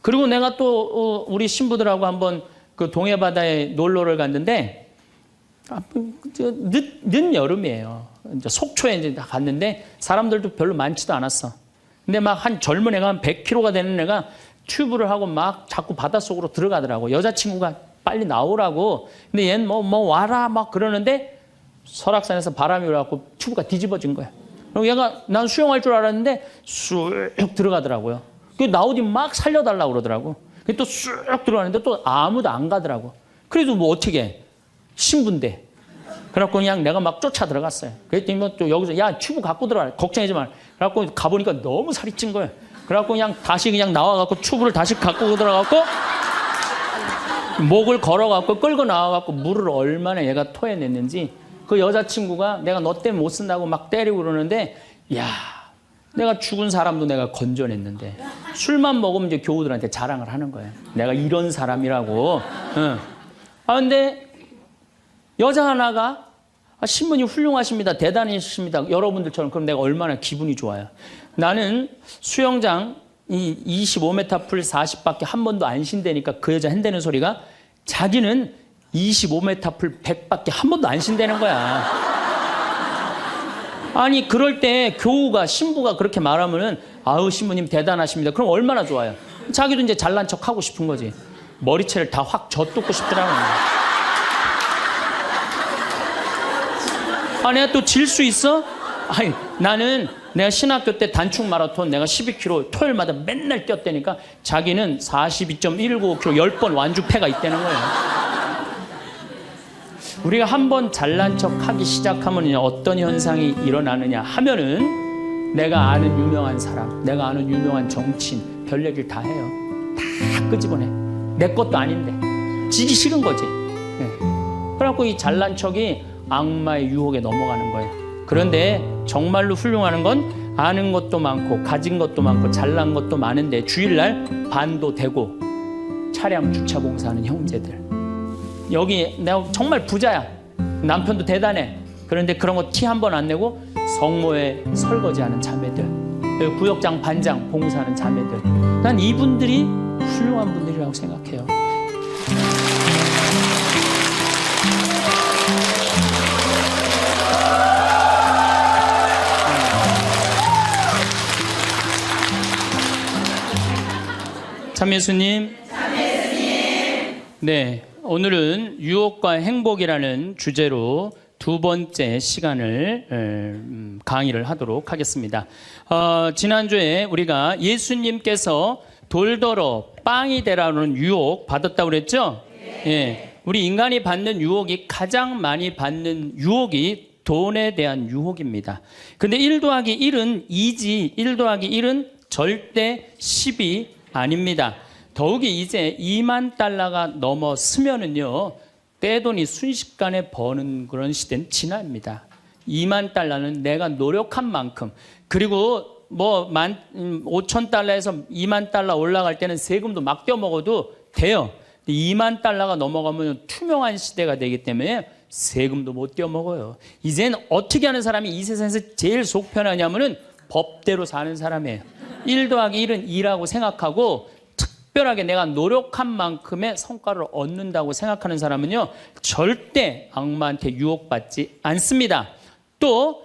그리고 내가 또 우리 신부들하고 한번 그 동해바다에 놀러를 갔는데 늦 여름이에요. 이제 속초에 이제 갔는데 사람들도 별로 많지도 않았어. 근데 막 한 젊은 애가 한 100kg가 되는 애가 튜브를 하고 막 자꾸 바닷속으로 들어가더라고. 여자친구가 빨리 나오라고. 근데 얘는 뭐 와라 막 그러는데 설악산에서 바람이 불어갖고 튜브가 뒤집어진 거야. 그리고 얘가 난 수영할 줄 알았는데 쑥 들어가더라고요. 그 나오지 막 살려달라고 그러더라고. 또 쑥 들어가는데 또 아무도 안 가더라고. 그래도 뭐 어떻게 해. 신부인데. 그래갖고 그냥 내가 막 쫓아 들어갔어요. 그랬더니 뭐 또 여기서 야 튜브 갖고 들어와. 걱정하지 마. 그래갖고 가보니까 너무 살이 찐 거예요. 그래갖고 그냥 다시 그냥 나와갖고 튜브를 다시 갖고 들어가갖고 목을 걸어갖고 끌고 나와갖고 물을 얼마나 얘가 토해냈는지 그 여자친구가 내가 너 때문에 못 쓴다고 막 때리고 그러는데 야 내가 죽은 사람도 내가 건져냈는데 술만 먹으면 이제 교우들한테 자랑을 하는 거예요. 내가 이런 사람이라고. 응. 근데 여자 하나가 신부님 훌륭하십니다. 대단하십니다. 여러분들처럼. 그럼 내가 얼마나 기분이 좋아요. 나는 수영장 이 25m 풀 40밖에 한 번도 안 쉰다니까 그 여자 한다는 소리가 자기는 25m 풀 100밖에 한 번도 안 쉰다는 거야. 아니 그럴 때 교우가 신부가 그렇게 말하면은 아우 신부님 대단하십니다. 그럼 얼마나 좋아요. 자기도 이제 잘난 척 하고 싶은 거지. 머리채를 다 확 젖뜯고 싶더라고요. 내가 또 질 수 있어? 아니 나는 내가 신학교 때 단축 마라톤 내가 12km 토요일마다 맨날 뛰었다니까 자기는 42.195km 10번 완주패가 있다는 거예요. 우리가 한번 잘난 척 하기 시작하면 어떤 현상이 일어나느냐 하면은 내가 아는 유명한 사람, 내가 아는 유명한 정치인 별 얘기를 다 해요. 다 끄집어내. 내 것도 아닌데. 지기 싫은 거지. 네. 그래갖고 이 잘난 척이 악마의 유혹에 넘어가는 거예요. 그런데 정말로 훌륭한 건 아는 것도 많고 가진 것도 많고 잘난 것도 많은데 주일날 반도 되고 차량 주차 봉사하는 형제들. 여기 내가 정말 부자야. 남편도 대단해. 그런데 그런 거 티 한 번 안 내고 성모에 설거지하는 자매들. 구역장 반장 봉사하는 자매들. 난 이분들이 훌륭한 분들이라고 생각해요. 참예수님. 네, 오늘은 유혹과 행복이라는 주제로 두 번째 시간을 강의를 하도록 하겠습니다. 지난주에 우리가 예수님께서 돌더러 빵이 되라는 유혹 받았다고 그랬죠? 네. 예, 우리 인간이 받는 유혹이 가장 많이 받는 유혹이 돈에 대한 유혹입니다. 근데 1 더하기 1은 2지 1 더하기 1은 절대 10이 아닙니다. 더욱이 이제 2만 달러가 넘었으면은요, 떼돈이 순식간에 버는 그런 시대는 지납니다. 2만 달러는 내가 노력한 만큼, 그리고 뭐 5,000달러에서 2만 달러 올라갈 때는 세금도 막 떼어먹어도 돼요. 2만 달러가 넘어가면 투명한 시대가 되기 때문에 세금도 못 떼어먹어요. 이젠 어떻게 하는 사람이 이 세상에서 제일 속 편하냐면은 법대로 사는 사람이에요. 1 더하기 1은 2라고 생각하고 특별하게 내가 노력한 만큼의 성과를 얻는다고 생각하는 사람은요, 절대 악마한테 유혹받지 않습니다. 또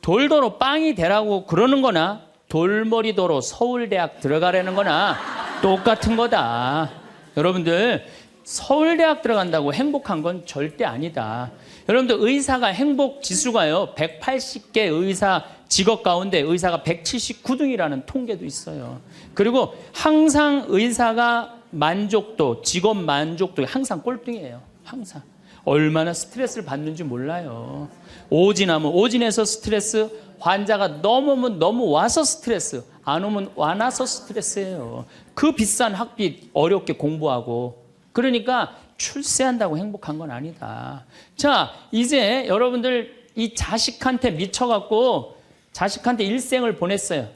돌더러 빵이 되라고 그러는 거나 돌머리더러 서울대학 들어가라는 거나 똑같은 거다. 여러분들 서울대학 들어간다고 행복한 건 절대 아니다. 여러분들 의사가 행복 지수가요 180개 의사 직업 가운데 의사가 179등이라는 통계도 있어요. 그리고 항상 의사가 만족도, 직업 만족도 항상 꼴등이에요. 항상. 얼마나 스트레스를 받는지 몰라요. 오진하면 오진해서 스트레스, 환자가 너무 오면 너무 와서 스트레스, 안 오면 안 와서 스트레스예요. 그 비싼 학비 어렵게 공부하고. 그러니까 출세한다고 행복한 건 아니다. 자, 이제 여러분들 이 자식한테 미쳐갖고 자식한테 일생을 보냈어요.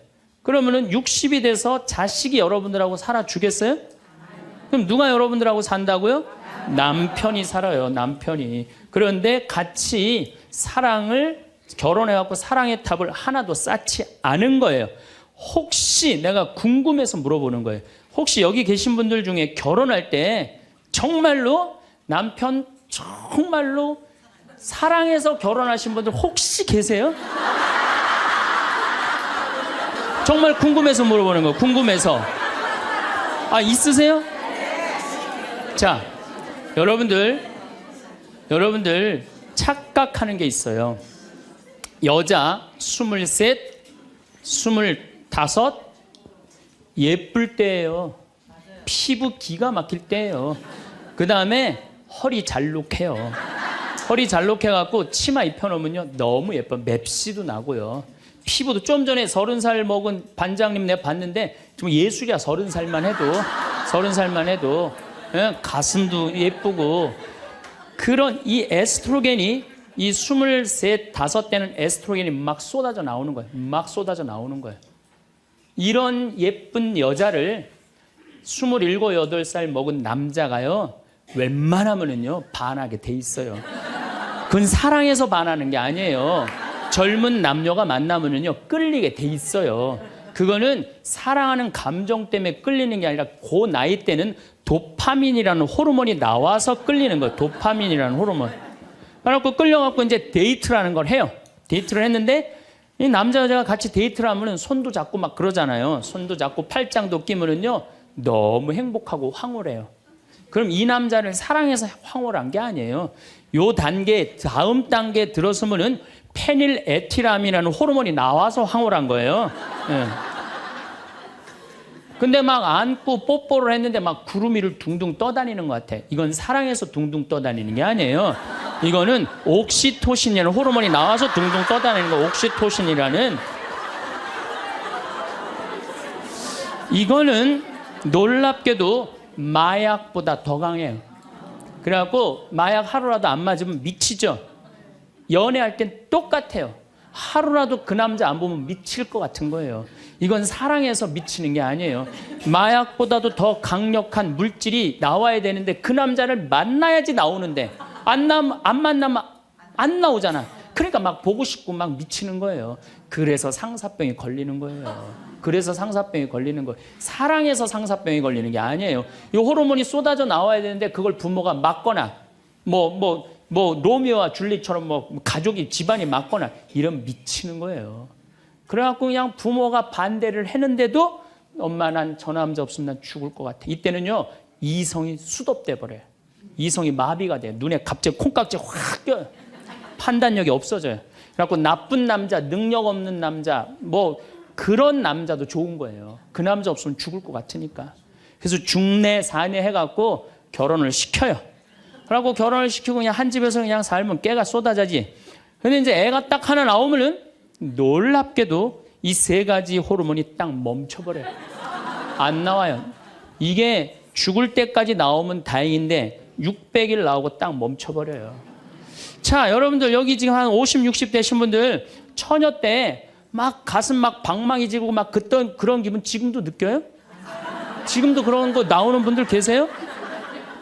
그러면은 60이 돼서 자식이 여러분들하고 살아주겠어요? 그럼 누가 여러분들하고 산다고요? 남편이 살아요. 남편이. 그런데 같이 사랑을 결혼해갖고 사랑의 탑을 하나도 쌓지 않은 거예요. 혹시 내가 궁금해서 물어보는 거예요. 혹시 여기 계신 분들 중에 결혼할 때 정말로 남편 정말로 사랑해서 결혼하신 분들 혹시 계세요? 정말 궁금해서 물어보는 거예요. 궁금해서. 아, 있으세요? 자, 여러분들 착각하는 게 있어요. 여자 23, 25 예쁠 때예요. 피부 기가 막힐 때예요. 그 다음에 허리 잘록해요. 허리 잘록해갖고 치마 입혀놓으면요 너무 예뻐. 맵시도 나고요. 피부도 좀 전에 30살 먹은 반장님 내가 봤는데 좀 예술이야. 30살만 해도 예, 가슴도 예쁘고. 그런 이 에스트로겐이 이 23, 5때는 에스트로겐이 막 쏟아져 나오는 거예요. 막 쏟아져 나오는 거예요. 이런 예쁜 여자를 27, 8살 먹은 남자가요 웬만하면은요 반하게 돼 있어요. 그건 사랑해서 반하는 게 아니에요. 젊은 남녀가 만나면은요 끌리게 돼 있어요. 그거는 사랑하는 감정 때문에 끌리는 게 아니라 그 나이 때는 도파민이라는 호르몬이 나와서 끌리는 거예요. 도파민이라는 호르몬. 그래갖고 끌려갖고 이제 데이트라는 걸 해요. 데이트를 했는데 이 남자 여자가 같이 데이트를 하면은 손도 잡고 막 그러잖아요. 손도 잡고 팔짱도 끼면은요 너무 행복하고 황홀해요. 그럼 이 남자를 사랑해서 황홀한 게 아니에요. 요 단계, 다음 단계 들어서면은 페닐에틸암이라는 호르몬이 나와서 황홀한 거예요. 예. 근데 막 안고 뽀뽀를 했는데 막 구름 위를 둥둥 떠다니는 것 같아. 이건 사랑해서 둥둥 떠다니는 게 아니에요. 이거는 옥시토신이라는 호르몬이 나와서 둥둥 떠다니는 거. 옥시토신이라는. 이거는 놀랍게도 마약보다 더 강해요. 그래갖고 마약 하루라도 안 맞으면 미치죠. 연애할 땐 똑같아요. 하루라도 그 남자 안 보면 미칠 것 같은 거예요. 이건 사랑해서 미치는 게 아니에요. 마약보다도 더 강력한 물질이 나와야 되는데 그 남자를 만나야지 나오는데 안 만나면 안 나오잖아. 그러니까 막 보고 싶고 막 미치는 거예요. 그래서 상사병이 걸리는 거예요. 그래서 상사병이 걸리는 거예요. 사랑해서 상사병이 걸리는 게 아니에요. 이 호르몬이 쏟아져 나와야 되는데 그걸 부모가 막거나 로미오와 줄리처럼 가족이 집안이 막거나 이러면 미치는 거예요. 그래갖고 그냥 부모가 반대를 했는데도 엄마 난 저 남자 없으면 난 죽을 것 같아. 이때는요 이성이 수독돼 버려요. 이성이 마비가 돼요. 눈에 갑자기 콩깍지 확 껴요. 판단력이 없어져요. 그래갖고 나쁜 남자, 능력 없는 남자, 그런 남자도 좋은 거예요. 그 남자 없으면 죽을 것 같으니까. 그래서 중내 사내 해갖고 결혼을 시켜요. 그러고 결혼을 시키고 그냥 한 집에서 그냥 살면 깨가 쏟아지지. 근데 이제 애가 딱 하나 나오면은 놀랍게도 이 3가지 호르몬이 딱 멈춰버려요. 안 나와요. 이게 죽을 때까지 나오면 다행인데 600일 나오고 딱 멈춰버려요. 자, 여러분들 여기 지금 한 50, 60 되신 분들 처녀 때 막 가슴 막 방망이 지르고 막 그런 기분 지금도 느껴요? 지금도 그런 거 나오는 분들 계세요?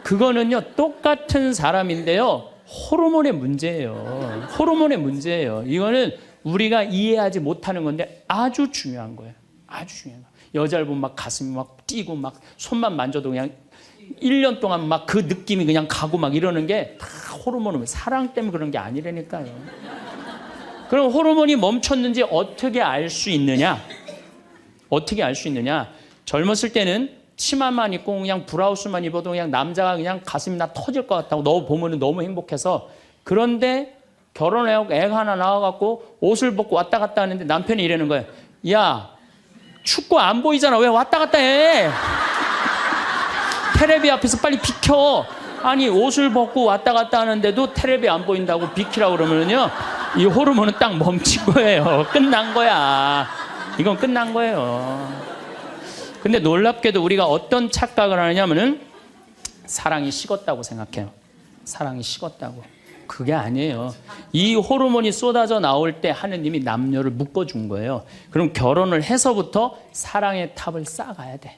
그거는요 똑같은 사람인데요 호르몬의 문제예요. 호르몬의 문제예요. 이거는 우리가 이해하지 못하는 건데 아주 중요한 거예요. 아주 중요한 거예요. 여자를 보면 막 가슴이 막 뛰고 막 손만 만져도 그냥 1년 동안 막 그 느낌이 그냥 가고 막 이러는 게 다 호르몬은 사랑 때문에 그런 게 아니라니까요. 그럼 호르몬이 멈췄는지 어떻게 알 수 있느냐? 어떻게 알 수 있느냐? 젊었을 때는 치마만 입고 그냥 브라우스만 입어도 그냥 남자가 그냥 가슴이 나 터질 것 같다고 너 보면 너무 행복해서. 그런데 결혼하고 애가 하나 나와갖고 옷을 벗고 왔다 갔다 하는데 남편이 이러는 거예요. 야, 춥고 안 보이잖아. 왜 왔다 갔다 해? 테레비 앞에서 빨리 비켜. 아니 옷을 벗고 왔다 갔다 하는데도 테레비 안 보인다고 비키라고 그러면요 이 호르몬은 딱 멈춘 거예요. 끝난 거야. 이건 끝난 거예요. 근데 놀랍게도 우리가 어떤 착각을 하느냐면은 사랑이 식었다고 생각해요. 사랑이 식었다고. 그게 아니에요. 이 호르몬이 쏟아져 나올 때 하느님이 남녀를 묶어준 거예요. 그럼 결혼을 해서부터 사랑의 탑을 쌓아가야 돼.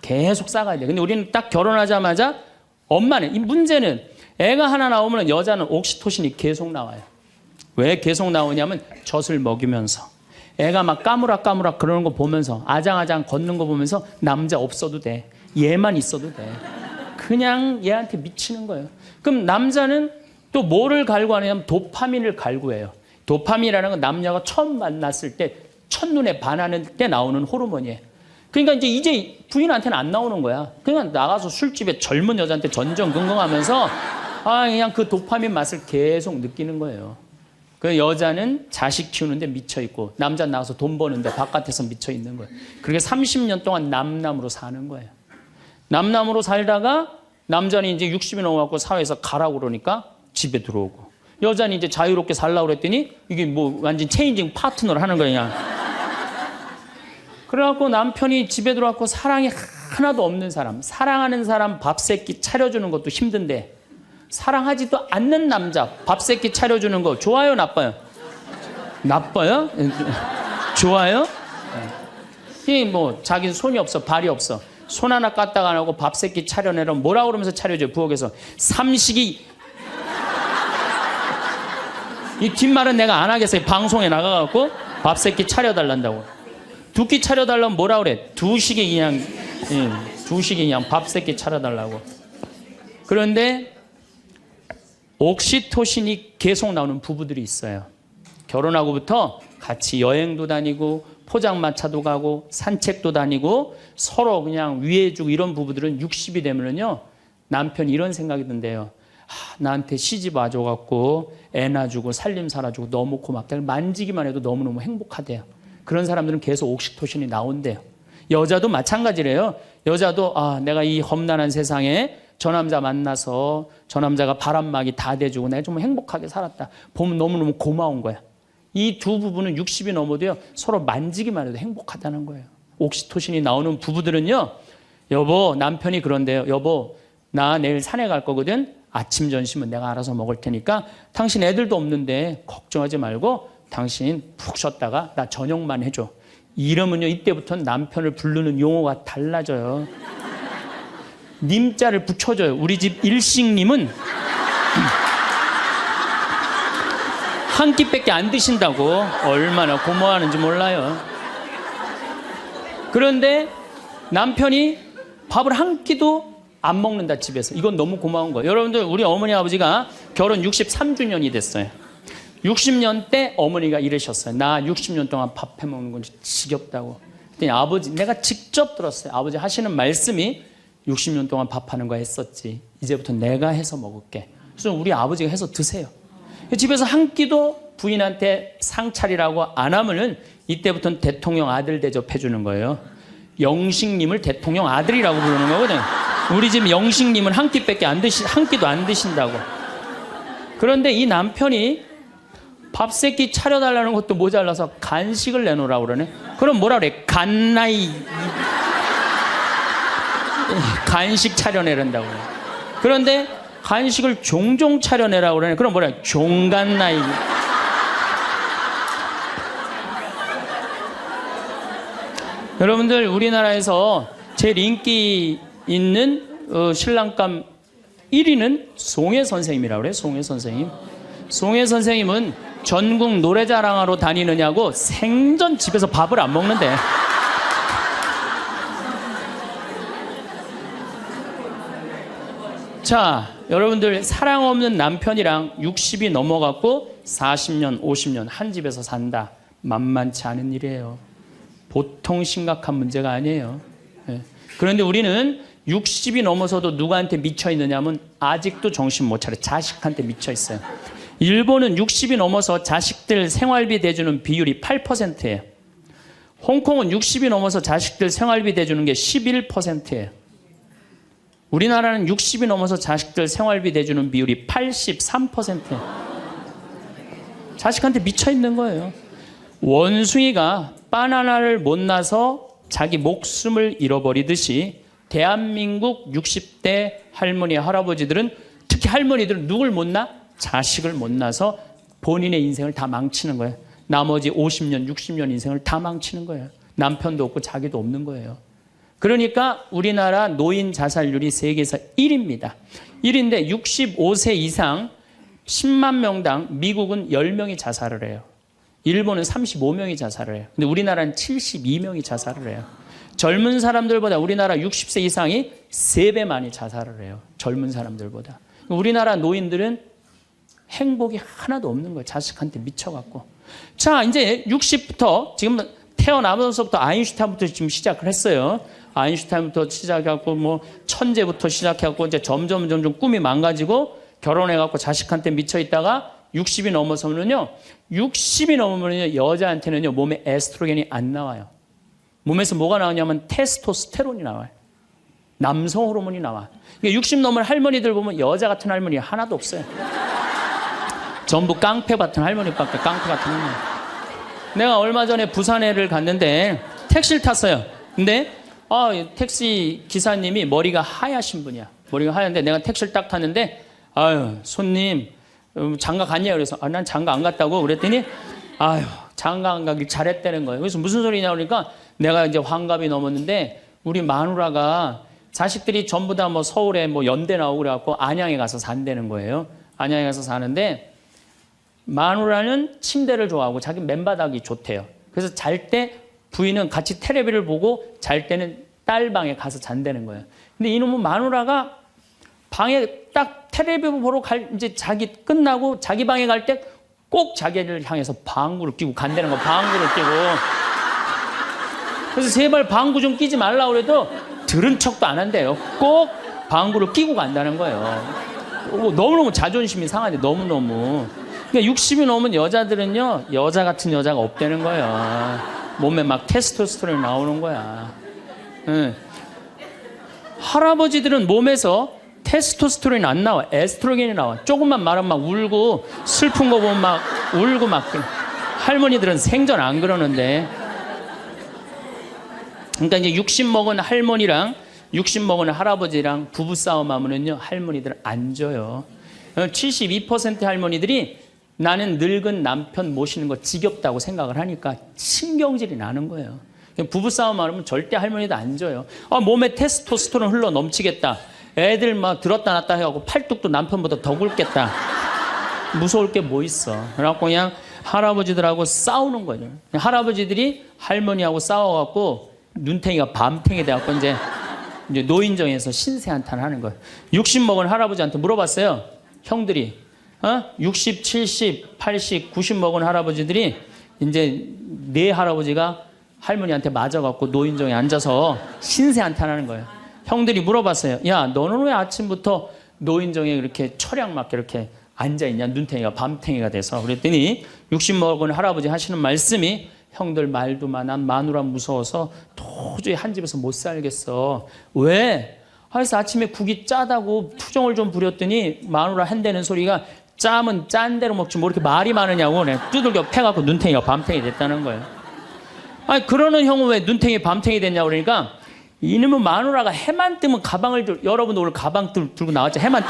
계속 쌓아가야 돼. 근데 우리는 딱 결혼하자마자 엄마는, 이 문제는 애가 하나 나오면 여자는 옥시토신이 계속 나와요. 왜 계속 나오냐면 젖을 먹이면서 애가 막 까무락까무락 그러는 거 보면서 아장아장 걷는 거 보면서 남자 없어도 돼. 얘만 있어도 돼. 그냥 얘한테 미치는 거예요. 그럼 남자는 또 뭐를 갈구하냐면 도파민을 갈구해요. 도파민이라는 건 남녀가 처음 만났을 때 첫눈에 반하는 때 나오는 호르몬이에요. 그러니까 이제 부인한테는 안 나오는 거야. 그냥 나가서 술집에 젊은 여자한테 전전긍긍하면서 그냥 그 도파민 맛을 계속 느끼는 거예요. 그 여자는 자식 키우는데 미쳐 있고 남자 나가서 돈 버는데 바깥에서 미쳐 있는 거예요. 그렇게 30년 동안 남남으로 사는 거예요. 남남으로 살다가 남자는 이제 60이 넘어갖고 사회에서 가라고 그러니까 집에 들어오고, 여자는 이제 자유롭게 살라고 그랬더니 이게 뭐 완전 체인징 파트너를 하는 거냐. 그래갖고 남편이 집에 들어왔고 사랑이 하나도 없는 사람, 사랑하는 사람 밥 세끼 차려주는 것도 힘든데 사랑하지도 않는 남자 밥 세끼 차려주는 거 좋아요, 나빠요? 나빠요? 좋아요? 이 뭐 자기는 손이 없어, 발이 없어, 손 하나 까딱 안 하고 밥 세끼 차려내라면 뭐라 그러면서 차려줘요? 부엌에서 삼식이. 이 뒷말은 내가 안 하겠어요. 방송에 나가갖고 밥 세끼 차려달란다고. 두 끼 차려달라면 뭐라 그래? 두 식이 그냥 밥 세끼 차려달라고. 그런데 옥시토신이 계속 나오는 부부들이 있어요. 결혼하고부터 같이 여행도 다니고 포장마차도 가고 산책도 다니고 서로 그냥 위해주고 이런 부부들은 60이 되면은요, 남편이 이런 생각이 든대요. 나한테 시집 와줘갖고 애 낳아주고 살림 살아주고 너무 고맙다. 만지기만 해도 너무너무 행복하대요. 그런 사람들은 계속 옥시토신이 나온대요. 여자도 마찬가지래요. 여자도 내가 이 험난한 세상에 저 남자 만나서 저 남자가 바람막이 다 대주고 내가 좀 행복하게 살았다. 보면 너무너무 고마운 거야. 이 두 부부는 60이 넘어도요, 서로 만지기만 해도 행복하다는 거예요. 옥시토신이 나오는 부부들은요, 여보, 남편이 그런데요. 여보, 나 내일 산에 갈 거거든. 아침 점심은 내가 알아서 먹을 테니까 당신 애들도 없는데 걱정하지 말고 당신 푹 쉬었다가 나 저녁만 해줘. 이러면요, 이때부터는 남편을 부르는 용어가 달라져요. 님자를 붙여줘요. 우리 집 일식님은 한 끼밖에 안 드신다고. 얼마나 고마워하는지 몰라요. 그런데 남편이 밥을 한 끼도 안 먹는다, 집에서. 이건 너무 고마운 거예요. 여러분들, 우리 어머니 아버지가 결혼 63주년이 됐어요. 60년 때 어머니가 이러셨어요. 나 60년 동안 밥 해먹는 건 지겹다고. 그랬더니 아버지, 내가 직접 들었어요. 아버지 하시는 말씀이 60년 동안 밥하는 거 했었지. 이제부터 내가 해서 먹을게. 그래서 우리 아버지가 해서 드세요. 집에서 한 끼도 부인한테 상 차리라고 안 하면은 이때부터는 대통령 아들 대접해 주는 거예요. 영식님을 대통령 아들이라고 부르는 거거든. 우리 집 영식님은 한 끼밖에 한 끼도 안 드신다고. 그런데 이 남편이 밥 세끼 차려달라는 것도 모자라서 간식을 내놓으라고 그러네. 그럼 뭐라 그래? 간나이. 간식 차려내란다고 그래. 그런데 간식을 종종 차려내라고 그러네. 그럼 뭐라? 종간나이. 여러분들, 우리나라에서 제일 인기 있는 신랑감 1위는 송혜 선생님이라고 그래요. 송혜 선생님. 송혜 선생님은 전국 노래자랑하러 다니느냐고 생전 집에서 밥을 안 먹는데. 자, 여러분들, 사랑 없는 남편이랑 60이 넘어갔고 40년, 50년 한 집에서 산다. 만만치 않은 일이에요. 보통 심각한 문제가 아니에요. 그런데 우리는 60이 넘어서도 누구한테 미쳐 있느냐면 아직도 정신 못 차려. 자식한테 미쳐 있어요. 일본은 60이 넘어서 자식들 생활비 대주는 비율이 8%예요. 홍콩은 60이 넘어서 자식들 생활비 대주는 게 11%예요. 우리나라는 60이 넘어서 자식들 생활비 대주는 비율이 83%예요. 자식한테 미쳐 있는 거예요. 원숭이가 바나나를 못 나서 자기 목숨을 잃어버리듯이 대한민국 60대 할머니, 할아버지들은, 특히 할머니들은 누굴 못 낳아? 자식을 못 낳아서 본인의 인생을 다 망치는 거예요. 나머지 50년, 60년 인생을 다 망치는 거예요. 남편도 없고 자기도 없는 거예요. 그러니까 우리나라 노인 자살률이 세계에서 1위입니다. 1위인데 65세 이상 10만 명당 미국은 10명이 자살을 해요. 일본은 35명이 자살을 해요. 근데 우리나라는 72명이 자살을 해요. 젊은 사람들보다 우리나라 60세 이상이 3배 많이 자살을 해요. 젊은 사람들보다. 우리나라 노인들은 행복이 하나도 없는 거예요. 자식한테 미쳐갖고. 자, 이제 60부터 지금 태어나면서부터 아인슈타인부터 지금 시작을 했어요. 아인슈타인부터 시작해갖고 뭐 천재부터 시작해갖고 이제 점점 꿈이 망가지고 결혼해갖고 자식한테 미쳐 있다가 60이 넘어서면요, 60이 넘으면요 여자한테는요 몸에 에스트로겐이 안 나와요. 몸에서 뭐가 나오냐면 테스토스테론이 나와요. 남성 호르몬이 나와. 그러니까 60 넘은 할머니들 보면 여자 같은 할머니 하나도 없어요. 전부 깡패 같은 할머니밖에, 깡패 같은 할머니. 내가 얼마 전에 부산에를 갔는데 택시를 탔어요. 근데 택시 기사님이 머리가 하얗신 분이야. 머리가 하얀데 내가 택시를 딱 탔는데 아유 손님 장가 갔냐 그래서 난 장가 안 갔다고 그랬더니 아유 장가 안 가길 잘했다는 거예요. 그래서 무슨 소리냐 그러니까 내가 이제 환갑이 넘었는데 우리 마누라가 자식들이 전부 다 뭐 서울에 뭐 연대 나오고 그래갖고 안양에 가서 산다는 거예요. 안양에 가서 사는데 마누라는 침대를 좋아하고 자기 맨바닥이 좋대요. 그래서 잘 때 부인은 같이 텔레비를 보고 잘 때는 딸 방에 가서 잔다는 거예요. 근데 이놈은 마누라가 방에 딱 텔레비 보러 이제 자기 끝나고 자기 방에 갈 때 꼭 자기를 향해서 방구를 끼고 간다는 거, 방구를 끼고. 그래서 제발 방구 좀 끼지 말라고 그래도 들은 척도 안 한대요. 꼭 방구를 끼고 간다는 거예요. 너무너무 자존심이 상하대, 너무너무. 그러니까 60이 넘은 여자들은요, 여자 같은 여자가 없다는 거예요. 몸에 막 테스토스테론이 나오는 거야. 할아버지들은 몸에서 테스토스테론이 안 나와. 에스트로겐이 나와. 조금만 말하면 막 울고, 슬픈 거 보면 막 울고 막. 할머니들은 생전 안 그러는데. 그러니까 이제 60 먹은 할머니랑 60 먹은 할아버지랑 부부싸움 하면은요, 할머니들은 안 져요. 72% 할머니들이 나는 늙은 남편 모시는 거 지겹다고 생각을 하니까 신경질이 나는 거예요. 부부싸움 하면 절대 할머니도 안 져요. 몸에 테스토스테론 흘러 넘치겠다. 애들 막 들었다 놨다 해갖고 팔뚝도 남편보다 더 굵겠다. 무서울 게 뭐 있어. 그래갖고 그냥 할아버지들하고 싸우는 거죠. 할아버지들이 할머니하고 싸워갖고 눈탱이가 밤탱이 돼갖고 이제 노인정에서 신세한탄 하는 거예요. 60 먹은 할아버지한테 물어봤어요. 형들이 60, 70, 80, 90 먹은 할아버지들이 이제 네 할아버지가 할머니한테 맞아갖고 노인정에 앉아서 신세한탄하는 거예요. 형들이 물어봤어요. 야, 너는 왜 아침부터 노인정에 그렇게 철양맞게 이렇게 앉아있냐? 눈탱이가 밤탱이가 돼서. 그랬더니 60 먹은 할아버지 하시는 말씀이 형들 말도 많아. 마누라 무서워서 도저히 한 집에서 못 살겠어. 왜? 그래서 아침에 국이 짜다고 투정을 좀 부렸더니 마누라 한다는 소리가 짜면 짠 대로 먹지 뭐 이렇게 말이 많으냐고 두들겨 패갖고 눈탱이가 밤탱이 됐다는 거예요. 아니 그러는 형은 왜 눈탱이 밤탱이 됐냐고 그러니까 이놈의 마누라가 해만 뜨면 가방을 여러분도 오늘 가방 들고 나왔죠. 해만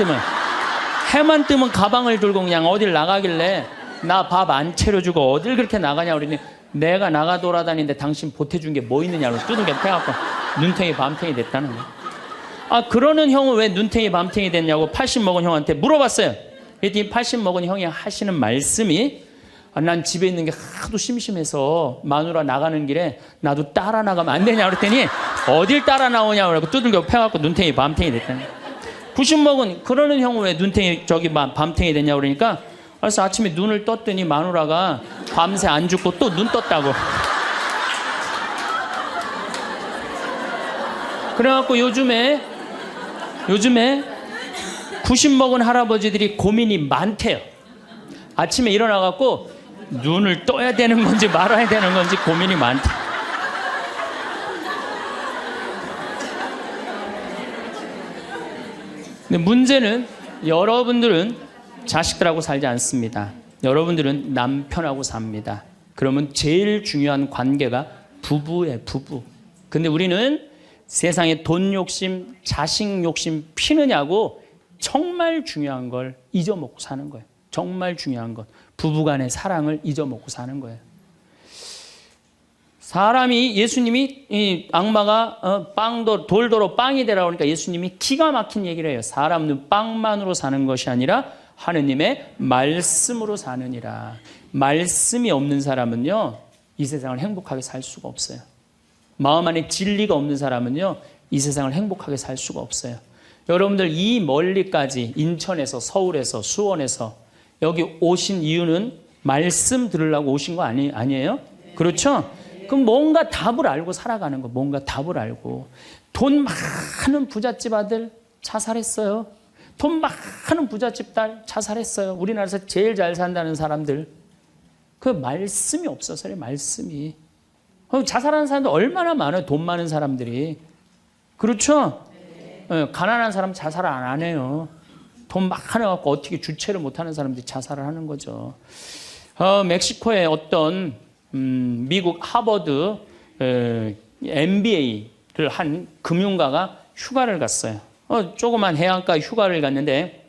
뜨면 가방을 들고 그냥 어딜 나가길래 나 밥 안 차려주고 어딜 그렇게 나가냐고 그러니 내가 나가 돌아다니는데 당신 보태준 게 뭐 있느냐고 두들겨 패갖고 눈탱이 밤탱이 됐다는 거예요. 그러는 형은 왜 눈탱이 밤탱이 됐냐고 80 먹은 형한테 물어봤어요. 그랬더니 80 먹은 형이 하시는 말씀이 난 집에 있는 게 하도 심심해서 마누라 나가는 길에 나도 따라 나가면 안 되냐 그랬더니 어딜 따라 나오냐고 그러고 두들겨 패갖고 눈탱이 밤탱이 됐다는 거예요. 90 먹은 그러는 형은 왜 눈탱이 밤탱이 됐냐고 그러니까 그래서 아침에 눈을 떴더니 마누라가 밤새 안 죽고 또 눈 떴다고. 그래갖고 요즘에 90 먹은 할아버지들이 고민이 많대요. 아침에 일어나갖고 눈을 떠야 되는 건지 말아야 되는 건지 고민이 많대. 근데 문제는 여러분들은 자식들하고 살지 않습니다. 여러분들은 남편하고 삽니다. 그러면 제일 중요한 관계가 부부예요, 부부. 근데 우리는 세상에 돈 욕심, 자식 욕심 피느냐고 정말 중요한 걸 잊어먹고 사는 거예요. 정말 중요한 것. 부부간의 사랑을 잊어먹고 사는 거예요. 사람이 예수님이 이 악마가 돌도로 빵이 되라고 하니까 예수님이 기가 막힌 얘기를 해요. 사람은 빵만으로 사는 것이 아니라 하느님의 말씀으로 사느니라. 말씀이 없는 사람은요, 이 세상을 행복하게 살 수가 없어요. 마음 안에 진리가 없는 사람은요, 이 세상을 행복하게 살 수가 없어요. 여러분들 이 멀리까지 인천에서, 서울에서, 수원에서 여기 오신 이유는 말씀 들으려고 오신 거 아니에요? 그렇죠? 그럼 뭔가 답을 알고 살아가는 거, 뭔가 답을 알고. 돈 많은 부잣집 아들 자살했어요. 돈 많은 부잣집 딸 자살했어요. 우리나라에서 제일 잘 산다는 사람들. 그 말씀이 없어서요, 말씀이. 자살하는 사람들 얼마나 많아요, 돈 많은 사람들이. 그렇죠? 네. 가난한 사람 자살 안 해요. 돈 많아갖고 어떻게 주체를 못하는 사람들이 자살을 하는 거죠. 멕시코의 어떤 미국 하버드 MBA를 한 금융가가 휴가를 갔어요. 조그만 해안가 휴가를 갔는데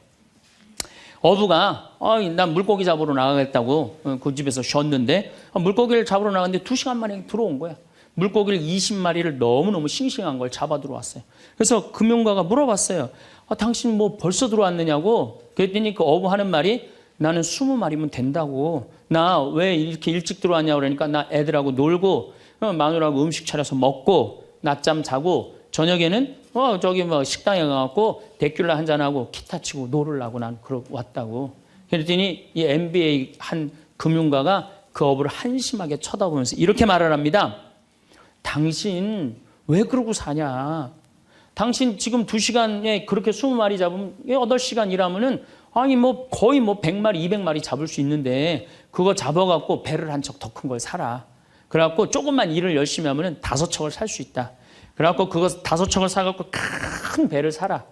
어부가 난 물고기 잡으러 나가겠다고 그 집에서 쉬었는데 물고기를 잡으러 나갔는데 2시간 만에 들어온 거야. 물고기를 20마리를 너무너무 싱싱한 걸 잡아 들어왔어요. 그래서 금융가가 물어봤어요. 당신 뭐 벌써 들어왔느냐고. 그랬더니 그 어부 하는 말이 나는 20마리면 된다고. 나 왜 이렇게 일찍 들어왔냐고 그러니까 나 애들하고 놀고 마누라하고 음식 차려서 먹고 낮잠 자고 저녁에는 저기 뭐 식당에 가갖고 데큘라 한잔하고 기타 치고 놀으려고 난 왔다고. 그랬더니 이 MBA 한 금융가가 그 어부를 한심하게 쳐다보면서 이렇게 말을 합니다. 당신 왜 그러고 사냐. 당신 지금 2시간에 그렇게 20마리 잡으면 8시간 일하면은 뭐 거의 뭐 100마리, 200마리 잡을 수 있는데 그거 잡아갖고 배를 한 척 더 큰 걸 사라. 그래갖고 조금만 일을 열심히 하면은 5척을 살 수 있다. 그래갖고 그거 5척을 사갖고 큰 배를 사라.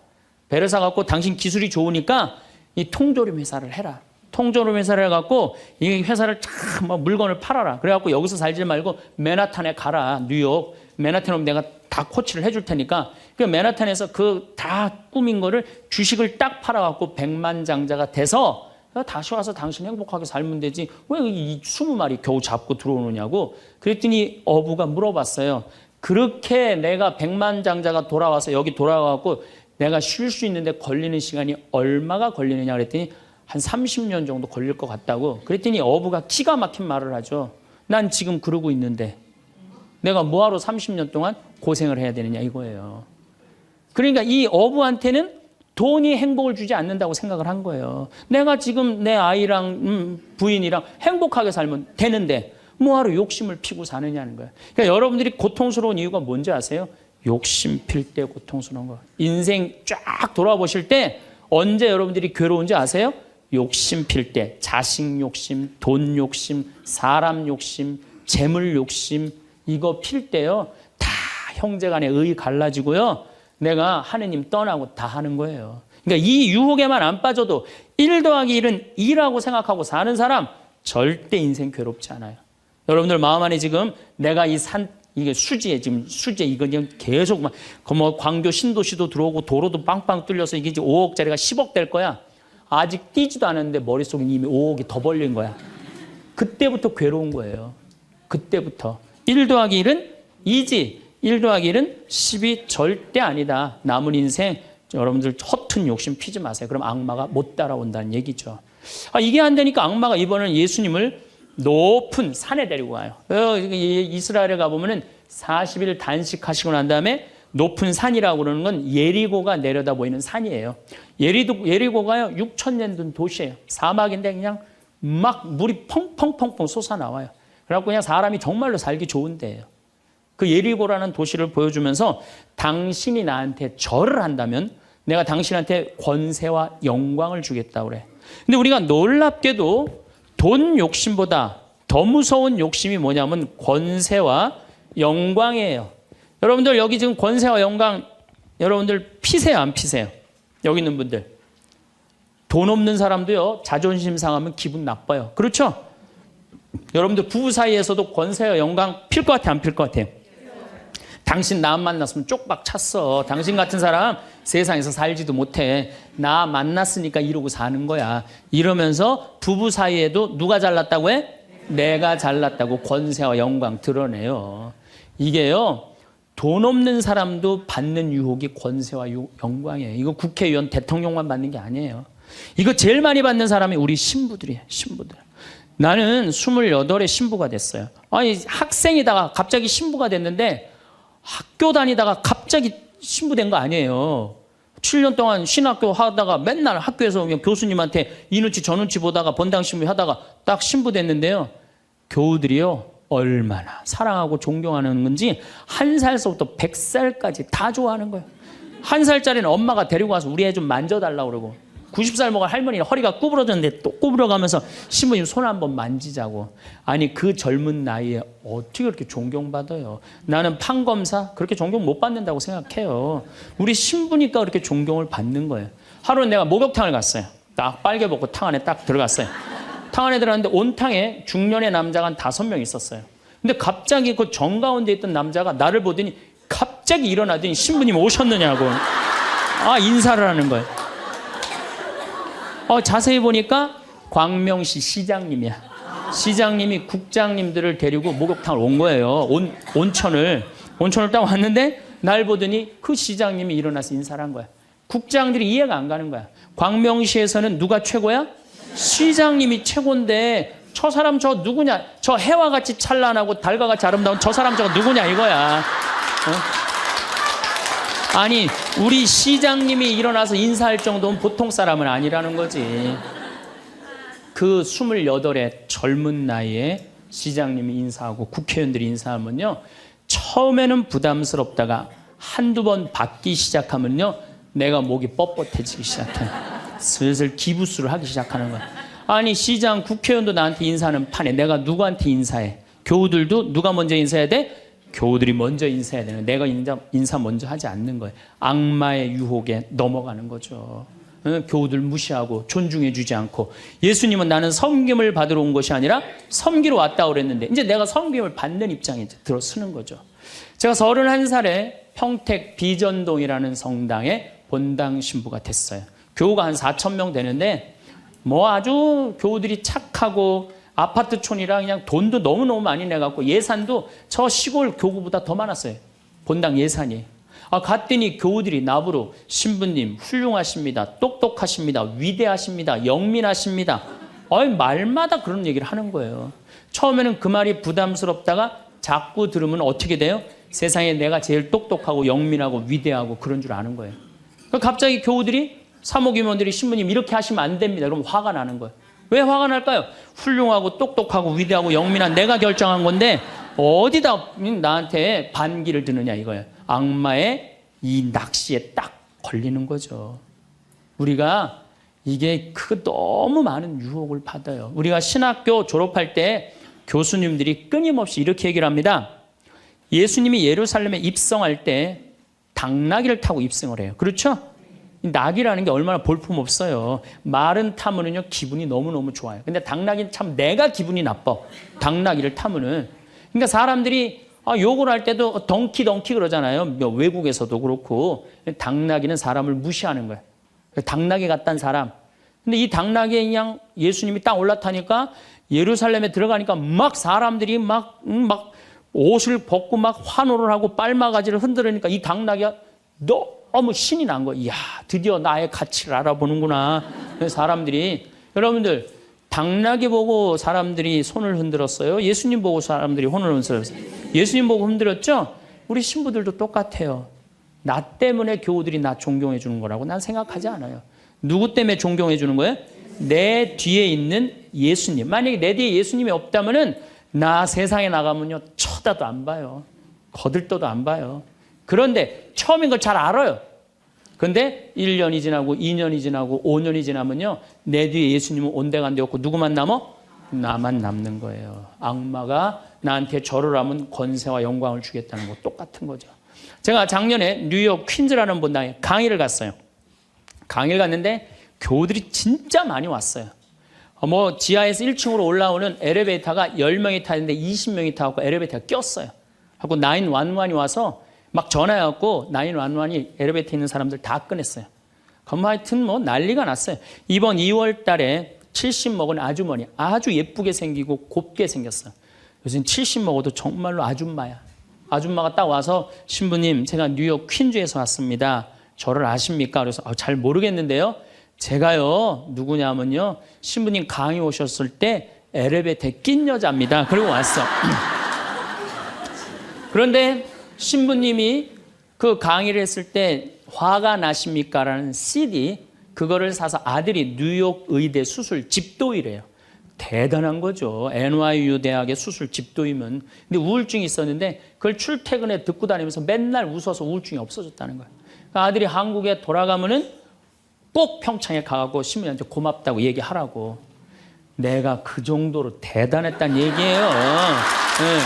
배를 사갖고 당신 기술이 좋으니까 이 통조림 회사를 해라. 통조림 회사를 해갖고 이 회사를 참 물건을 팔아라. 그래갖고 여기서 살지 말고 맨하탄에 가라. 뉴욕. 맨하탄에 오면 내가 다 코치를 해줄 테니까 그 맨하탄에서 그 다 꾸민 거를 주식을 딱 팔아갖고 백만장자가 돼서 다시 와서 당신 행복하게 살면 되지. 왜 이 20마리 겨우 잡고 들어오느냐고. 그랬더니 어부가 물어봤어요. 그렇게 내가 백만장자가 돌아와서 여기 돌아와갖고 내가 쉴 수 있는데 걸리는 시간이 얼마가 걸리느냐 그랬더니 한 30년 정도 걸릴 것 같다고. 그랬더니 어부가 기가 막힌 말을 하죠. 난 지금 그러고 있는데 내가 뭐하러 30년 동안 고생을 해야 되느냐 이거예요. 그러니까 이 어부한테는 돈이 행복을 주지 않는다고 생각을 한 거예요. 내가 지금 내 아이랑 부인이랑 행복하게 살면 되는데 뭐하러 욕심을 피고 사느냐는 거예요. 그러니까 여러분들이 고통스러운 이유가 뭔지 아세요? 욕심 필 때 고통스러운 거. 인생 쫙 돌아보실 때 언제 여러분들이 괴로운지 아세요? 욕심 필 때. 자식 욕심, 돈 욕심, 사람 욕심, 재물 욕심 이거 필 때요. 다 형제간에 의 갈라지고요. 내가 하느님 떠나고 다 하는 거예요. 그러니까 이 유혹에만 안 빠져도 1 더하기 1은 2라고 생각하고 사는 사람 절대 인생 괴롭지 않아요. 여러분들 마음 안에 지금 내가 이게 수지에 지금 수지 이거 그냥 계속 막 뭐 광교 신도시도 들어오고 도로도 빵빵 뚫려서 이게 이제 5억짜리가 10억 될 거야. 아직 뛰지도 않았는데 머릿속에 이미 5억이 더 벌린 거야. 그때부터 괴로운 거예요. 그때부터. 1 더하기 1은 2지. 1 더하기 1은 10이 절대 아니다. 남은 인생 여러분들 허튼 욕심 피지 마세요. 그럼 악마가 못 따라온다는 얘기죠. 이게 안 되니까 악마가 이번에는 예수님을 높은 산에 데리고 가요. 이스라엘에 가보면은 40일 단식하시고 난 다음에 높은 산이라고 그러는 건 예리고가 내려다 보이는 산이에요. 예리고가요 6,000년 된 도시예요. 사막인데 그냥 막 물이 펑펑펑펑 솟아나와요. 그래갖고 그냥 사람이 정말로 살기 좋은 데예요. 그 예리고라는 도시를 보여주면서 당신이 나한테 절을 한다면 내가 당신한테 권세와 영광을 주겠다고 그래. 근데 우리가 놀랍게도 돈 욕심보다 더 무서운 욕심이 뭐냐면 권세와 영광이에요. 여러분들 여기 지금 권세와 영광 여러분들 피세요 안 피세요? 여기 있는 분들. 돈 없는 사람도요 자존심 상하면 기분 나빠요. 그렇죠? 여러분들 부부 사이에서도 권세와 영광 필 것 같아 안 필 것 같아요? 당신 나 만났으면 쪽박 찼어. 당신 같은 사람 세상에서 살지도 못해. 나 만났으니까 이러고 사는 거야. 이러면서 부부 사이에도 누가 잘났다고 해? 내가 잘났다고 권세와 영광 드러내요. 이게요. 돈 없는 사람도 받는 유혹이 권세와 영광이에요. 이거 국회의원 대통령만 받는 게 아니에요. 이거 제일 많이 받는 사람이 우리 신부들이에요. 신부들. 나는 28에 신부가 됐어요. 아니 학생이다가 갑자기 신부가 됐는데 학교 다니다가 갑자기 신부된 거 아니에요. 7년 동안 신학교 하다가 맨날 학교에서 그냥 교수님한테 이 눈치 저 눈치 보다가 본당 신부 하다가 딱 신부 됐는데요. 교우들이요. 얼마나 사랑하고 존경하는 건지 1살서부터 100살까지 다 좋아하는 거예요. 1살짜리는 엄마가 데리고 와서 우리 애 좀 만져달라고 그러고 90살 먹은 할머니는 허리가 구부러졌는데 또 구부러가면서 신부님 손 한번 만지자고. 아니 그 젊은 나이에 어떻게 그렇게 존경받아요. 나는 판검사 그렇게 존경 못 받는다고 생각해요. 우리 신부니까 그렇게 존경을 받는 거예요. 하루는 내가 목욕탕을 갔어요. 딱 빨개 벗고 탕 안에 딱 들어갔어요. 탕 안에 들어갔는데 온탕에 중년의 남자가 한 5명 있었어요. 근데 갑자기 그 정가운데 있던 남자가 나를 보더니 갑자기 일어나더니 신부님 오셨느냐고 인사를 하는 거예요. 자세히 보니까 광명시 시장님이야. 시장님이 국장님들을 데리고 목욕탕을 온 거예요. 온천을 딱 왔는데 날 보더니 그 시장님이 일어나서 인사를 한 거야. 국장들이 이해가 안 가는 거야. 광명시에서는 누가 최고야? 시장님이 최고인데 저 사람 저 누구냐? 저 해와 같이 찬란하고 달과 같이 아름다운 저 사람 저거 누구냐 이거야. 아니 우리 시장님이 일어나서 인사할 정도는 보통 사람은 아니라는 거지. 그 28의 젊은 나이에 시장님이 인사하고 국회의원들이 인사하면요. 처음에는 부담스럽다가 한두 번 받기 시작하면요. 내가 목이 뻣뻣해지기 시작해. 슬슬 기부수를 하기 시작하는 거야. 아니 시장 국회의원도 나한테 인사하는 판에 내가 누구한테 인사해? 교우들도 누가 먼저 인사해야 돼? 교우들이 먼저 인사해야 되는. 내가 인사 먼저 하지 않는 거예요. 악마의 유혹에 넘어가는 거죠. 교우들 무시하고 존중해 주지 않고. 예수님은 나는 섬김을 받으러 온 것이 아니라 섬기러 왔다고 그랬는데 이제 내가 섬김을 받는 입장에 들어서는 거죠. 제가 31살에 평택 비전동이라는 성당에 본당 신부가 됐어요. 교우가 한 4,000명 되는데 뭐 아주 교우들이 착하고 아파트촌이라 그냥 돈도 너무너무 많이 내갖고 예산도 저 시골 교구보다 더 많았어요. 본당 예산이. 갔더니 교우들이 나보러 신부님 훌륭하십니다. 똑똑하십니다. 위대하십니다. 영민하십니다. 말마다 그런 얘기를 하는 거예요. 처음에는 그 말이 부담스럽다가 자꾸 들으면 어떻게 돼요? 세상에 내가 제일 똑똑하고 영민하고 위대하고 그런 줄 아는 거예요. 갑자기 교우들이 사모임원들이 신부님 이렇게 하시면 안 됩니다. 그럼 화가 나는 거예요. 왜 화가 날까요? 훌륭하고 똑똑하고 위대하고 영민한 내가 결정한 건데 어디다 나한테 반기를 드느냐 이거예요. 악마의 이 낚시에 딱 걸리는 거죠. 우리가 이게 너무 많은 유혹을 받아요. 우리가 신학교 졸업할 때 교수님들이 끊임없이 이렇게 얘기를 합니다. 예수님이 예루살렘에 입성할 때 당나귀를 타고 입성을 해요. 그렇죠? 낙이라는 게 얼마나 볼품없어요. 말은 타면은요 기분이 너무너무 좋아요. 근데 당나귀는 참 내가 기분이 나빠. 당나귀를 타면은. 그러니까 사람들이 욕을 할 때도 덩키 그러잖아요. 외국에서도 그렇고. 당나귀는 사람을 무시하는 거예요. 당나귀 같다는 사람. 근데 이 당나귀에 그냥 예수님이 딱 올라타니까 예루살렘에 들어가니까 막 사람들이 막 옷을 벗고 막 환호를 하고 빨마가지를 흔들으니까 이 당나귀가 너무 신이 난 거예요. 이야, 드디어 나의 가치를 알아보는구나. 사람들이. 여러분들, 당나귀 보고 사람들이 손을 흔들었어요? 예수님 보고 사람들이 손을 흔들었어요? 예수님 보고 흔들었죠? 우리 신부들도 똑같아요. 나 때문에 교우들이 나 존경해 주는 거라고 난 생각하지 않아요. 누구 때문에 존경해 주는 거예요? 내 뒤에 있는 예수님. 만약에 내 뒤에 예수님이 없다면은 나 세상에 나가면요 쳐다도 안 봐요. 거들떠도 안 봐요. 그런데 처음인 걸 잘 알아요. 그런데 1년이 지나고 2년이 지나고 5년이 지나면요. 내 뒤에 예수님은 온데간데 없고 누구만 남어? 나만 남는 거예요. 악마가 나한테 절을 하면 권세와 영광을 주겠다는 거 똑같은 거죠. 제가 작년에 뉴욕 퀸즈라는 본당에 강의를 갔어요. 강의를 갔는데 교우들이 진짜 많이 왔어요. 지하에서 1층으로 올라오는 엘리베이터가 10명이 타는데 20명이 타고 엘리베이터가 꼈어요. 하고 911이 와서 막 전화해갖고 911이 엘리베이터에 있는 사람들 다 꺼냈어요. 그럼 하여튼 난리가 났어요. 이번 2월 달에 70 먹은 아주머니 아주 예쁘게 생기고 곱게 생겼어요. 요즘 70 먹어도 정말로 아줌마야. 아줌마가 딱 와서 신부님 제가 뉴욕 퀸즈에서 왔습니다. 저를 아십니까? 그래서 잘 모르겠는데요. 제가요, 누구냐면요, 신부님 강의 오셨을 때 엘리베이터에 낀 여자입니다. 그리고 왔어. 그런데 신부님이 그 강의를 했을 때 화가 나십니까? 라는 CD, 그거를 사서 아들이 뉴욕 의대 수술 집도이래요. 대단한 거죠. NYU 대학의 수술 집도이면. 근데 우울증이 있었는데 그걸 출퇴근에 듣고 다니면서 맨날 웃어서 우울증이 없어졌다는 거예요. 그러니까 아들이 한국에 돌아가면은 꼭 평창에 가고 신부님한테 고맙다고 얘기하라고. 내가 그 정도로 대단했다는 얘기예요. 네.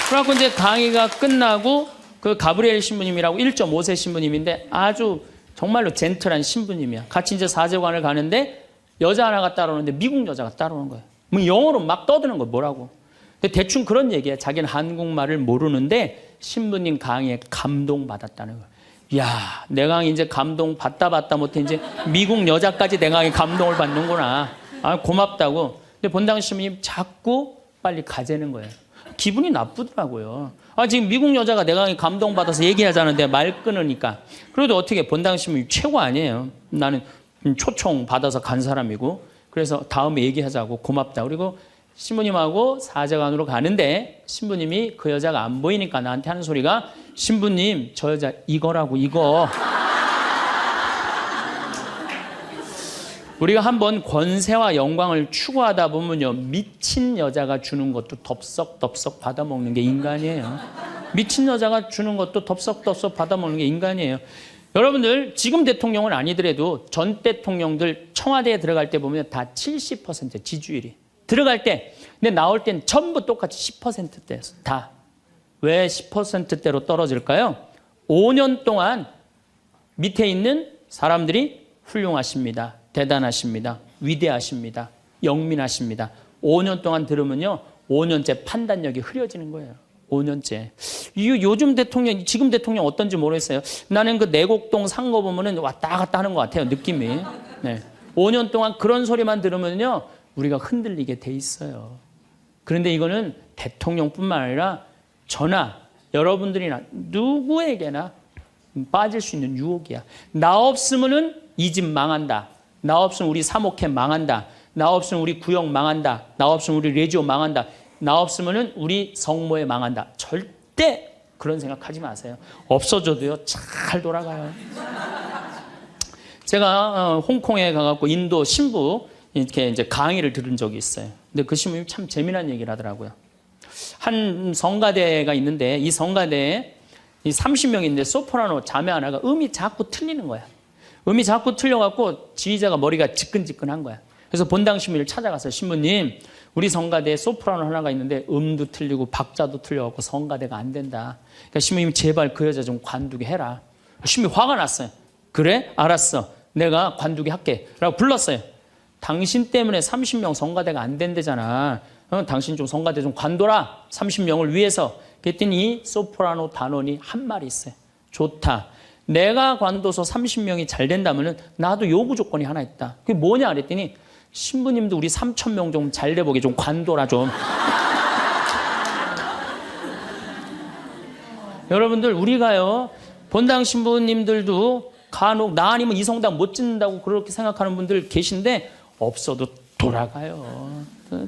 그래갖고 이제 강의가 끝나고 그 가브리엘 신부님이라고 1.5세 신부님인데 아주 정말로 젠틀한 신부님이야. 같이 이제 사제관을 가는데 여자 하나가 따라오는데 미국 여자가 따라오는 거예요. 뭐 영어로 막 떠드는 거예요. 뭐라고. 근데 대충 그런 얘기예요. 자기는 한국말을 모르는데 신부님 강의에 감동받았다는 거예요. 야, 내 강의 이제 감동 받다 못해 이제 미국 여자까지 내 강의 감동을 받는구나. 아, 고맙다고. 근데 본당 신부님 자꾸 빨리 가재는 거예요. 기분이 나쁘더라고요. 아, 지금 미국 여자가 내 강의 감동받아서 얘기하자는데 말 끊으니까. 그래도 어떻게 본당 신부님 최고 아니에요. 나는 초청 받아서 간 사람이고. 그래서 다음에 얘기하자고 고맙다. 그리고 신부님하고 사제관으로 가는데 신부님이 그 여자가 안 보이니까 나한테 하는 소리가 신부님 저 여자 이거라고 이거. 우리가 한번 권세와 영광을 추구하다 보면요 미친 여자가 주는 것도 덥석덥석 받아먹는 게 인간이에요. 미친 여자가 주는 것도 덥석덥석 받아먹는 게 인간이에요. 여러분들 지금 대통령은 아니더라도 전 대통령들 청와대에 들어갈 때 보면 다 70% 지지율이 들어갈 때, 근데 나올 땐 전부 똑같이 10%대였어. 다. 왜 10%대로 떨어질까요? 5년 동안 밑에 있는 사람들이 훌륭하십니다. 대단하십니다. 위대하십니다. 영민하십니다. 5년 동안 들으면요. 5년째 판단력이 흐려지는 거예요. 5년째. 요즘 대통령, 지금 대통령 어떤지 모르겠어요. 나는 그 내곡동 산 거 보면은 왔다 갔다 하는 것 같아요. 느낌이. 네. 5년 동안 그런 소리만 들으면요. 우리가 흔들리게 돼 있어요. 그런데 이거는 대통령뿐만 아니라 저나 여러분들이나 누구에게나 빠질 수 있는 유혹이야. 나 없으면은 이 집 망한다. 나 없으면 우리 사목회 망한다. 나 없으면 우리 구역 망한다. 나 없으면 우리 레지오 망한다. 나 없으면은 우리 성모회 망한다. 절대 그런 생각하지 마세요. 없어져도요 잘 돌아가요. 제가 홍콩에 가갖고 인도 신부 이렇게 이제 강의를 들은 적이 있어요. 근데 그 신부님이 참 재미난 얘기를 하더라고요. 한 성가대가 있는데 이 성가대에 30명이 있는데 소프라노 자매 하나가 음이 자꾸 틀리는 거야. 음이 자꾸 틀려갖고 지휘자가 머리가 지끈지끈한 거야. 그래서 본당 신부님을 찾아가서 신부님 우리 성가대에 소프라노 하나가 있는데 음도 틀리고 박자도 틀려갖고 성가대가 안 된다. 그러니까 신부님 제발 그 여자 좀 관두게 해라. 신부님이 화가 났어요. 그래? 알았어. 내가 관두게 할게. 라고 불렀어요. 당신 때문에 30명 성가대가 안 된대잖아. 당신 좀 성가대 좀 관둬라. 30명을 위해서. 그랬더니 소프라노 단원이 한 말이 있어요. 좋다. 내가 관둬서 30명이 잘 된다면 나도 요구 조건이 하나 있다. 그게 뭐냐 그랬더니 신부님도 우리 3,000명 좀 잘 돼보게 좀 관둬라 좀. 여러분들 우리가요 본당 신부님들도 간혹 나 아니면 이 성당 못 짓는다고 그렇게 생각하는 분들 계신데 없어도 돌아가요.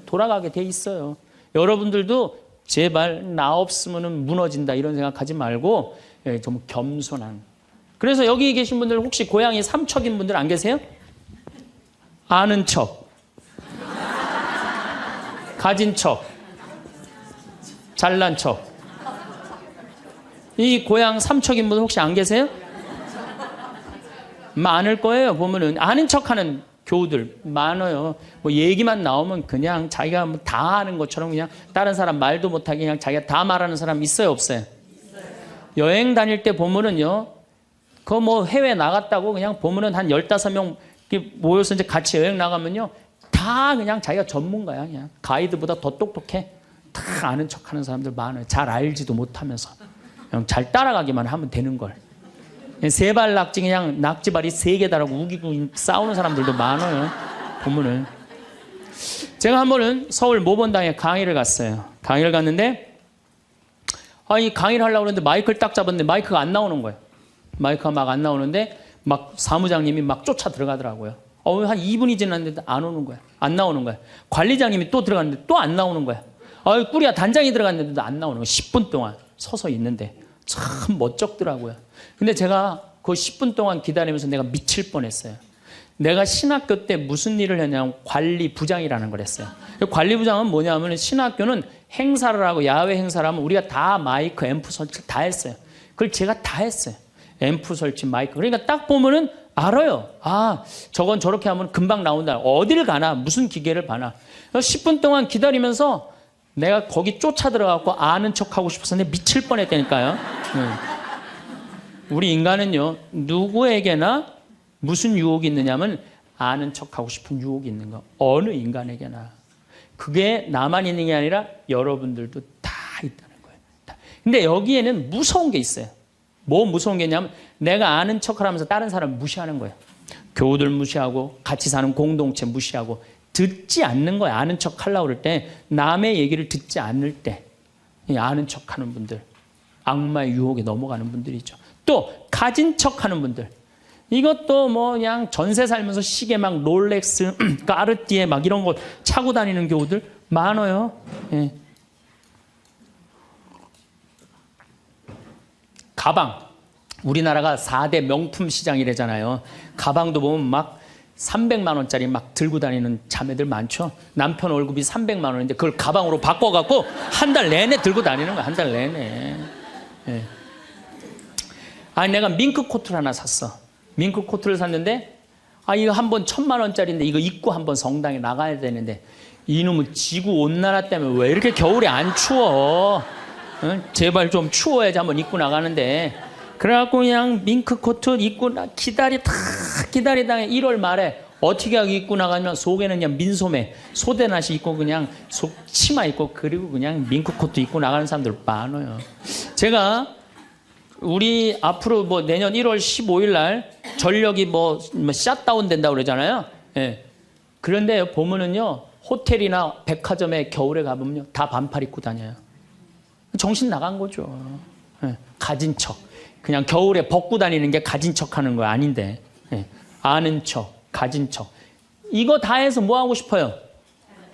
돌아가게 돼 있어요. 여러분들도 제발 나 없으면 무너진다 이런 생각하지 말고 좀 겸손한. 그래서 여기 계신 분들 혹시 고향이 삼척인 분들 안 계세요? 아는 척, 가진 척, 잘난 척. 이 고향 삼척인 분들 혹시 안 계세요? 많을 거예요. 보면은 아는 척하는 교우들 많아요. 뭐 얘기만 나오면 그냥 자기가 다 아는 것처럼 그냥 다른 사람 말도 못하게 그냥 자기가 다 말하는 사람 있어요, 없어요? 여행 다닐 때 보면은요, 그 뭐 해외 나갔다고 그냥 보면은 한 15명 모여서 이제 같이 여행 나가면요, 다 그냥 자기가 전문가야. 그냥 가이드보다 더 똑똑해. 다 아는 척하는 사람들 많아요. 잘 알지도 못하면서 그냥 잘 따라가기만 하면 되는 걸. 세발 낙지 그냥 낙지발이 3개 달라고 우기고 싸우는 사람들도 많아요. 보면은. 제가 한 번은 서울 모본당에 강의를 갔어요. 강의를 갔는데 이 강의를 하려고 그랬는데 마이크를 딱 잡았는데 마이크가 안 나오는 거예요. 마이크가 막 안 나오는데 막 사무장님이 막 쫓아 들어가더라고요. 한 2분이 지났는데 안 오는 거야. 안 나오는 거야. 관리장님이 또 들어갔는데 또 안 나오는 거야. 꾸리야 단장이 들어갔는데도 안 나오는 거야. 10분 동안 서서 있는데 참 멋쩍더라고요. 근데 제가 그 10분 동안 기다리면서 내가 미칠 뻔했어요. 내가 신학교 때 무슨 일을 했냐면 관리부장이라는 걸 했어요. 관리부장은 뭐냐면 신학교는 행사를 하고 야외 행사를 하면 우리가 다 마이크, 앰프 설치 다 했어요. 그걸 제가 다 했어요. 앰프 설치, 마이크. 그러니까 딱 보면은 알아요. 아, 저건 저렇게 하면 금방 나온다. 어딜 가나, 무슨 기계를 봐나. 10분 동안 기다리면서 내가 거기 쫓아 들어가고 아는 척 하고 싶어서 내가 미칠 뻔했다니까요. 우리 인간은요, 누구에게나 무슨 유혹이 있느냐면 아는 척하고 싶은 유혹이 있는 거. 어느 인간에게나. 그게 나만 있는 게 아니라 여러분들도 다 있다는 거예요. 근데 여기에는 무서운 게 있어요. 뭐 무서운 게 있냐면 내가 아는 척을 하면서 다른 사람을 무시하는 거예요. 교우들 무시하고 같이 사는 공동체 무시하고 듣지 않는 거예요. 아는 척 하려고 그럴 때 남의 얘기를 듣지 않을 때 아는 척하는 분들. 악마의 유혹에 넘어가는 분들이죠. 또 가진 척하는 분들. 이것도 뭐 그냥 전세 살면서 시계 막 롤렉스, 까르띠에 막 이런 거 차고 다니는 교우들 많아요. 예. 가방. 우리나라가 4대 명품 시장이래잖아요. 가방도 보면 막 300만 원짜리 막 들고 다니는 자매들 많죠. 남편 월급이 300만 원인데 그걸 가방으로 바꿔갖고 한 달 내내 들고 다니는 거야. 한 달 내내. 예. 아니 내가 밍크 코트를 하나 샀어. 밍크 코트를 샀는데 이거 한 번 1,000만 원짜리인데 이거 입고 한번 성당에 나가야 되는데 이놈은 지구 온난화 때문에 왜 이렇게 겨울에 안 추워? 응? 제발 좀 추워야지 한번 입고 나가는데 그래갖고 그냥 밍크 코트 입고 기다리다가 1월 말에 어떻게 하고 입고 나가면 속에는 그냥 민소매 소대낫이 입고 그냥 속 치마 입고 그리고 그냥 밍크 코트 입고 나가는 사람들 많아요. 제가 우리 앞으로 뭐 내년 1월 15일 날 전력이 뭐 샷다운 된다고 그러잖아요. 예. 그런데 보면은요, 호텔이나 백화점에 겨울에 가보면요, 다 반팔 입고 다녀요. 정신 나간 거죠. 예. 가진 척. 그냥 겨울에 벗고 다니는 게 가진 척 하는 거 아닌데. 예. 아는 척, 가진 척. 이거 다 해서 뭐 하고 싶어요?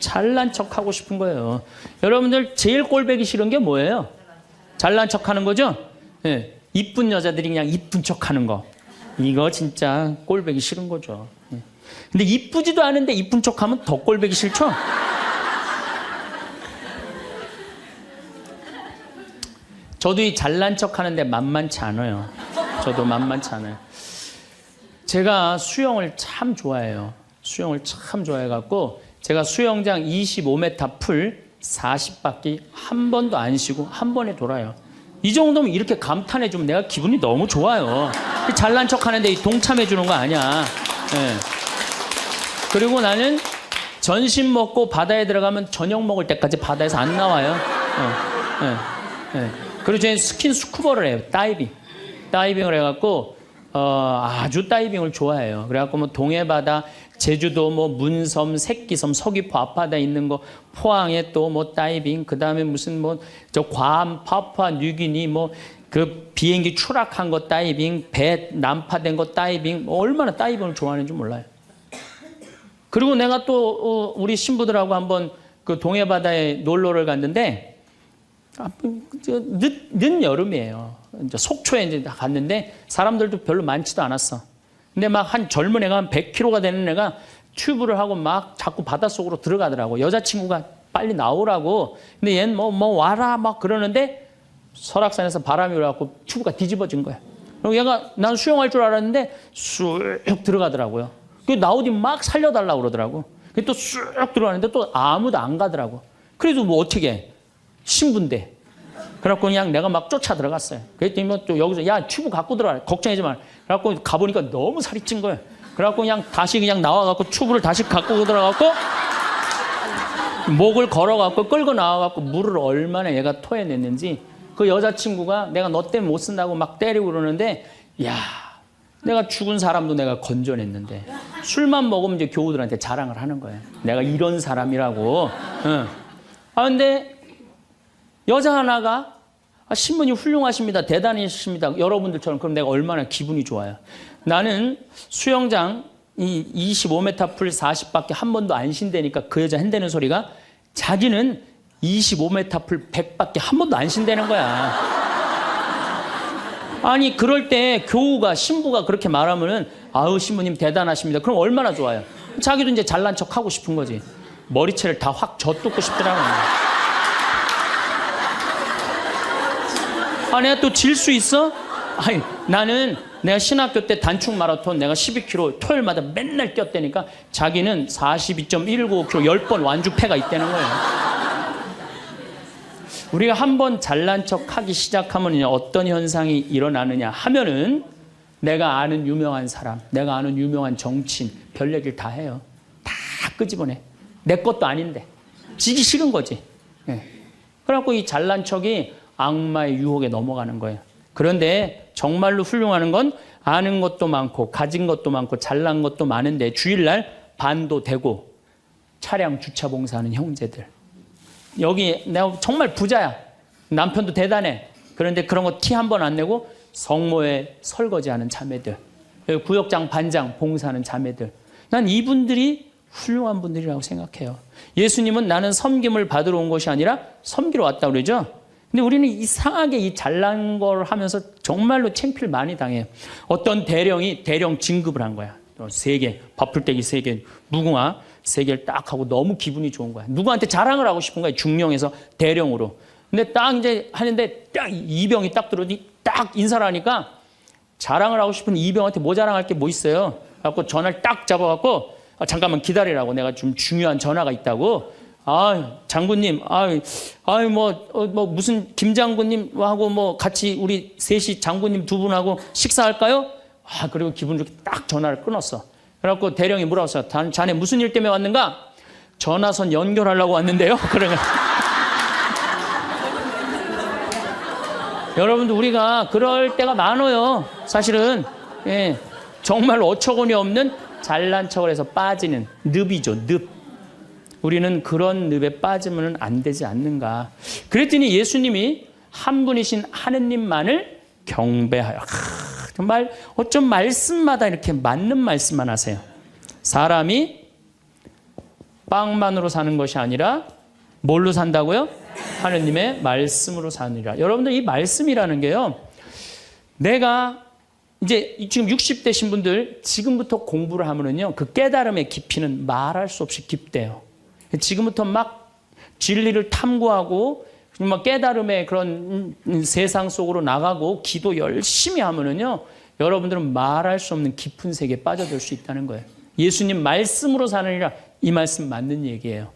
잘난 척 하고 싶은 거예요. 여러분들 제일 꼴보기 싫은 게 뭐예요? 잘난 척 하는 거죠? 예. 이쁜 여자들이 그냥 이쁜 척 하는 거. 이거 진짜 꼴보기 싫은 거죠. 근데 이쁘지도 않은데 이쁜 척 하면 더 꼴보기 싫죠? 저도 이 잘난 척 하는데 만만치 않아요. 저도 만만치 않아요. 제가 수영을 참 좋아해요. 수영을 참 좋아해갖고 제가 수영장 25m 풀 40바퀴 한 번도 안 쉬고 한 번에 돌아요. 이 정도면 이렇게 감탄해주면 내가 기분이 너무 좋아요. 잘난 척하는데 동참해주는 거 아니야. 네. 그리고 나는 전신 먹고 바다에 들어가면 저녁 먹을 때까지 바다에서 안 나와요. 그리고 저는 스킨스쿠버를 해요. 다이빙을 해갖고 아주 다이빙을 좋아해요. 그래갖고 뭐 동해바다, 제주도, 뭐 문섬, 새끼섬, 서귀포 앞바다에 있는 거, 포항에 또 뭐 다이빙, 그 다음에 무슨 뭐 저 괌, 파푸아 뉴기니 뭐 그 비행기 추락한 거 다이빙, 배 난파된 거 다이빙, 얼마나 다이빙을 좋아하는지 몰라요. 그리고 내가 또 우리 신부들하고 한번 그 동해바다에 놀러를 갔는데 늦 여름이에요. 이제 속초에 이제 갔는데 사람들도 별로 많지도 않았어. 근데 막 한 젊은 애가 한 100kg가 되는 애가 튜브를 하고 막 자꾸 바닷속으로 들어가더라고. 여자친구가 빨리 나오라고. 근데 얘는 뭐 와라 막 그러는데 설악산에서 바람이 불어갖고 튜브가 뒤집어진 거야. 그리고 얘가 난 수영할 줄 알았는데 쑥 들어가더라고요. 그 나오디 막 살려달라고 그러더라고. 또 쑥 들어가는데 또 아무도 안 가더라고. 그래도 뭐 어떻게 해. 신부인데. 그래갖고 그냥 내가 막 쫓아 들어갔어요. 그랬더니 뭐 또 여기서 야 튜브 갖고 들어와. 걱정하지 마. 그래갖고 가보니까 너무 살이 찐 거예요. 그래갖고 그냥 다시 그냥 나와갖고 튜브를 다시 갖고 들어가갖고 목을 걸어갖고 끌고 나와갖고 물을 얼마나 얘가 토해냈는지 그 여자친구가 내가 너 때문에 못 쓴다고 막 때리고 그러는데 야 내가 죽은 사람도 내가 건져냈는데 술만 먹으면 이제 교우들한테 자랑을 하는 거예요. 내가 이런 사람이라고. 응. 근데 여자 하나가 신부님 훌륭하십니다. 대단하십니다. 여러분들처럼. 그럼 내가 얼마나 기분이 좋아요. 나는 수영장 이 25m 풀 40밖에 한 번도 안 쉰다니까 그 여자 한다는 소리가 자기는 25m 풀 100밖에 한 번도 안 쉰다는 거야. 아니 그럴 때 교우가 신부가 그렇게 말하면은 아우 신부님 대단하십니다. 그럼 얼마나 좋아요. 자기도 이제 잘난 척 하고 싶은 거지. 머리채를 다 확 젖뜯고 싶더라고요. 내가 또 질 수 있어? 아니 나는 내가 신학교 때 단축 마라톤 내가 12km 토요일마다 맨날 뛰었다니까 자기는 42.195km 10번 완주패가 있다는 거예요. 우리가 한번 잘난 척하기 시작하면 어떤 현상이 일어나느냐 하면은 내가 아는 유명한 사람, 내가 아는 유명한 정치인 별 얘기를 다 해요. 다 끄집어내. 내 것도 아닌데. 지기 싫은 거지. 그래갖고 이 잘난 척이 악마의 유혹에 넘어가는 거예요. 그런데 정말로 훌륭한 건 아는 것도 많고 가진 것도 많고 잘난 것도 많은데 주일날 반도 되고 차량 주차 봉사하는 형제들. 여기 내가 정말 부자야. 남편도 대단해. 그런데 그런 거 티 한 번 안 내고 성모에 설거지하는 자매들. 구역장 반장 봉사하는 자매들. 난 이분들이 훌륭한 분들이라고 생각해요. 예수님은 나는 섬김을 받으러 온 것이 아니라 섬기러 왔다고 그러죠. 근데 우리는 이상하게 이 잘난 걸 하면서 정말로 창피를 많이 당해요. 어떤 대령이 대령 진급을 한 거야. 3개, 밥풀떼기 3개, 무궁화 3개를 딱 하고 너무 기분이 좋은 거야. 누구한테 자랑을 하고 싶은 거야. 중령에서 대령으로. 근데 딱 이제 하는데 딱 이병이 딱 들어오니 딱 인사를 하니까 자랑을 하고 싶은 이병한테 뭐 자랑할 게 뭐 있어요. 그래갖고 전화를 딱 잡아갖고 잠깐만 기다리라고 내가 좀 중요한 전화가 있다고. 장군님, 뭐 무슨 김 장군님하고 뭐 같이 우리 셋이 장군님 2분하고 식사할까요? 그리고 기분 좋게 딱 전화를 끊었어. 그래갖고 대령이 뭐라고 했어? 자네 무슨 일 때문에 왔는가? 전화선 연결하려고 왔는데요. 그러면 여러분들 우리가 그럴 때가 많아요. 사실은 정말로 어처구니 없는 잘난 척을 해서 빠지는 늪이죠. 늪. 우리는 그런 늪에 빠지면 안 되지 않는가. 그랬더니 예수님이 한 분이신 하느님만을 경배하여. 정말 어쩜 말씀마다 이렇게 맞는 말씀만 하세요. 사람이 빵만으로 사는 것이 아니라 뭘로 산다고요? 하느님의 말씀으로 사느니라. 여러분들 이 말씀이라는 게요. 내가 이제 지금 60대신 분들 지금부터 공부를 하면은요. 그 깨달음의 깊이는 말할 수 없이 깊대요. 지금부터 막 진리를 탐구하고 막 깨달음의 그런 세상 속으로 나가고 기도 열심히 하면은요. 여러분들은 말할 수 없는 깊은 세계에 빠져들 수 있다는 거예요. 예수님 말씀으로 사느니라. 이 말씀 맞는 얘기예요.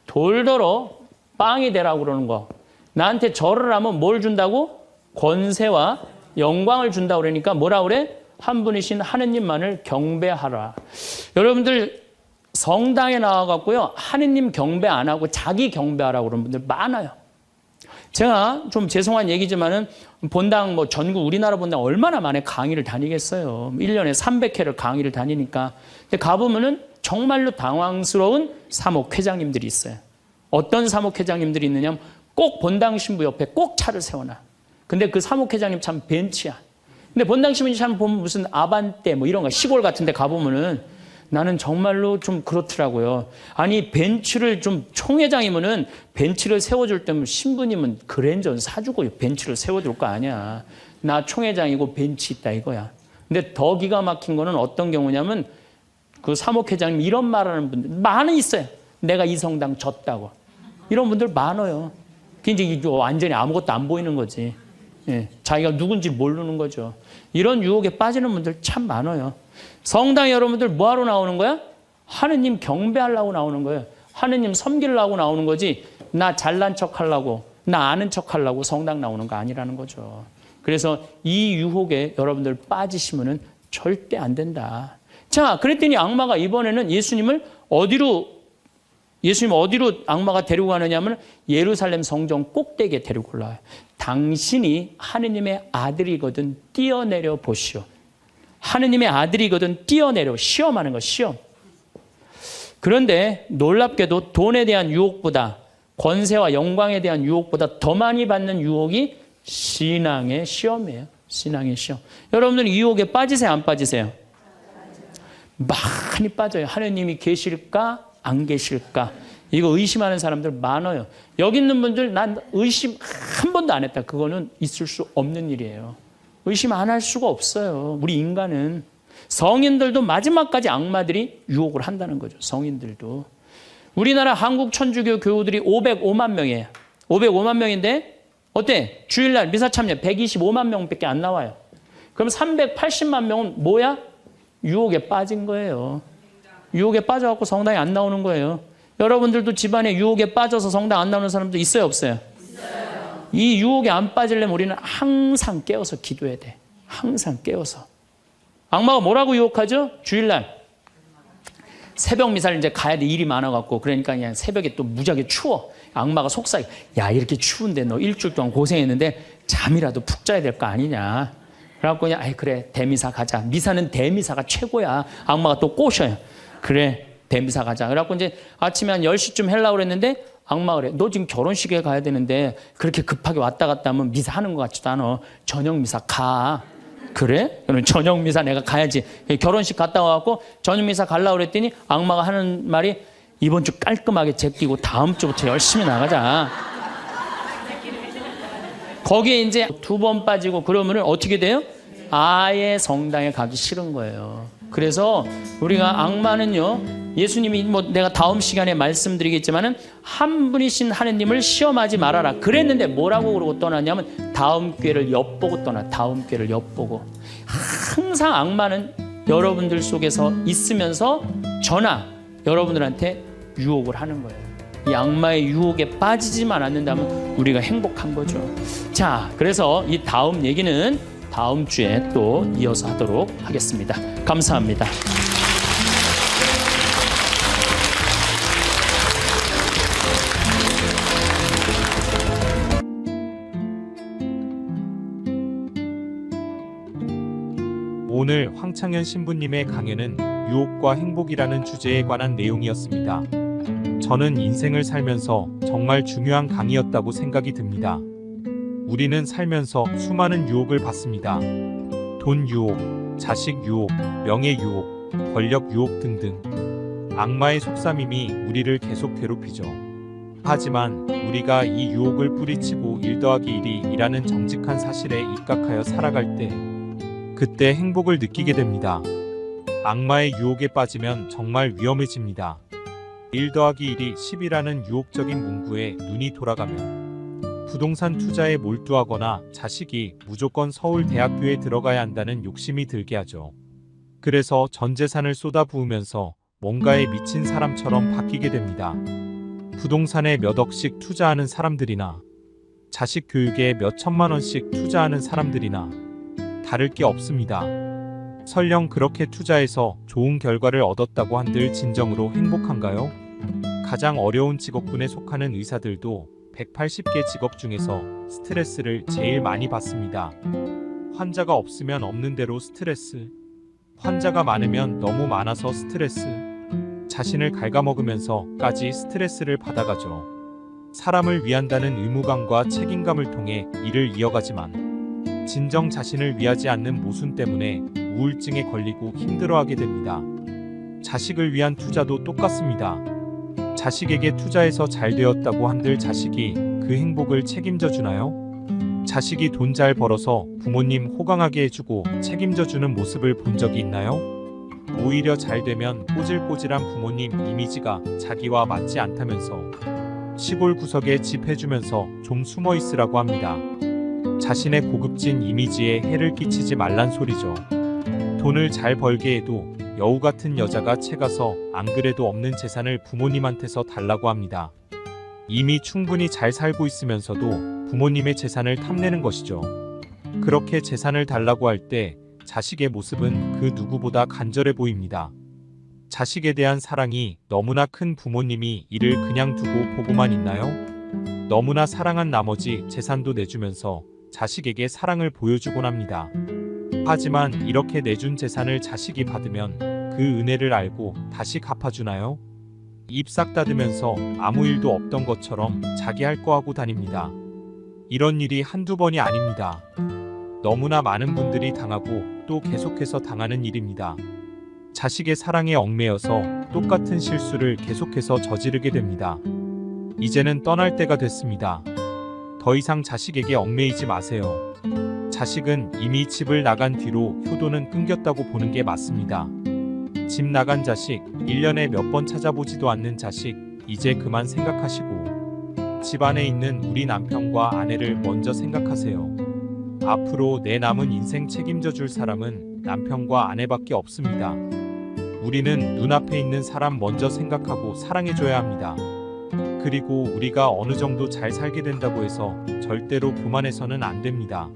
돌더러 빵이 되라고 그러는 거. 나한테 절을 하면 뭘 준다고? 권세와 영광을 준다고 그러니까 뭐라 그래? 한 분이신 하느님만을 경배하라. 여러분들 성당에 나와갖고요. 하느님 경배 안 하고 자기 경배하라고 그러는 분들 많아요. 제가 좀 죄송한 얘기지만은 본당 뭐 전국 우리나라 본당 얼마나 많이 강의를 다니겠어요. 1년에 300회를 강의를 다니니까. 근데 가보면은 정말로 당황스러운 사목회장님들이 있어요. 어떤 사목회장님들이 있느냐면 꼭 본당 신부 옆에 꼭 차를 세워놔. 근데 그 사목회장님 참 벤치야. 근데 본당 신부님 참 보면 무슨 아반떼 뭐 이런 거 시골 같은 데 가보면은 나는 정말로 좀 그렇더라고요. 아니 벤츠를 좀 총회장이면은 벤츠를 세워줄 때면 신부님은 그랜저는 사주고 벤츠를 세워줄 거 아니야. 나 총회장이고 벤츠 있다 이거야. 근데 더 기가 막힌 거는 어떤 경우냐면 그 사목회장님 이런 말하는 분들 많은 있어요. 내가 이 성당 졌다고. 이런 분들 많아요. 그게 이제 완전히 아무것도 안 보이는 거지. 자기가 누군지 모르는 거죠. 이런 유혹에 빠지는 분들 참 많아요. 성당 여러분들 뭐하러 나오는 거야? 하느님 경배하려고 나오는 거예요. 하느님 섬기려고 나오는 거지. 나 잘난 척하려고, 나 아는 척하려고 성당 나오는 거 아니라는 거죠. 그래서 이 유혹에 여러분들 빠지시면은 절대 안 된다. 자, 그랬더니 악마가 이번에는 예수님 어디로 악마가 데리고 가느냐면 예루살렘 성전 꼭대기에 데리고 올라와요. 당신이 하느님의 아들이거든 뛰어내려 보시오. 하느님의 아들이거든 뛰어내려. 시험하는 거, 시험. 그런데 놀랍게도 돈에 대한 유혹보다 권세와 영광에 대한 유혹보다 더 많이 받는 유혹이 신앙의 시험이에요. 신앙의 시험. 여러분들은 이 유혹에 빠지세요? 안 빠지세요? 많이 빠져요. 하나님이 계실까? 안 계실까? 이거 의심하는 사람들 많아요. 여기 있는 분들 난 의심 한 번도 안 했다. 그거는 있을 수 없는 일이에요. 의심 안 할 수가 없어요. 우리 인간은. 성인들도 마지막까지 악마들이 유혹을 한다는 거죠. 성인들도. 우리나라 한국 천주교 교우들이 505만 명이에요. 505만 명인데 어때? 주일날 미사 참여 125만 명밖에 안 나와요. 그럼 380만 명은 뭐야? 유혹에 빠진 거예요. 유혹에 빠져갖고 성당에 안 나오는 거예요. 여러분들도 집안에 유혹에 빠져서 성당 안 나오는 사람도 있어요, 없어요? 있어요. 이 유혹에 안 빠지려면 우리는 항상 깨어서 기도해야 돼. 항상 깨어서. 악마가 뭐라고 유혹하죠? 주일날 새벽 미사를 이제 가야 돼. 일이 많아갖고. 그러니까 그냥 새벽에 또 무지하게 추워. 악마가 속삭여. 야, 이렇게 추운데 너 일주일 동안 고생했는데 잠이라도 푹 자야 될 거 아니냐. 그래갖고 그냥 아이 그래 대미사 가자. 미사는 대미사가 최고야. 악마가 또 꼬셔요. 그래 대미사 가자. 그래갖고 이제 아침에 한 10시쯤 하려고 그랬는데 악마가 그래. 너 지금 결혼식에 가야 되는데 그렇게 급하게 왔다 갔다 하면 미사 하는 것 같지도 않아. 저녁 미사 가. 그래? 그럼 저녁 미사 내가 가야지. 결혼식 갔다 와갖고 저녁 미사 가려고 그랬더니 악마가 하는 말이 이번 주 깔끔하게 제끼고 다음 주부터 열심히 나가자. 거기에 이제 2번 빠지고 그러면은 어떻게 돼요? 아예 성당에 가기 싫은 거예요. 그래서 우리가 악마는요, 예수님이 뭐 내가 다음 시간에 말씀드리겠지만은 한 분이신 하느님을 시험하지 말아라 그랬는데 뭐라고 그러고 떠났냐면 다음 기회를 엿보고 떠나. 다음 기회를 엿보고. 항상 악마는 여러분들 속에서 있으면서 저나 여러분들한테 유혹을 하는 거예요. 이 악마의 유혹에 빠지지만 않는다면 우리가 행복한 거죠. 자, 그래서 이 다음 얘기는 다음 주에 또 이어서 하도록 하겠습니다. 감사합니다. 오늘 황창현 신부님의 강연은 유혹과 행복이라는 주제에 관한 내용이었습니다. 저는 인생을 살면서 정말 중요한 강의였다고 생각이 듭니다. 우리는 살면서 수많은 유혹을 받습니다. 돈 유혹, 자식 유혹, 명예 유혹, 권력 유혹 등등. 악마의 속삭임이 우리를 계속 괴롭히죠. 하지만 우리가 이 유혹을 뿌리치고 1 더하기 1이라는 정직한 사실에 입각하여 살아갈 때 그때 행복을 느끼게 됩니다. 악마의 유혹에 빠지면 정말 위험해집니다. 1 더하기 1이 10이라는 유혹적인 문구에 눈이 돌아가면 부동산 투자에 몰두하거나 자식이 무조건 서울대학교에 들어가야 한다는 욕심이 들게 하죠. 그래서 전 재산을 쏟아부으면서 뭔가에 미친 사람처럼 바뀌게 됩니다. 부동산에 몇 억씩 투자하는 사람들이나 자식 교육에 몇 천만 원씩 투자하는 사람들이나 다를 게 없습니다. 설령 그렇게 투자해서 좋은 결과를 얻었다고 한들 진정으로 행복한가요? 가장 어려운 직업군에 속하는 의사들도 180개 직업 중에서 스트레스를 제일 많이 받습니다. 환자가 없으면 없는 대로 스트레스, 환자가 많으면 너무 많아서 스트레스, 자신을 갉아먹으면서까지 스트레스를 받아가죠. 사람을 위한다는 의무감과 책임감을 통해 일을 이어가지만 진정 자신을 위하지 않는 모순 때문에 우울증에 걸리고 힘들어하게 됩니다. 자식을 위한 투자도 똑같습니다. 자식에게 투자해서 잘 되었다고 한들 자식이 그 행복을 책임져 주나요? 자식이 돈 잘 벌어서 부모님 호강하게 해주고 책임져 주는 모습을 본 적이 있나요? 오히려 잘 되면 꼬질꼬질한 부모님 이미지가 자기와 맞지 않다면서 시골 구석에 집 해주면서 좀 숨어 있으라고 합니다. 자신의 고급진 이미지에 해를 끼치지 말란 소리죠. 돈을 잘 벌게 해도 여우 같은 여자가 채가서 안 그래도 없는 재산을 부모님한테서 달라고 합니다. 이미 충분히 잘 살고 있으면서도 부모님의 재산을 탐내는 것이죠. 그렇게 재산을 달라고 할 때 자식의 모습은 그 누구보다 간절해 보입니다. 자식에 대한 사랑이 너무나 큰 부모님이 이를 그냥 두고 보고만 있나요? 너무나 사랑한 나머지 재산도 내주면서 자식에게 사랑을 보여주곤 합니다. 하지만 이렇게 내준 재산을 자식이 받으면 그 은혜를 알고 다시 갚아주나요? 입 싹 닫으면서 아무 일도 없던 것처럼 자기 할 거 하고 다닙니다. 이런 일이 한두 번이 아닙니다. 너무나 많은 분들이 당하고 또 계속해서 당하는 일입니다. 자식의 사랑에 얽매여서 똑같은 실수를 계속해서 저지르게 됩니다. 이제는 떠날 때가 됐습니다. 더 이상 자식에게 얽매이지 마세요. 자식은 이미 집을 나간 뒤로 효도는 끊겼다고 보는 게 맞습니다. 집 나간 자식, 1년에 몇 번 찾아보지도 않는 자식, 이제 그만 생각하시고 집 안에 있는 우리 남편과 아내를 먼저 생각하세요. 앞으로 내 남은 인생 책임져 줄 사람은 남편과 아내밖에 없습니다. 우리는 눈앞에 있는 사람 먼저 생각하고 사랑해줘야 합니다. 그리고 우리가 어느 정도 잘 살게 된다고 해서 절대로 교만해서는 안 됩니다.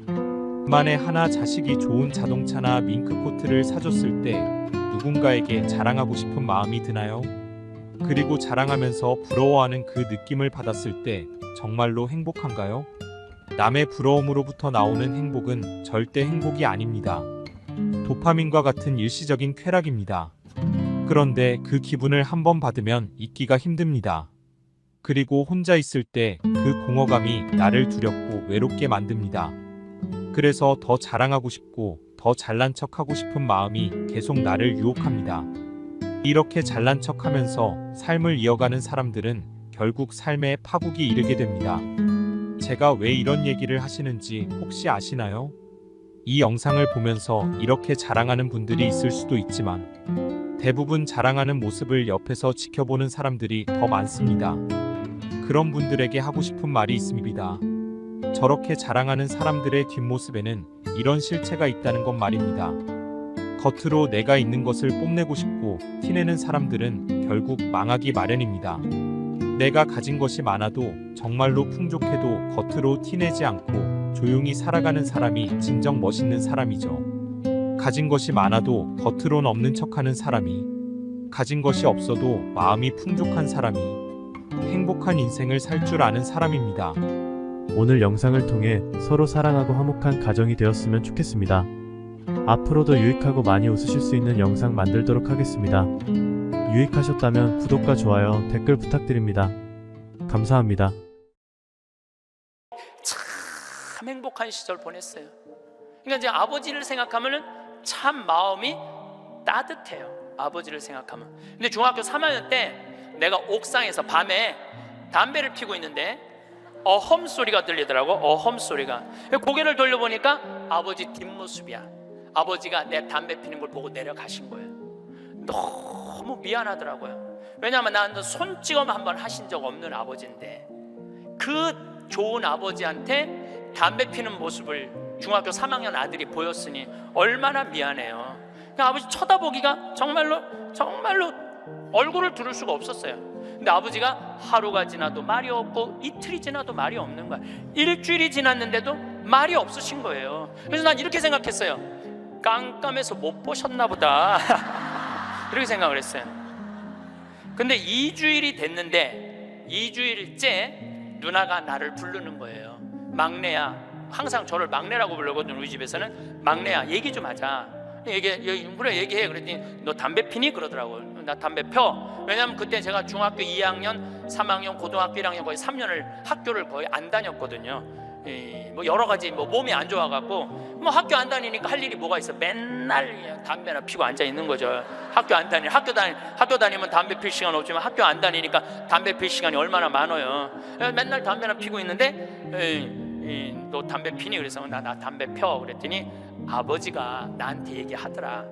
만에 하나 자식이 좋은 자동차나 밍크코트를 사줬을 때 누군가에게 자랑하고 싶은 마음이 드나요? 그리고 자랑하면서 부러워하는 그 느낌을 받았을 때 정말로 행복한가요? 남의 부러움으로부터 나오는 행복은 절대 행복이 아닙니다. 도파민과 같은 일시적인 쾌락입니다. 그런데 그 기분을 한번 받으면 잊기가 힘듭니다. 그리고 혼자 있을 때 그 공허감이 나를 두렵고 외롭게 만듭니다. 그래서 더 자랑하고 싶고 더 잘난 척하고 싶은 마음이 계속 나를 유혹합니다. 이렇게 잘난 척하면서 삶을 이어가는 사람들은 결국 삶의 파국이 이르게 됩니다. 제가 왜 이런 얘기를 하시는지 혹시 아시나요? 이 영상을 보면서 이렇게 자랑하는 분들이 있을 수도 있지만 대부분 자랑하는 모습을 옆에서 지켜보는 사람들이 더 많습니다. 그런 분들에게 하고 싶은 말이 있습니다. 저렇게 자랑하는 사람들의 뒷모습에는 이런 실체가 있다는 것 말입니다. 겉으로 내가 있는 것을 뽐내고 싶고 티내는 사람들은 결국 망하기 마련입니다. 내가 가진 것이 많아도 정말로 풍족해도 겉으로 티내지 않고 조용히 살아가는 사람이 진정 멋있는 사람이죠. 가진 것이 많아도 겉으론 없는 척하는 사람이, 가진 것이 없어도 마음이 풍족한 사람이 행복한 인생을 살 줄 아는 사람입니다. 오늘 영상을 통해 서로 사랑하고 화목한 가정이 되었으면 좋겠습니다. 앞으로도 유익하고 많이 웃으실 수 있는 영상 만들도록 하겠습니다. 유익하셨다면 구독과 좋아요, 댓글 부탁드립니다. 감사합니다. 참 행복한 시절 보냈어요. 그러니까 이제 아버지를 생각하면은 참 마음이 따뜻해요. 아버지를 생각하면. 근데 중학교 3학년 때 내가 옥상에서 밤에 담배를 피고 있는데 어험 소리가 들리더라고. 어험 소리가. 고개를 돌려보니까 아버지 뒷모습이야. 아버지가 내 담배 피는 걸 보고 내려가신 거예요. 너무 미안하더라고요. 왜냐하면 나는 손찌검 한번 하신 적 없는 아버지인데 그 좋은 아버지한테 담배 피는 모습을 중학교 3학년 아들이 보였으니 얼마나 미안해요. 그러니까 아버지 쳐다보기가 정말로 얼굴을 들을 수가 없었어요. 근데 아버지가 하루가 지나도 말이 없고 이틀이 지나도 말이 없는 거야. 일주일이 지났는데도 말이 없으신 거예요. 그래서 난 이렇게 생각했어요. 깜깜해서 못 보셨나 보다. 이렇게 생각을 했어요. 근데 2주일이 됐는데 2주일째 누나가 나를 부르는 거예요. 막내야. 항상 저를 막내라고 부르거든. 우리 집에서는. 막내야, 얘기 좀 하자. 그래 얘기해. 그랬더니 너 담배 피니? 그러더라고요. 나 담배 펴. 왜냐면 그때 제가 중학교 2학년 3학년 고등학교 1학년 거의 3년을 학교를 거의 안 다녔거든요. 뭐 여러 가지 몸이 안 좋아갖고 뭐 학교 안 다니니까 할 일이 뭐가 있어. 맨날 담배나 피고 앉아 있는 거죠. 학교 다니면 담배 필 시간 없지만 학교 안 다니니까 담배 필 시간이 얼마나 많아요. 맨날 담배나 피고 있는데 너 담배 피니? 그래서 나 담배 펴. 그랬더니 아버지가 나한테 얘기하더라.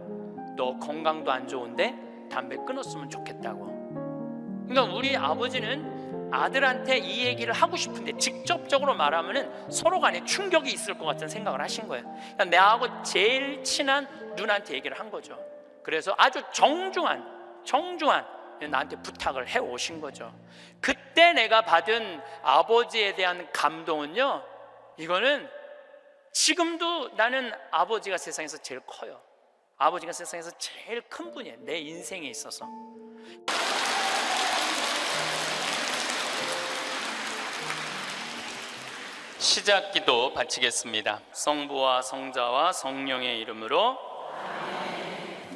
너 건강도 안 좋은데 담배 끊었으면 좋겠다고. 그러니까 우리 아버지는 아들한테 이 얘기를 하고 싶은데 직접적으로 말하면은 서로 간에 충격이 있을 것 같은 생각을 하신 거예요. 그러니까 내하고 제일 친한 누나한테 얘기를 한 거죠. 그래서 아주 정중한 나한테 부탁을 해 오신 거죠. 그때 내가 받은 아버지에 대한 감동은요, 이거는 지금도 나는 아버지가 세상에서 제일 커요. 아버지가 세상에서 제일 큰 분이에요. 내 인생에 있어서. 시작기도 바치겠습니다. 성부와 성자와 성령의 이름으로.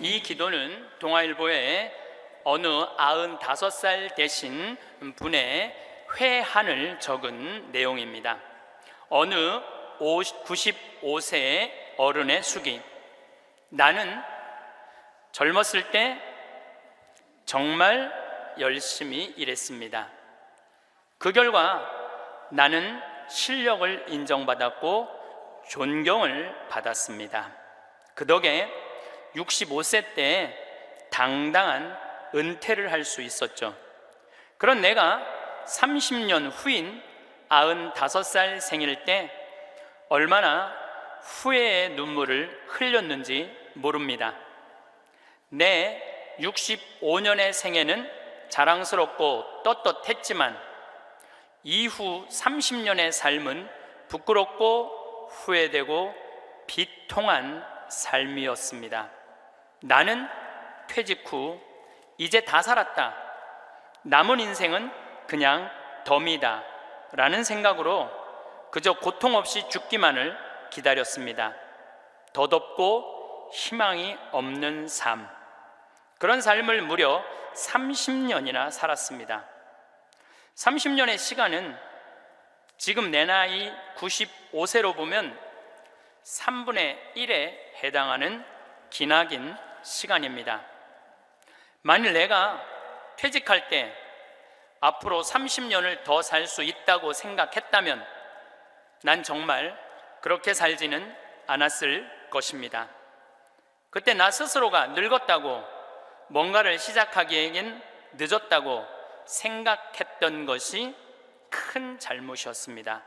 이 기도는 동아일보에 어느 95살 되신 분의 회한을 적은 내용입니다. 어느 95세의 어른의 수기. 나는 젊었을 때 정말 열심히 일했습니다. 그 결과 나는 실력을 인정받았고 존경을 받았습니다. 그 덕에 65세 때 당당한 은퇴를 할 수 있었죠. 그런 내가 30년 후인 95살 생일 때 얼마나 후회의 눈물을 흘렸는지 모릅니다. 내 65년의 생애는 자랑스럽고 떳떳했지만 이후 30년의 삶은 부끄럽고 후회되고 비통한 삶이었습니다. 나는 퇴직 후 이제 다 살았다. 남은 인생은 그냥 덤이다 라는 생각으로 그저 고통 없이 죽기만을 기다렸습니다. 덧없고 희망이 없는 삶, 그런 삶을 무려 30년이나 살았습니다. 30년의 시간은 지금 내 나이 95세로 보면 3분의 1에 해당하는 기나긴 시간입니다. 만일 내가 퇴직할 때 앞으로 30년을 더 살 수 있다고 생각했다면 난 정말 그렇게 살지는 않았을 것입니다. 그때 나 스스로가 늙었다고, 뭔가를 시작하기에는 늦었다고 생각했던 것이 큰 잘못이었습니다.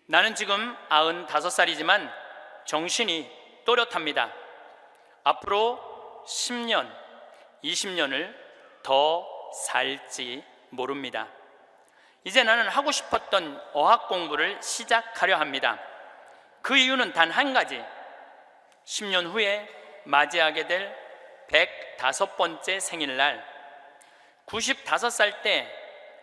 나는 지금 95살이지만 정신이 또렷합니다. 앞으로 10년, 20년을 더 살지 모릅니다. 이제 나는 하고 싶었던 어학 공부를 시작하려 합니다. 그 이유는 단 한 가지, 10년 후에 맞이하게 될 105번째 생일날 95살 때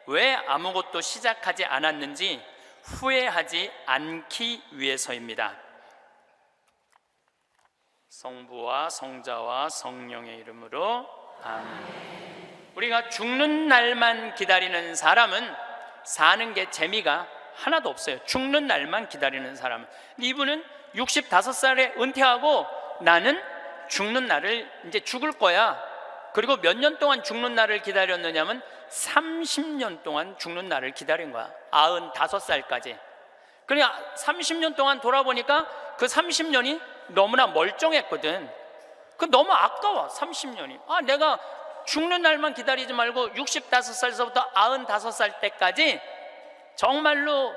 왜 아무것도 시작하지 않았는지 후회하지 않기 위해서입니다. 성부와 성자와 성령의 이름으로 아멘. 우리가 죽는 날만 기다리는 사람은 사는 게 재미가 하나도 없어요. 죽는 날만 기다리는 사람은. 이분은 65살에 은퇴하고 나는 죽는 날을 이제 죽을 거야. 그리고 몇 년 동안 죽는 날을 기다렸느냐면 30년 동안 죽는 날을 기다린 거야. 95살까지. 그러니까 30년 동안 돌아보니까 그 30년이 너무나 멀쩡했거든. 그 너무 아까워. 30년이. 내가 죽는 날만 기다리지 말고 65살서부터 95살 때까지 정말로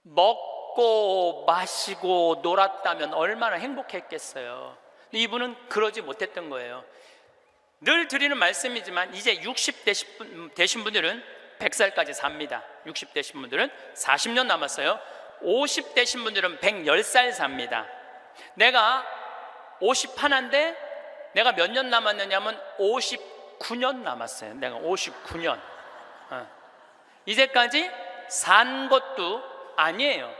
먹고 마시고 놀았다면 얼마나 행복했겠어요. 근데 이분은 그러지 못했던 거예요. 늘 드리는 말씀이지만 이제 60 되신 분들은 100살까지 삽니다. 60 되신 분들은 40년 남았어요. 50 되신 분들은 110살 삽니다. 내가 51인데 내가 몇 년 남았느냐면 59년 남았어요. 내가 59년. 이제까지 산 것도 아니에요.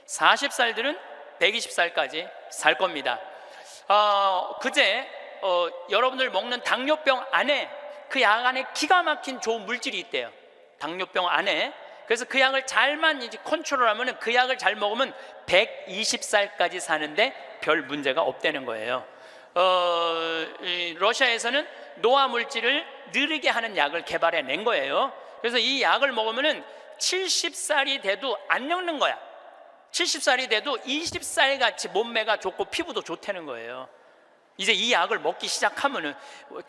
40살들은 120살까지 살 겁니다. 그제 여러분들 먹는 당뇨병 안에, 그 약 안에 기가 막힌 좋은 물질이 있대요. 당뇨병 안에. 그래서 그 약을 잘만 이제 컨트롤하면, 그 약을 잘 먹으면 120살까지 사는데 별 문제가 없다는 거예요. 러시아에서는 노화 물질을 느리게 하는 약을 개발해낸 거예요. 그래서 이 약을 먹으면 70살이 돼도 안 늙는 거야. 70살이 돼도 20살 같이 몸매가 좋고 피부도 좋다는 거예요. 이제 이 약을 먹기 시작하면은,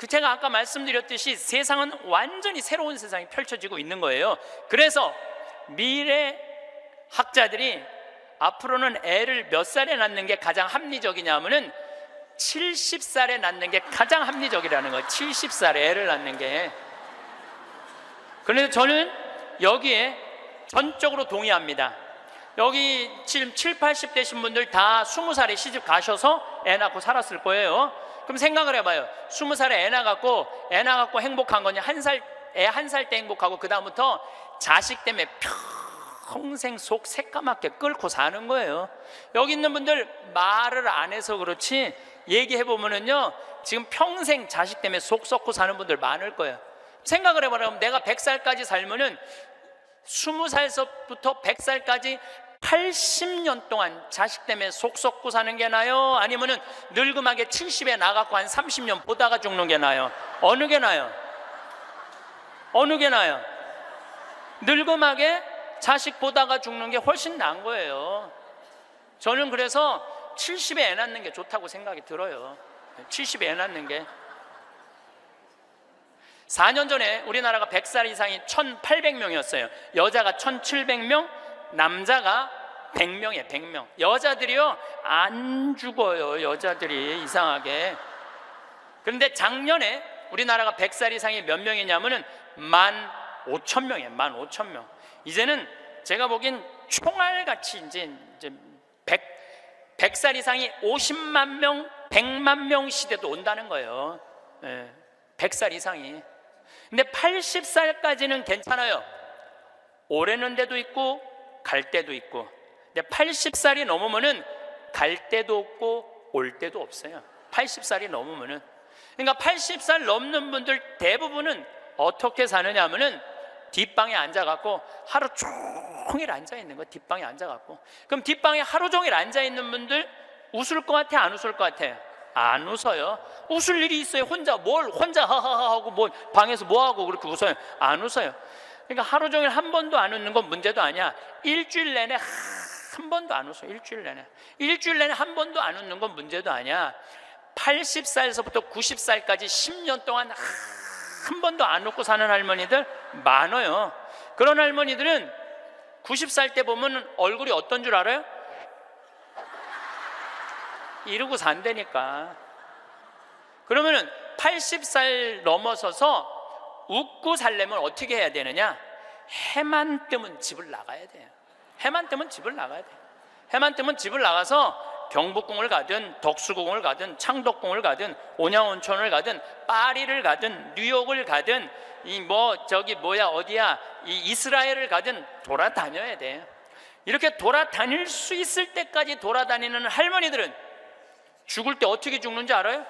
제가 아까 말씀드렸듯이 세상은 완전히 새로운 세상이 펼쳐지고 있는 거예요. 그래서 미래 학자들이 앞으로는 애를 몇 살에 낳는 게 가장 합리적이냐면은 70살에 낳는 게 가장 합리적이라는 거예요. 70살에 애를 낳는 게. 그래서 저는 여기에 전적으로 동의합니다. 여기 지금 7, 80 되신 분들 다 20살에 시집 가셔서 애 낳고 살았을 거예요. 그럼 생각을 해봐요. 20살에 애 낳고 행복한 거냐? 애 한 살 때 행복하고 그 다음부터 자식 때문에 평생 속 새까맣게 끓고 사는 거예요. 여기 있는 분들 말을 안 해서 그렇지 얘기해보면은요, 지금 평생 자식 때문에 속 썩고 사는 분들 많을 거예요. 생각을 해보라면 내가 100살까지 살면은 20살서부터 100살까지 80년 동안 자식 때문에 속 썩고 사는 게 나아요? 아니면은 늙음하게 70에 나가고 한 30년 보다가 죽는 게 나아요? 어느 게 나아요? 어느 게 나아요? 늙음하게 자식 보다가 죽는 게 훨씬 나은 거예요. 저는 그래서 70에 애 낳는 게 좋다고 생각이 들어요. 70에 애 낳는 게. 4년 전에 우리나라가 100살 이상이 1,800명이었어요. 여자가 1,700명, 남자가 100명이에요. 100명. 여자들이요 안 죽어요. 여자들이 이상하게. 그런데 작년에 우리나라가 100살 이상이 몇 명이냐면은 15,000명이에요. 15,000명. 이제는 제가 보기엔 총알같이 이제 100살 이상이 50만 명, 100만 명 시대도 온다는 거예요. 100살 이상이. 근데 80살까지는 괜찮아요. 오래는 데도 있고 갈 때도 있고. 근데 80살이 넘으면은 갈 데도 없고 올 데도 없어요. 80살이 넘으면은. 그러니까 80살 넘는 분들 대부분은 어떻게 사느냐 하면은 뒷방에 앉아갖고 하루 종일 앉아있는 거예요. 뒷방에 앉아갖고. 그럼 뒷방에 하루 종일 앉아있는 분들 웃을 것 같아? 안 웃을 것 같아요? 안 웃어요. 웃을 일이 있어요. 혼자 하하하 하고 뭐 방에서 뭐 하고 그렇게 웃어요? 안 웃어요. 그러니까 하루 종일 한 번도 안 웃는 건 문제도 아니야. 일주일 내내 한 번도 안 웃어. 일주일 내내 한 번도 안 웃는 건 문제도 아니야. 80살에서부터 90살까지 10년 동안 한 번도 안 웃고 사는 할머니들 많아요. 그런 할머니들은 90살 때 보면 얼굴이 어떤 줄 알아요? 이러고 산다니까. 그러면은 80살 넘어서서 웃고 살려면 어떻게 해야 되느냐? 해만 뜨면 집을 나가야 돼요. 해만 뜨면 집을 나가야 돼요. 해만 뜨면 집을 나가서 경복궁을 가든 덕수궁을 가든 창덕궁을 가든 온양온천을 가든 파리를 가든 뉴욕을 가든 어디야 이스라엘을 가든 돌아다녀야 돼. 이렇게 돌아다닐 수 있을 때까지 돌아다니는 할머니들은 죽을 때 어떻게 죽는지 알아요?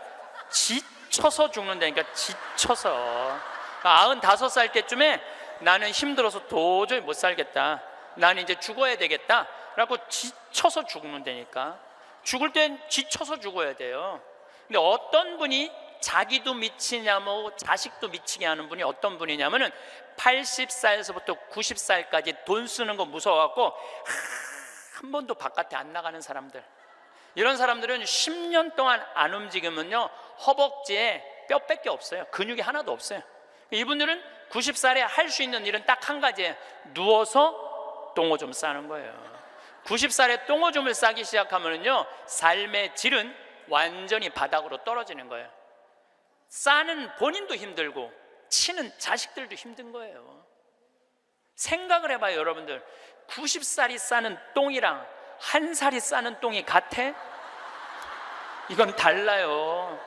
지쳐서 죽는다니까. 지쳐서. 95살 때쯤에 나는 힘들어서 도저히 못 살겠다, 나는 이제 죽어야 되겠다 라고 지쳐서 죽는다니까. 죽을 땐 지쳐서 죽어야 돼요. 근데 어떤 분이 자기도 미치냐면 자식도 미치게 하는 분이 어떤 분이냐면은 80살에서부터 90살까지 돈 쓰는 거 무서워갖고 한 번도 바깥에 안 나가는 사람들. 이런 사람들은 10년 동안 안 움직이면요 허벅지에 뼈밖에 없어요. 근육이 하나도 없어요. 이분들은 90살에 할 수 있는 일은 딱 한 가지예요. 누워서 똥오줌 싸는 거예요. 90살에 똥오줌을 싸기 시작하면요 삶의 질은 완전히 바닥으로 떨어지는 거예요. 싸는 본인도 힘들고 치는 자식들도 힘든 거예요. 생각을 해봐요. 여러분들 90살이 싸는 똥이랑 1살이 싸는 똥이 같아? 이건 달라요.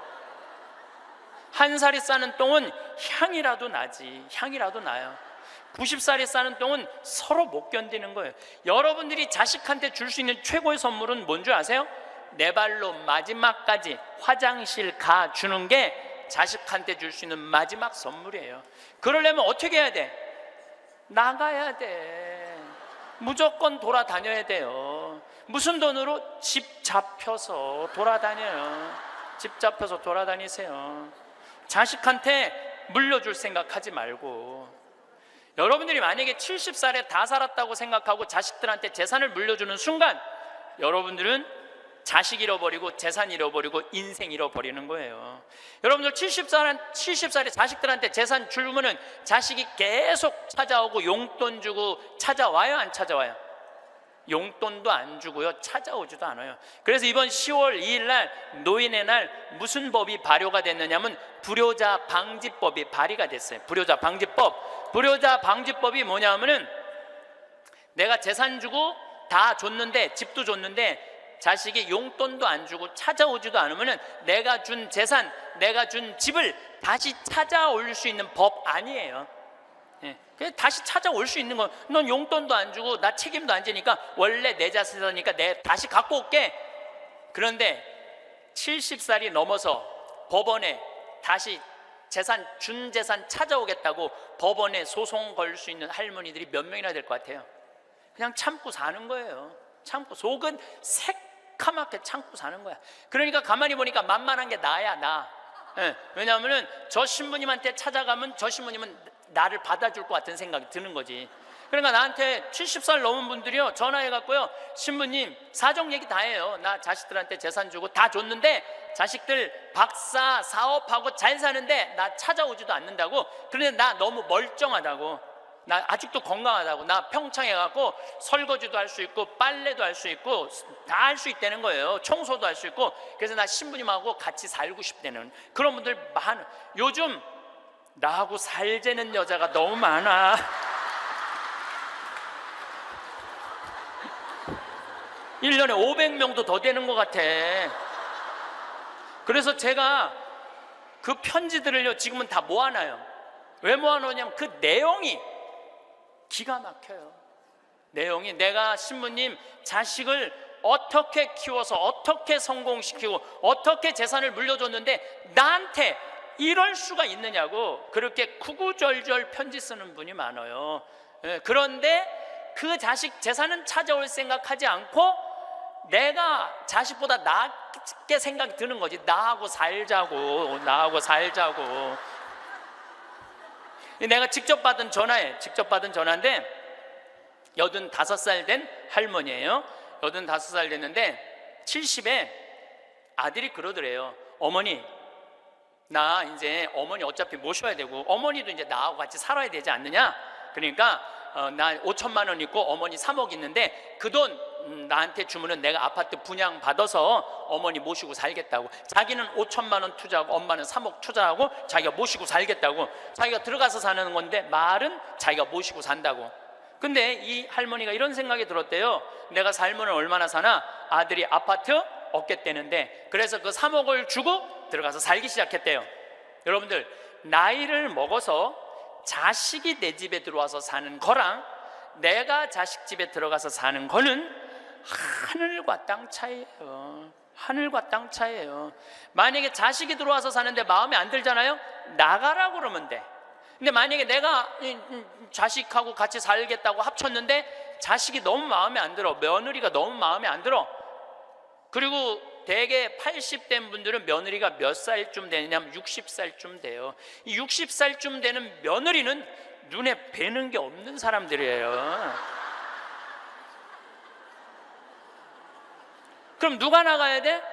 1살이 싸는 똥은 향이라도 나지. 향이라도 나요. 90살이 싸는 똥은 서로 못 견디는 거예요. 여러분들이 자식한테 줄 수 있는 최고의 선물은 뭔 줄 아세요? 내 발로 마지막까지 화장실 가 주는 게 자식한테 줄 수 있는 마지막 선물이에요. 그러려면 어떻게 해야 돼? 나가야 돼. 무조건 돌아다녀야 돼요. 무슨 돈으로? 집 잡혀서 돌아다녀요. 집 잡혀서 돌아다니세요. 자식한테 물려줄 생각하지 말고. 여러분들이 만약에 70살에 다 살았다고 생각하고 자식들한테 재산을 물려주는 순간 여러분들은 자식 잃어버리고 재산 잃어버리고 인생 잃어버리는 거예요. 여러분들 70살에 자식들한테 재산 주면은 자식이 계속 찾아오고 용돈 주고 찾아와요? 안 찾아와요? 용돈도 안 주고요 찾아오지도 않아요. 그래서 이번 10월 2일 날 노인의 날 무슨 법이 발효가 됐느냐면 불효자 방지법이 발의가 됐어요. 불효자 방지법. 불효자 방지법이 뭐냐면은 내가 재산 주고 다 줬는데 집도 줬는데 자식이 용돈도 안 주고 찾아오지도 않으면은 내가 준 재산, 내가 준 집을 다시 찾아올 수 있는 법 아니에요. 다시 찾아올 수 있는 건 넌 용돈도 안 주고 나 책임도 안 지니까 원래 내 자산이니까 내 다시 갖고 올게. 그런데 70살이 넘어서 법원에 다시 재산, 준 재산 찾아오겠다고 법원에 소송 걸 수 있는 할머니들이 몇 명이나 될 것 같아요? 그냥 참고 사는 거예요. 참고, 속은 새카맣게 참고 사는 거야. 그러니까 가만히 보니까 만만한 게 나야, 나. 예, 왜냐하면 저 신부님한테 찾아가면 저 신부님은 나를 받아줄 것 같은 생각이 드는 거지. 그러니까 나한테 70살 넘은 분들이요, 전화해갖고요, 신부님 사정 얘기 다 해요. 나 자식들한테 재산 주고 다 줬는데 자식들 박사 사업하고 잘 사는데 나 찾아오지도 않는다고. 그런데 나 너무 멀쩡하다고, 나 아직도 건강하다고, 나 평창에 가고 설거지도 할 수 있고 빨래도 할 수 있고 다 할 수 있다는 거예요. 청소도 할 수 있고. 그래서 나 신부님하고 같이 살고 싶다는 그런 분들 많아. 요즘 나하고 살자는 여자가 너무 많아. 일년에 500명도 더 되는 것 같아. 그래서 제가 그 편지들을요, 지금은 다 모아놔요. 왜 모아놓냐면 그 내용이 기가 막혀요. 내용이, 내가 신부님 자식을 어떻게 키워서 어떻게 성공시키고 어떻게 재산을 물려줬는데 나한테 이럴 수가 있느냐고 그렇게 구구절절 편지 쓰는 분이 많아요. 그런데 그 자식 재산은 찾아올 생각하지 않고 내가 자식보다 낫게 생각이 드는 거지. 나하고 살자고, 나하고 살자고. 내가 직접 받은 전화인데 85살 된 할머니예요. 85살 됐는데 70에 아들이 그러더래요. 어머니, 나 이제 어머니 어차피 모셔야 되고 어머니도 이제 나하고 같이 살아야 되지 않느냐. 그러니까 나 5천만 원 있고 어머니 3억 있는데 그 돈 나한테 주면은 내가 아파트 분양 받아서 어머니 모시고 살겠다고. 자기는 5천만 원 투자하고 엄마는 3억 투자하고 자기가 모시고 살겠다고. 자기가 들어가서 사는 건데 말은 자기가 모시고 산다고. 근데 이 할머니가 이런 생각이 들었대요. 내가 살면 얼마나 사나? 아들이 아파트 얻겠다는데, 그래서 그 3억을 주고 들어가서 살기 시작했대요. 여러분들, 나이를 먹어서 자식이 내 집에 들어와서 사는 거랑 내가 자식 집에 들어가서 사는 거는 하늘과 땅 차이예요. 하늘과 땅 차이예요. 만약에 자식이 들어와서 사는데 마음에 안 들잖아요? 나가라고 그러면 돼. 근데 만약에 내가 자식하고 같이 살겠다고 합쳤는데 자식이 너무 마음에 안 들어, 며느리가 너무 마음에 안 들어. 그리고 대개 80된 분들은 며느리가 몇 살쯤 되냐면 60살쯤 돼요. 이 60살쯤 되는 며느리는 눈에 뵈는 게 없는 사람들이에요. 그럼 누가 나가야 돼?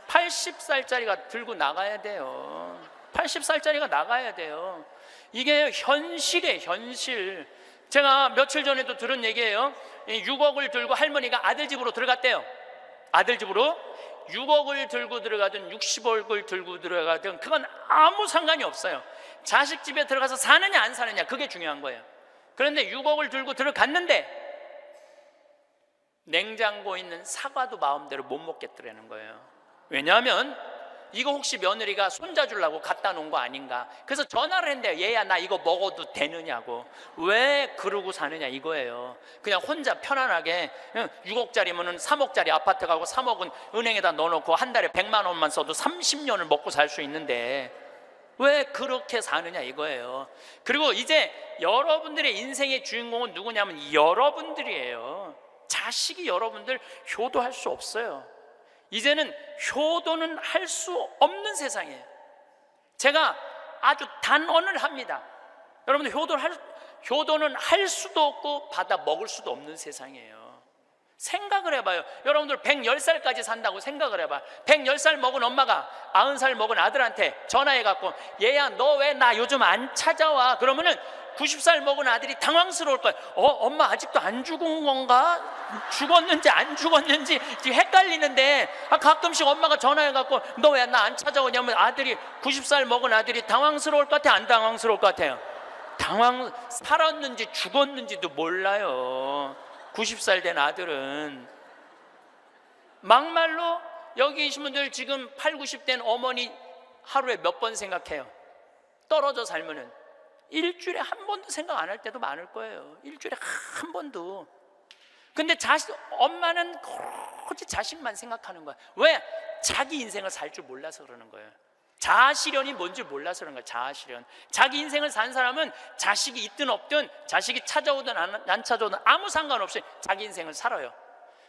80살짜리가 들고 나가야 돼요. 80살짜리가 나가야 돼요. 이게 현실이에요, 현실. 제가 며칠 전에도 들은 얘기예요. 6억을 들고 할머니가 아들 집으로 들어갔대요. 아들 집으로 6억을 들고 들어가든 60억을 들고 들어가든 그건 아무 상관이 없어요. 자식 집에 들어가서 사느냐 안 사느냐, 그게 중요한 거예요. 그런데 6억을 들고 들어갔는데 냉장고에 있는 사과도 마음대로 못 먹겠더라는 거예요. 왜냐하면 이거 혹시 며느리가 손자 주려고 갖다 놓은 거 아닌가. 그래서 전화를 했는데요. 얘야, 나 이거 먹어도 되느냐고. 왜 그러고 사느냐 이거예요. 그냥 혼자 편안하게 6억짜리면 3억짜리 아파트 가고 3억은 은행에다 넣어놓고 한 달에 100만 원만 써도 30년을 먹고 살 수 있는데 왜 그렇게 사느냐 이거예요. 그리고 이제 여러분들의 인생의 주인공은 누구냐면 여러분들이에요. 자식이 여러분들 효도할 수 없어요. 이제는 효도는 할 수 없는 세상이에요. 제가 아주 단언을 합니다. 여러분들 효도는 할 수도 없고 받아 먹을 수도 없는 세상이에요. 생각을 해봐요. 여러분들 110살까지 산다고 생각을 해봐요. 110살 먹은 엄마가 90살 먹은 아들한테 전화해갖고 얘야, 너 왜 나 요즘 안 찾아와? 그러면은 90살 먹은 아들이 당황스러울 거예요. 엄마 아직도 안 죽은 건가? 죽었는지 안 죽었는지 지금 헷갈리는데, 가끔씩 엄마가 전화해갖고 너 왜 나 안 찾아오냐면 아들이 90살 먹은 아들이 당황스러울 것 같아요? 안 당황스러울 것 같아요? 살았는지 죽었는지도 몰라요. 90살 된 아들은. 막말로 여기 계신 분들 지금 8, 90 된 어머니 하루에 몇 번 생각해요? 떨어져 살면은 일주일에 한 번도 생각 안 할 때도 많을 거예요. 일주일에 한 번도. 근데 엄마는 오직 자식만 생각하는 거야. 왜? 자기 인생을 살 줄 몰라서 그러는 거예요. 자아실현이 뭔지 몰라서 그런 거야. 자아실현. 자기 인생을 산 사람은 자식이 있든 없든, 자식이 찾아오든 안 찾아오든 아무 상관없이 자기 인생을 살아요.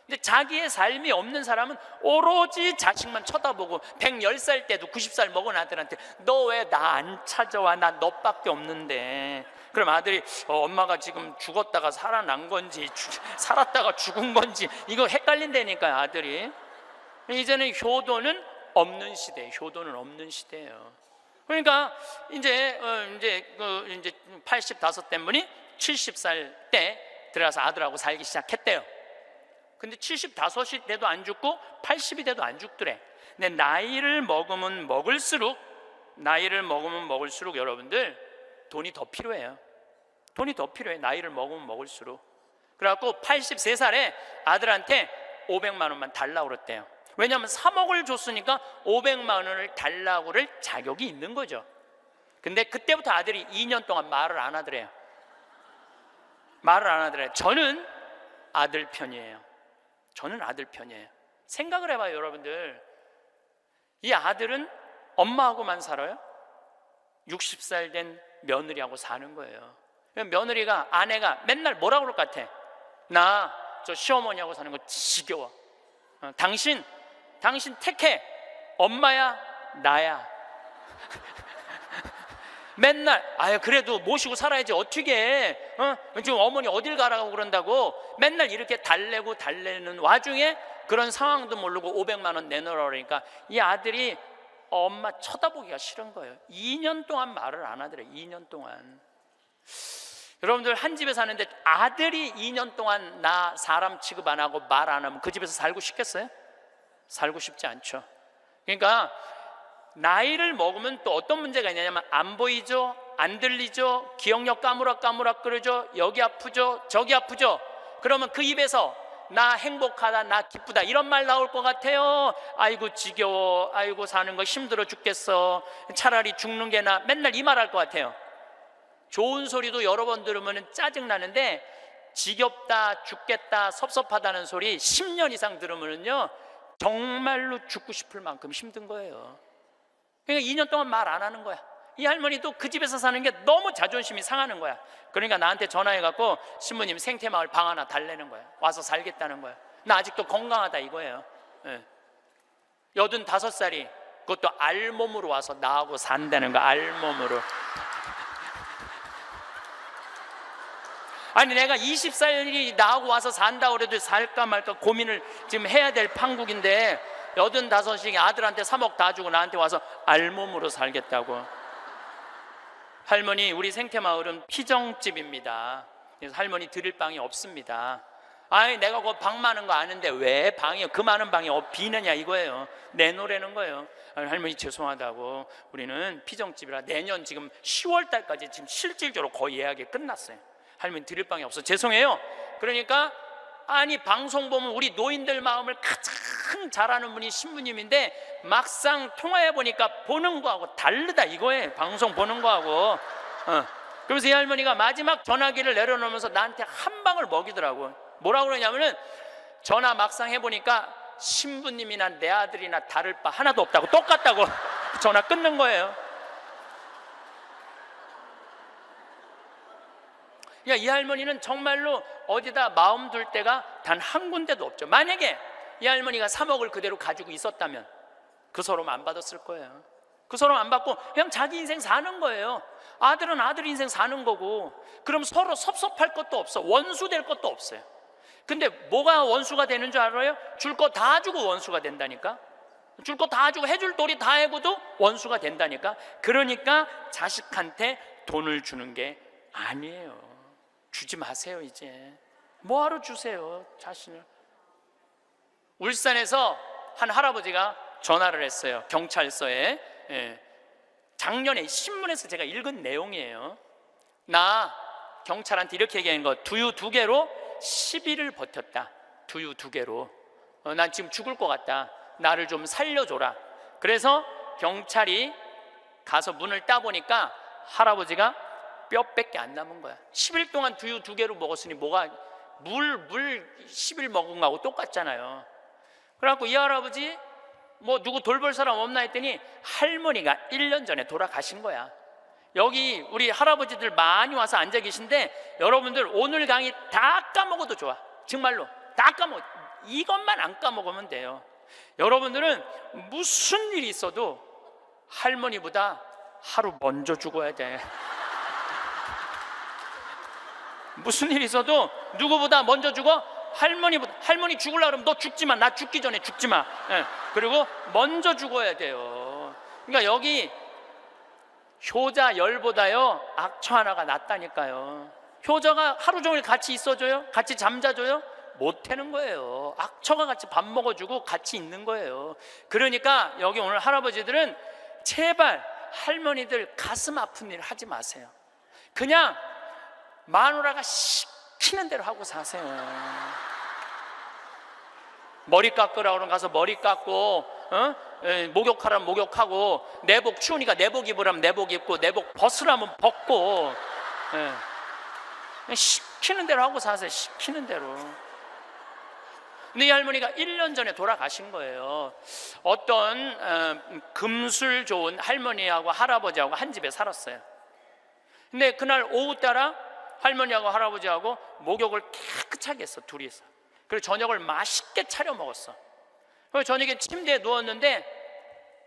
근데 자기의 삶이 없는 사람은 오로지 자식만 쳐다보고 110살 때도 90살 먹은 아들한테 너 왜 나 안 찾아와? 나 너밖에 없는데. 그럼 아들이 엄마가 지금 죽었다가 살아난 건지 살았다가 죽은 건지 이거 헷갈린다니까요, 아들이. 이제는 효도는 없는 시대, 효도는 없는 시대예요. 그러니까 이제 85된 분이 70살 때 들어가서 아들하고 살기 시작했대요. 근데 75이 돼도 안 죽고 80이 돼도 안 죽더래. 근데 나이를 먹으면 먹을수록 여러분들 돈이 더 필요해요. 돈이 더 필요해. 나이를 먹으면 먹을수록. 그래갖고 83살에 아들한테 500만 원만 달라고 그랬대요. 왜냐하면 3억을 줬으니까 500만 원을 달라고 그럴 자격이 있는 거죠. 근데 그때부터 아들이 2년 동안 말을 안 하더래요. 저는 아들 편이에요. 생각을 해봐요, 여러분들. 이 아들은 엄마하고만 살아요? 60살 된 며느리하고 사는 거예요. 며느리가, 아내가 맨날 뭐라고 그럴 것 같아? 나 저 시어머니하고 사는 거 지겨워. 당신 택해. 엄마야, 나야. 맨날 그래도 모시고 살아야지 어떻게 해? 지금 어머니 어딜 가라고 그런다고 맨날 이렇게 달래는 와중에 그런 상황도 모르고 500만 원 내놓으라 그러니까 이 아들이 엄마 쳐다보기가 싫은 거예요. 2년 동안 말을 안 하더래. 2년 동안. 여러분들 한 집에 사는데 아들이 2년 동안 나 사람 취급 안 하고 말 안 하면 그 집에서 살고 싶겠어요? 살고 싶지 않죠. 그러니까 나이를 먹으면 또 어떤 문제가 있냐면 안 보이죠, 안 들리죠, 기억력 까무락까무락거리죠, 여기 아프죠, 저기 아프죠. 그러면 그 입에서 나 행복하다, 나 기쁘다 이런 말 나올 것 같아요. 아이고 지겨워, 아이고 사는 거 힘들어 죽겠어, 차라리 죽는 게 나, 맨날 이 말 할 것 같아요. 좋은 소리도 여러 번 들으면 짜증나는데 지겹다, 죽겠다, 섭섭하다는 소리 10년 이상 들으면요 정말로 죽고 싶을 만큼 힘든 거예요. 그러니까 2년 동안 말 안 하는 거야. 이 할머니도 그 집에서 사는 게 너무 자존심이 상하는 거야. 그러니까 나한테 전화해갖고 신부님 생태마을 방 하나 달래는 거야. 와서 살겠다는 거야. 나 아직도 건강하다 이거예요. 85살이 그것도 알몸으로 와서 나하고 산다는 거야. 알몸으로. 아니 내가 20살이 나하고 와서 산다고 그래도 살까 말까 고민을 지금 해야 될 판국인데 85이 아들한테 3억 다 주고 나한테 와서 알몸으로 살겠다고. 할머니 우리 생태마을은 피정집입니다. 그래서 할머니 드릴 방이 없습니다. 아니 내가 그 방 많은 거 아는데 왜 방이 그 많은 방이 비느냐 이거예요. 내놓으라는 거예요. 아니, 할머니 죄송하다고 우리는 피정집이라 내년 지금 10월 달까지 지금 실질적으로 거의 예약이 끝났어요. 할머니 드릴 방이 없어. 죄송해요. 그러니까 아니 방송 보면 우리 노인들 마음을 가장 잘하는 분이 신부님인데 막상 통화해 보니까 보는 거하고 다르다 이거예요. 방송 보는 거하고. 그래서 이 할머니가 마지막 전화기를 내려놓으면서 나한테 한 방을 먹이더라고. 뭐라고 그러냐면은 전화 막상 해보니까 신부님이나 내 아들이나 다를 바 하나도 없다고, 똑같다고 전화 끊는 거예요. 이 할머니는 정말로 어디다 마음 둘 데가 단 한 군데도 없죠. 만약에 이 할머니가 3억을 그대로 가지고 있었다면 그 서름 안 받았을 거예요. 그 서름 안 받고 그냥 자기 인생 사는 거예요. 아들은 아들 인생 사는 거고. 그럼 서로 섭섭할 것도 없어. 원수 될 것도 없어요. 근데 뭐가 원수가 되는 줄 알아요? 줄 거 다 주고 원수가 된다니까. 줄 거 다 주고 해줄 도리 다 해고도 원수가 된다니까. 그러니까 자식한테 돈을 주는 게 아니에요. 주지 마세요. 이제 뭐하러 주세요 자신을. 울산에서 한 할아버지가 전화를 했어요. 경찰서에. 작년에 신문에서 제가 읽은 내용이에요. 나 경찰한테 이렇게 얘기한 거, 두유 2개로 10일을 버텼다. 두유 2개로. 난 지금 죽을 것 같다. 나를 좀 살려줘라. 그래서 경찰이 가서 문을 따보니까 할아버지가 뼈밖에 안 남은 거야. 10일 동안 두유 2개로 먹었으니 뭐가 물 10일 먹은 거하고 똑같잖아요. 그래갖고 이 할아버지 뭐 누구 돌볼 사람 없나 했더니 할머니가 1년 전에 돌아가신 거야. 여기 우리 할아버지들 많이 와서 앉아 계신데 여러분들 오늘 강의 다 까먹어도 좋아. 정말로 다 까먹어. 이것만 안 까먹으면 돼요. 여러분들은 무슨 일이 있어도 할머니보다 하루 먼저 죽어야 돼. 무슨 일이 있어도 누구보다 먼저 죽어? 할머니 죽으려고 그러면 너 죽지 마. 나 죽기 전에 죽지 마. 예. 그리고 먼저 죽어야 돼요. 그러니까 여기 효자 열보다요 악처 하나가 낫다니까요. 효자가 하루 종일 같이 있어줘요? 같이 잠자줘요? 못하는 거예요. 악처가 같이 밥 먹어주고 같이 있는 거예요. 그러니까 여기 오늘 할아버지들은 제발 할머니들 가슴 아픈 일 하지 마세요. 그냥 마누라가 시키는 대로 하고 사세요. 머리 깎으라 그러면 가서 머리 깎고, 목욕하라면 목욕하고, 내복 추우니까 내복 입으라면 내복 입고, 내복 벗으라면 벗고, 시키는 대로 하고 사세요. 시키는 대로. 근데 이 할머니가 1년 전에 돌아가신 거예요. 어떤 금술 좋은 할머니하고 할아버지하고 한 집에 살았어요. 근데 그날 오후 따라 할머니하고 할아버지하고 목욕을 깨끗하게 했어, 둘이서. 그리고 저녁을 맛있게 차려 먹었어. 그래서 저녁에 침대에 누웠는데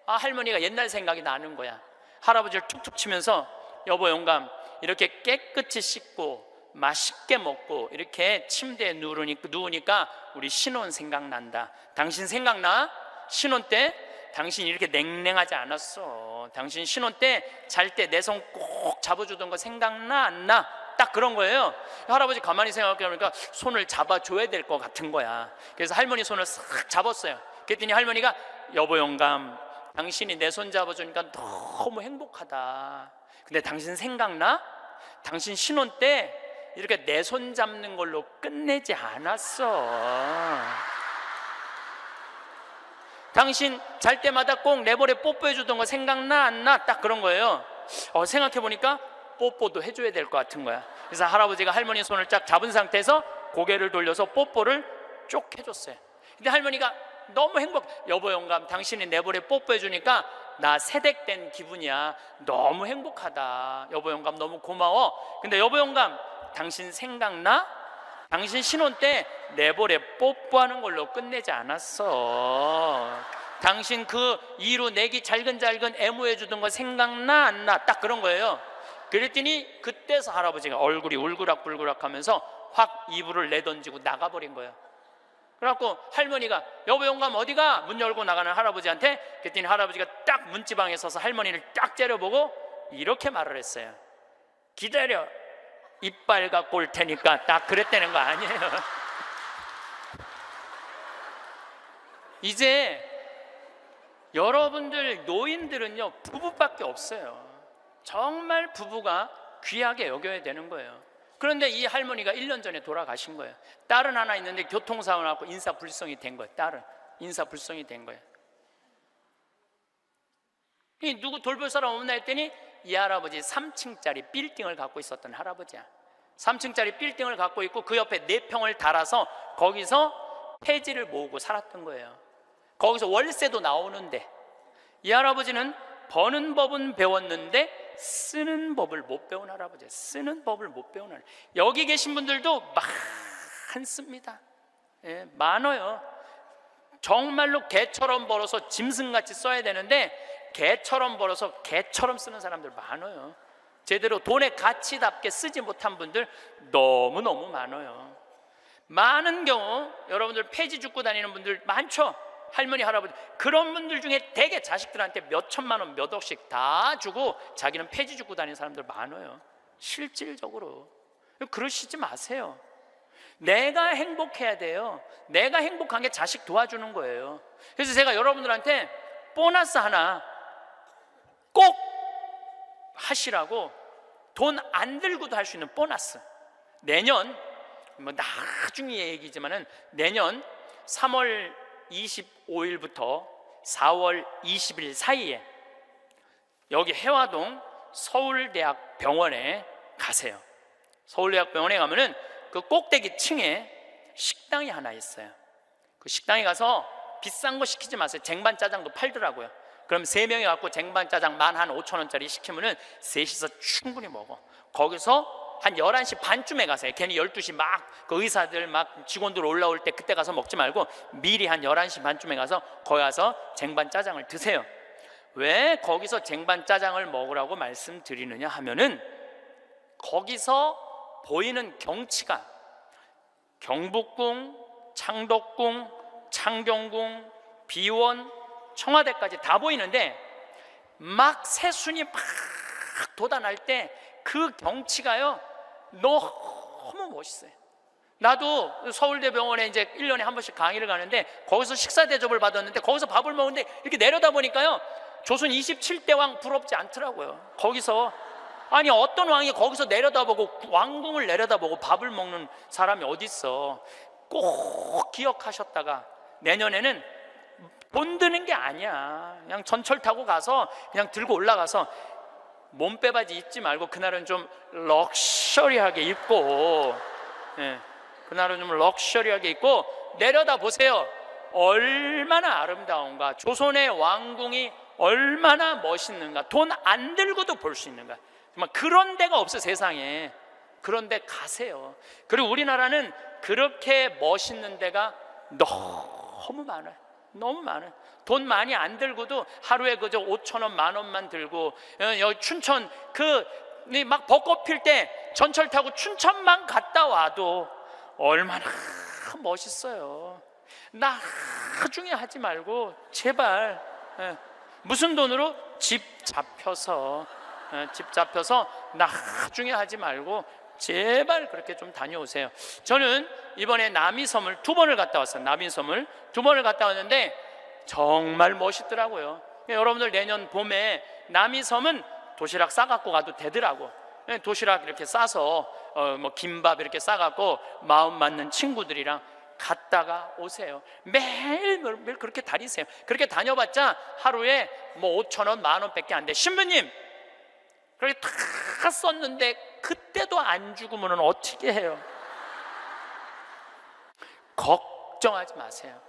할머니가 옛날 생각이 나는 거야. 할아버지를 툭툭 치면서 여보 영감, 이렇게 깨끗이 씻고 맛있게 먹고 이렇게 침대에 누우니까 우리 신혼 생각난다. 당신 생각나? 신혼 때 당신 이렇게 냉랭하지 않았어. 당신 신혼 때 잘 때 내 손 꼭 잡아주던 거 생각나 안 나? 딱 그런 거예요. 할아버지 가만히 생각해보니까 손을 잡아줘야 될 것 같은 거야. 그래서 할머니 손을 싹 잡았어요. 그랬더니 할머니가 여보 영감, 당신이 내 손 잡아주니까 너무 행복하다. 근데 당신 생각나? 당신 신혼 때 이렇게 내 손 잡는 걸로 끝내지 않았어. 당신 잘 때마다 꼭 내버려 뽀뽀해 주던 거 생각나 안 나? 딱 그런 거예요. 생각해보니까 뽀뽀도 해줘야 될 것 같은 거야. 그래서 할아버지가 할머니 손을 쫙 잡은 상태에서 고개를 돌려서 뽀뽀를 쭉 해줬어요. 근데 할머니가 너무 여보 영감, 당신이 내버려 뽀뽀해 주니까 나 세댁된 기분이야. 너무 행복하다. 여보 영감 너무 고마워. 근데 여보 영감, 당신 생각나? 당신 신혼 때 내버려 뽀뽀하는 걸로 끝내지 않았어. 당신 그 이루 내기 잘근잘근 애무해 주던 거 생각나 안 나? 딱 그런 거예요. 그랬더니 그때서 할아버지가 얼굴이 울그락불그락 하면서 확 이불을 내던지고 나가버린 거예요. 그래갖고 할머니가 여보 영감 어디가? 문 열고 나가는 할아버지한테. 그랬더니 할아버지가 딱 문지방에 서서 할머니를 딱 째려보고 이렇게 말을 했어요. 기다려, 이빨 갖고 올 테니까. 딱 그랬다는 거 아니에요. 이제 여러분들 노인들은요 부부밖에 없어요. 정말 부부가 귀하게 여겨야 되는 거예요. 그런데 이 할머니가 1년 전에 돌아가신 거예요. 딸은 하나 있는데 교통사고를 하고 인사불성이 된 거예요. 딸은 인사불성이 된 거예요. 누구 돌볼 사람 없나 했더니 이 할아버지 3층짜리 빌딩을 갖고 있었던 할아버지야. 3층짜리 빌딩을 갖고 있고 그 옆에 4평을 달아서 거기서 폐지를 모으고 살았던 거예요. 거기서 월세도 나오는데 이 할아버지는 버는 법은 배웠는데 쓰는 법을 못 배운 할아버지예요. 쓰는 법을 못 배운 할아버지. 여기 계신 분들도 많습니다. 많아요. 정말로 개처럼 벌어서 짐승같이 써야 되는데 개처럼 벌어서 개처럼 쓰는 사람들 많아요. 제대로 돈의 가치답게 쓰지 못한 분들 너무너무 많아요. 많은 경우 여러분들 폐지 줍고 다니는 분들 많죠. 할머니 할아버지 그런 분들 중에 대개 자식들한테 몇 천만 원 몇 억씩 다 주고 자기는 폐지 줍고 다니는 사람들 많아요. 실질적으로 그러시지 마세요. 내가 행복해야 돼요. 내가 행복한 게 자식 도와주는 거예요. 그래서 제가 여러분들한테 보너스 하나 꼭 하시라고, 돈 안 들고도 할 수 있는 보너스. 내년 뭐 나중에 얘기지만은 내년 3월 25일부터 4월 20일 사이에 여기 해화동 서울대학 병원에 가세요. 서울대학 병원에 가면은 그 꼭대기 층에 식당이 하나 있어요. 그 식당에 가서 비싼 거 시키지 마세요. 쟁반 짜장도 팔더라고요. 그럼 3명이 갖고 쟁반 짜장 15,000원짜리 시키면은 셋이서 충분히 먹어. 거기서 한 11시 반쯤에 가세요. 괜히 12시 막 그 의사들 막 직원들 올라올 때 그때 가서 먹지 말고 미리 한 11시 반쯤에 가서 거기 가서 쟁반 짜장을 드세요. 왜 거기서 쟁반 짜장을 먹으라고 말씀드리느냐 하면은 거기서 보이는 경치가 경복궁, 창덕궁, 창경궁, 비원, 청와대까지 다 보이는데 막 새순이 막 돋아날 때 그 경치가요 너무 멋있어요. 나도 서울대병원에 이제 1년에 한 번씩 강의를 가는데 거기서 식사 대접을 받았는데 거기서 밥을 먹는데 이렇게 내려다 보니까요 조선 27대 왕 부럽지 않더라고요. 거기서 아니 어떤 왕이 거기서 내려다보고 왕궁을 내려다보고 밥을 먹는 사람이 어디 있어. 꼭 기억하셨다가 내년에는 돈 드는 게 아니야. 그냥 전철 타고 가서 그냥 들고 올라가서 몸빼바지 입지 말고 그날은 좀 럭셔리하게 입고 그날은 좀 럭셔리하게 입고 내려다 보세요. 얼마나 아름다운가. 조선의 왕궁이 얼마나 멋있는가. 돈 안 들고도 볼 수 있는가. 정말 그런 데가 없어 세상에. 그런 데 가세요. 그리고 우리나라는 그렇게 멋있는 데가 너무 많아요. 너무 많아요. 돈 많이 안 들고도 하루에 그저 5,000원, 10,000원만 들고 여기 춘천 막 벚꽃 필 때 전철 타고 춘천만 갔다 와도 얼마나 멋있어요. 나중에 하지 말고 제발 무슨 돈으로 집 잡혀서 나중에 하지 말고 제발 그렇게 좀 다녀오세요. 저는 이번에 남이섬을 2번을 갔다 왔어요. 남이섬을 2번을 갔다 왔는데 정말 멋있더라고요. 여러분들 내년 봄에 남이섬은 도시락 싸갖고 가도 되더라고. 도시락 이렇게 싸서 뭐 김밥 이렇게 싸갖고 마음 맞는 친구들이랑 갔다가 오세요. 매일 그렇게 다니세요. 그렇게 다녀봤자 하루에 뭐 5,000원, 10,000원밖에 안 돼. 신부님 그렇게 다 썼는데 그때도 안 죽으면 어떻게 해요? 걱정하지 마세요.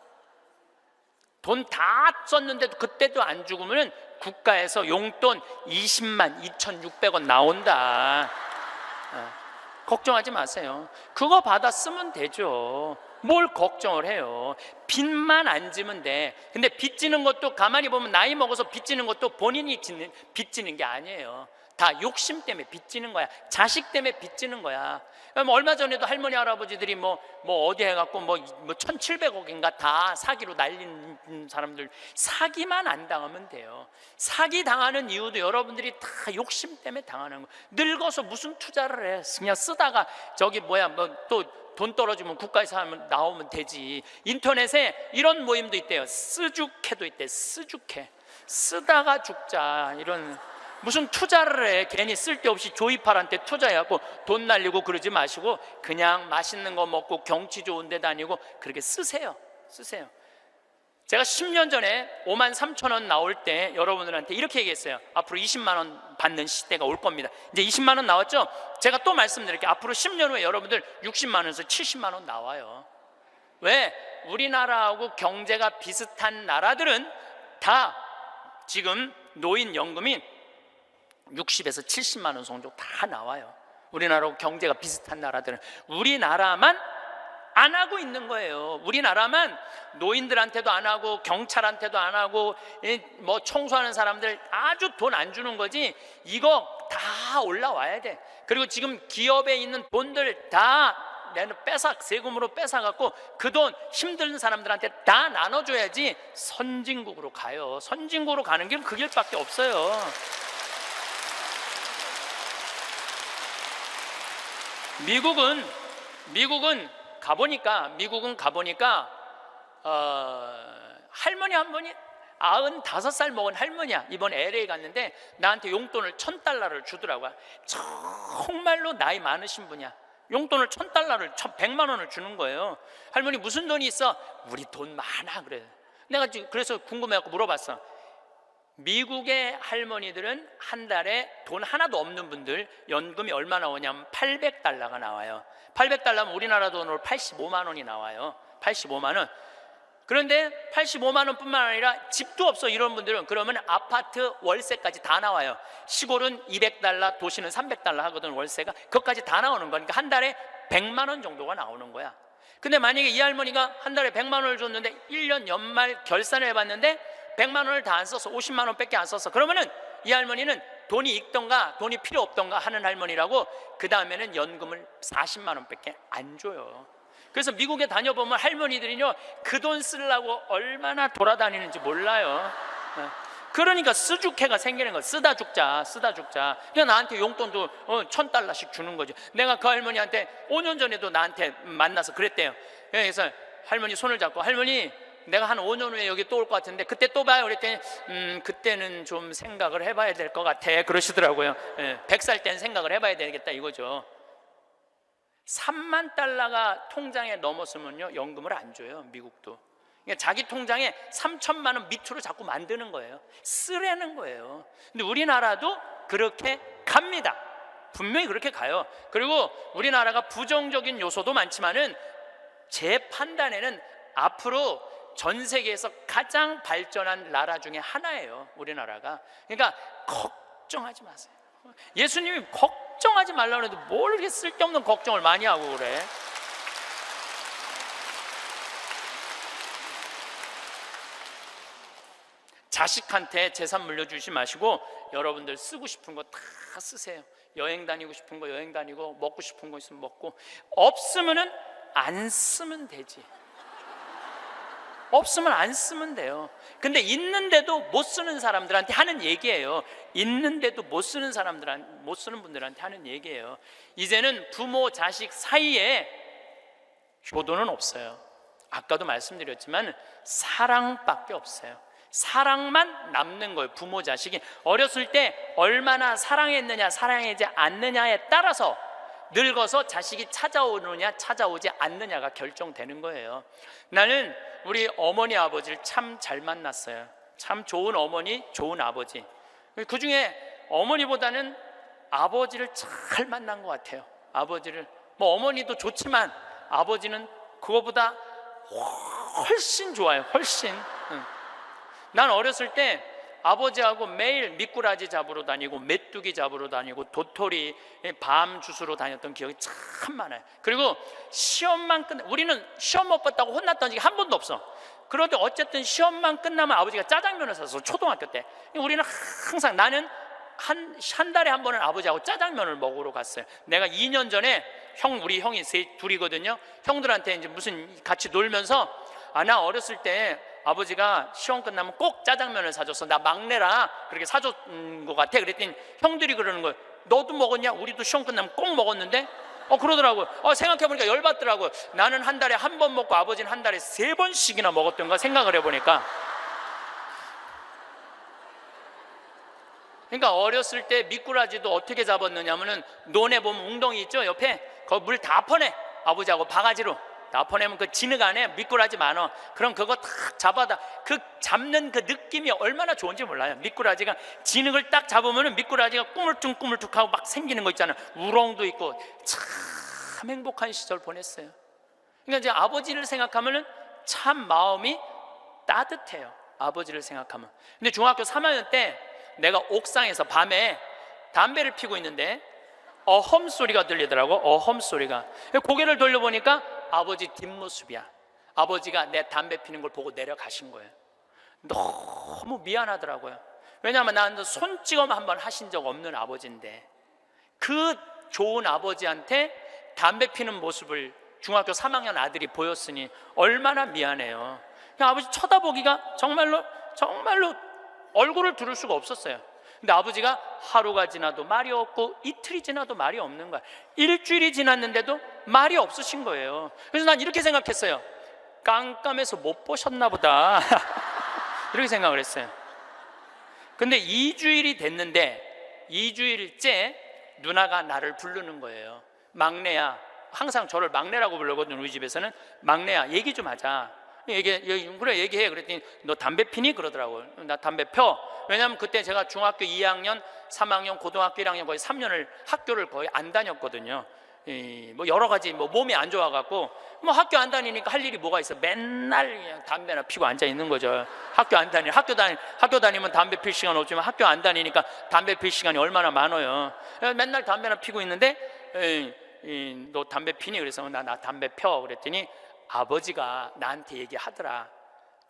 돈 다 썼는데도 그때도 안 죽으면 국가에서 용돈 20만 2,600원 나온다. 걱정하지 마세요. 그거 받아 쓰면 되죠. 뭘 걱정을 해요. 빚만 안 지면 돼. 근데 빚지는 것도 가만히 보면 나이 먹어서 빚지는 것도 본인이 빚지는 게 아니에요. 다 욕심 때문에 빚지는 거야. 자식 때문에 빚지는 거야. 얼마 전에도 할머니 할아버지들이 뭐 어디 해갖고 뭐 1,700억인가 다 사기로 날린 사람들, 사기만 안 당하면 돼요. 사기 당하는 이유도 여러분들이 다 욕심 때문에 당하는 거. 늙어서 무슨 투자를 해? 그냥 쓰다가 저기 또 돈 떨어지면 국가에서 하면 나오면 되지. 인터넷에 이런 모임도 있대요. 쓰죽해도 있대. 쓰죽해. 쓰다가 죽자. 이런 무슨 투자를 해. 괜히 쓸데없이 조이팔한테 투자해갖고 돈 날리고 그러지 마시고 그냥 맛있는 거 먹고 경치 좋은 데 다니고 그렇게 쓰세요. 제가 10년 전에 53,000원 나올 때 여러분들한테 이렇게 얘기했어요. 앞으로 20만 원 받는 시대가 올 겁니다. 이제 20만 원 나왔죠? 제가 또 말씀드릴게요. 앞으로 10년 후에 여러분들 60만 원에서 70만 원 나와요. 왜? 우리나라하고 경제가 비슷한 나라들은 다 지금 노인연금이 60에서 70만 원 정도 다 나와요. 우리나라하고 경제가 비슷한 나라들은. 우리나라만 안 하고 있는 거예요. 우리나라만 노인들한테도 안 하고 경찰한테도 안 하고 뭐 청소하는 사람들 아주 돈 안 주는 거지. 이거 다 올라와야 돼. 그리고 지금 기업에 있는 돈들 다 세금으로 뺏어갖고 그 돈 힘든 사람들한테 다 나눠줘야지 선진국으로 가요. 선진국으로 가는 길은 그 길밖에 없어요. 미국은 가보니까 할머니 한 분이 95살 먹은 할머니야. 이번 LA 갔는데 나한테 용돈을 $1,000를 주더라고요. 정말로 나이 많으신 분이야. 용돈을 $1,000를 100만 원을 주는 거예요. 할머니 무슨 돈이 있어? 우리 돈 많아. 그래. 내가 그래서 궁금해갖고 물어봤어. 미국의 할머니들은 한 달에 돈 하나도 없는 분들 연금이 얼마 나오냐면 $800가 나와요. $800면 우리나라 돈으로 85만 원이 나와요. 85만 원. 그런데 85만 원뿐만 아니라 집도 없어 이런 분들은 그러면 아파트 월세까지 다 나와요. 시골은 200달러, 도시는 300달러 하거든 월세가. 그것까지 다 나오는 거니까 한 달에 100만 원 정도가 나오는 거야. 근데 만약에 이 할머니가 한 달에 100만 원을 줬는데 1년 연말 결산을 해봤는데 100만 원을 다 안 써서 50만 원밖에 안 썼어. 그러면은 이 할머니는 돈이 있던가 돈이 필요 없던가 하는 할머니라고, 그 다음에는 연금을 40만 원밖에 안 줘요. 그래서 미국에 다녀보면 할머니들이요 그 돈 쓰려고 얼마나 돌아다니는지 몰라요. 그러니까 쓰주캐가 생기는 거야. 쓰다 죽자. 그냥 나한테 용돈도 $1,000씩 주는 거죠. 내가 그 할머니한테 5년 전에도 나한테 만나서 그랬대요. 그래서 할머니 손을 잡고, 할머니 내가 한 5년 후에 여기 또 올 것 같은데 그때 또 봐요. 그랬더니 그때는 좀 생각을 해봐야 될 것 같아 그러시더라고요. 100살 때는 생각을 해봐야 되겠다 이거죠. 3만 달러가 통장에 넘었으면요 연금을 안 줘요 미국도. 그러니까 자기 통장에 3천만 원 밑으로 자꾸 만드는 거예요. 쓰라는 거예요. 근데 우리나라도 그렇게 갑니다. 분명히 그렇게 가요. 그리고 우리나라가 부정적인 요소도 많지만은 제 판단에는 앞으로 전 세계에서 가장 발전한 나라 중에 하나예요 우리나라가. 그러니까 걱정하지 마세요. 예수님이 걱정하지 말라고 해도 뭘 이렇게 쓸데없는 걱정을 많이 하고 그래. 자식한테 재산 물려주지 마시고 여러분들 쓰고 싶은 거 다 쓰세요. 여행 다니고 싶은 거 여행 다니고, 먹고 싶은 거 있으면 먹고, 없으면은 안 쓰면 되지. 없으면 안 쓰면 돼요. 근데 있는데도 못 쓰는 사람들한테 하는 얘기예요. 있는데도 못 쓰는 사람들한테, 못 쓰는 분들한테 하는 얘기예요. 이제는 부모 자식 사이에 효도는 없어요. 아까도 말씀드렸지만 사랑밖에 없어요. 사랑만 남는 거예요. 부모 자식이 어렸을 때 얼마나 사랑했느냐 사랑하지 않느냐에 따라서 늙어서 자식이 찾아오느냐 찾아오지 않느냐가 결정되는 거예요. 나는 우리 어머니 아버지를 참 잘 만났어요. 참 좋은 어머니 좋은 아버지. 그 중에 어머니보다는 아버지를 잘 만난 것 같아요. 아버지를, 뭐 어머니도 좋지만 아버지는 그거보다 훨씬 좋아요. 훨씬. 난 어렸을 때 아버지하고 매일 미꾸라지 잡으러 다니고 메뚜기 잡으러 다니고 도토리 밤 주스러 다녔던 기억이 참 많아요. 그리고 시험만 우리는 시험 못 봤다고 혼났던 적이 한 번도 없어. 그런데 어쨌든 시험만 끝나면 아버지가 짜장면을 사서, 초등학교 때 우리는 항상, 나는 한 달에 한 번은 아버지하고 짜장면을 먹으러 갔어요. 내가 2년 전에 우리 형이 둘이거든요. 형들한테 이제 무슨 같이 놀면서 나 어렸을 때 아버지가 시험 끝나면 꼭 짜장면을 사줬어. 나 막내라 그렇게 사줬는 것 같아. 그랬더니 형들이 그러는 거예요. 너도 먹었냐? 우리도 시험 끝나면 꼭 먹었는데? 그러더라고요. 생각해보니까 열받더라고요. 나는 한 달에 한 번 먹고 아버지는 한 달에 3번씩이나 먹었던가 생각을 해보니까. 그러니까 어렸을 때 미꾸라지도 어떻게 잡았느냐면은 논에 보면 웅덩이 있죠 옆에, 거기 물 다 퍼내. 아버지하고 바가지로 다 퍼내면 그 진흙 안에 미꾸라지 많아. 그럼 그거 딱 잡아다, 그 잡는 그 느낌이 얼마나 좋은지 몰라요. 미꾸라지가 진흙을 딱 잡으면은 미꾸라지가 꾸물쭉꾸물쭉하고 막 생기는 거 있잖아요. 우렁도 있고. 참 행복한 시절 보냈어요. 그러니까 이제 아버지를 생각하면은 참 마음이 따뜻해요. 아버지를 생각하면. 근데 중학교 3학년 때 내가 옥상에서 밤에 담배를 피고 있는데 어험 소리가 들리더라고. 어험 소리가. 고개를 돌려보니까 아버지 뒷모습이야. 아버지가 내 담배 피는 걸 보고 내려가신 거예요. 너무 미안하더라고요. 왜냐하면 나는 손찌검 한번 하신 적 없는 아버지인데 그 좋은 아버지한테 담배 피는 모습을 중학교 3학년 아들이 보였으니 얼마나 미안해요. 그냥 아버지 쳐다보기가 정말로 얼굴을 두를 수가 없었어요. 근데 아버지가 하루가 지나도 말이 없고 이틀이 지나도 말이 없는 거야. 일주일이 지났는데도 말이 없으신 거예요. 그래서 난 이렇게 생각했어요. 깜깜해서 못 보셨나 보다. 이렇게 생각을 했어요. 근데 2주일이 됐는데 2주일째 누나가 나를 부르는 거예요. 막내야. 항상 저를 막내라고 부르거든요. 우리 집에서는. 막내야, 얘기 좀 하자. 그래 얘기해. 그랬더니 너 담배 피니? 그러더라고요. 나 담배 펴. 왜냐하면 그때 제가 중학교 2학년 3학년 고등학교 1학년 거의 3년을 학교를 거의 안 다녔거든요. 뭐 여러 가지 뭐 몸이 안 좋아갖고 뭐 학교 안 다니니까 할 일이 뭐가 있어? 맨날 그냥 담배나 피고 앉아 있는 거죠. 학교 다니면 담배 필 시간 없지만 학교 안 다니니까 담배 필 시간이 얼마나 많아요. 맨날 담배나 피고 있는데 너 담배 피니? 그래서 나 담배 펴. 그랬더니 아버지가 나한테 얘기하더라.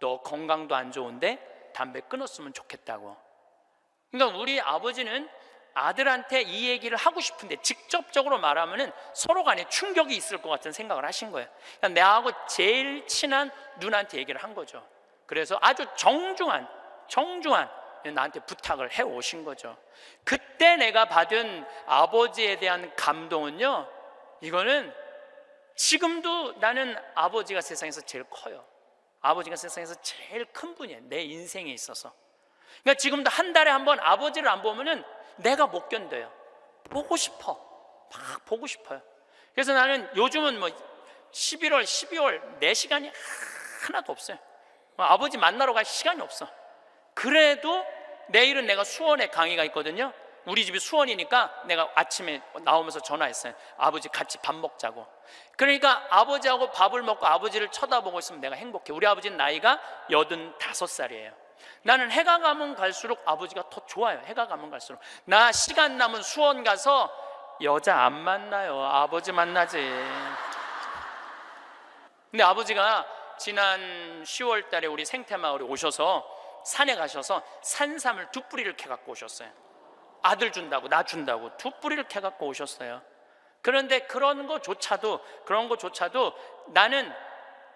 너 건강도 안 좋은데 담배 끊었으면 좋겠다고. 그러니까 우리 아버지는 아들한테 이 얘기를 하고 싶은데 직접적으로 말하면은 서로 간에 충격이 있을 것 같은 생각을 하신 거예요. 그러니까 내하고 제일 친한 누나한테 얘기를 한 거죠. 그래서 아주 정중한 나한테 부탁을 해 오신 거죠. 그때 내가 받은 아버지에 대한 감동은요, 이거는 지금도 나는 아버지가 세상에서 제일 커요. 아버지가 세상에서 제일 큰 분이에요, 내 인생에 있어서. 그러니까 지금도 한 달에 한 번 아버지를 안 보면은 내가 못 견뎌요. 보고 싶어. 막 보고 싶어요. 그래서 나는 요즘은 뭐 11월, 12월 내 시간이 하나도 없어요. 아버지 만나러 갈 시간이 없어. 그래도 내일은 내가 수원에 강의가 있거든요. 우리 집이 수원이니까 내가 아침에 나오면서 전화했어요. 아버지 같이 밥 먹자고. 그러니까 아버지하고 밥을 먹고 아버지를 쳐다보고 있으면 내가 행복해. 우리 아버지는 나이가 85살이에요 나는 해가 가면 갈수록 아버지가 더 좋아요. 해가 가면 갈수록. 나 시간 남은 수원 가서 여자 안 만나요. 아버지 만나지. 근데 아버지가 지난 10월 달에 우리 생태마을에 오셔서 산에 가셔서 산삼을 2뿌리를 캐갖고 오셨어요. 아들 준다고, 나 준다고 2뿌리를 캐갖고 오셨어요. 그런데 그런 거조차도 나는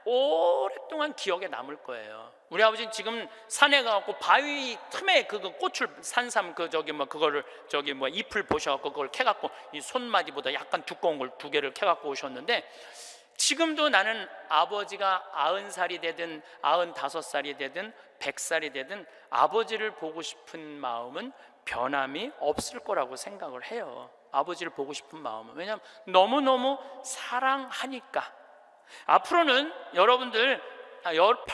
오랫동안 기억에 남을 거예요. 우리 아버지는 지금 산에 가갖고 바위 틈에 그 꽃을 산삼 그거를 잎을 보셔갖고 그걸 캐갖고 이 손마디보다 약간 두꺼운 걸 2개를 캐갖고 오셨는데, 지금도 나는 아버지가 90살이 되든 95살이 되든 100살이 되든 아버지를 보고 싶은 마음은 변함이 없을 거라고 생각을 해요. 아버지를 보고 싶은 마음은. 왜냐하면 너무너무 사랑하니까. 앞으로는 여러분들 앞으로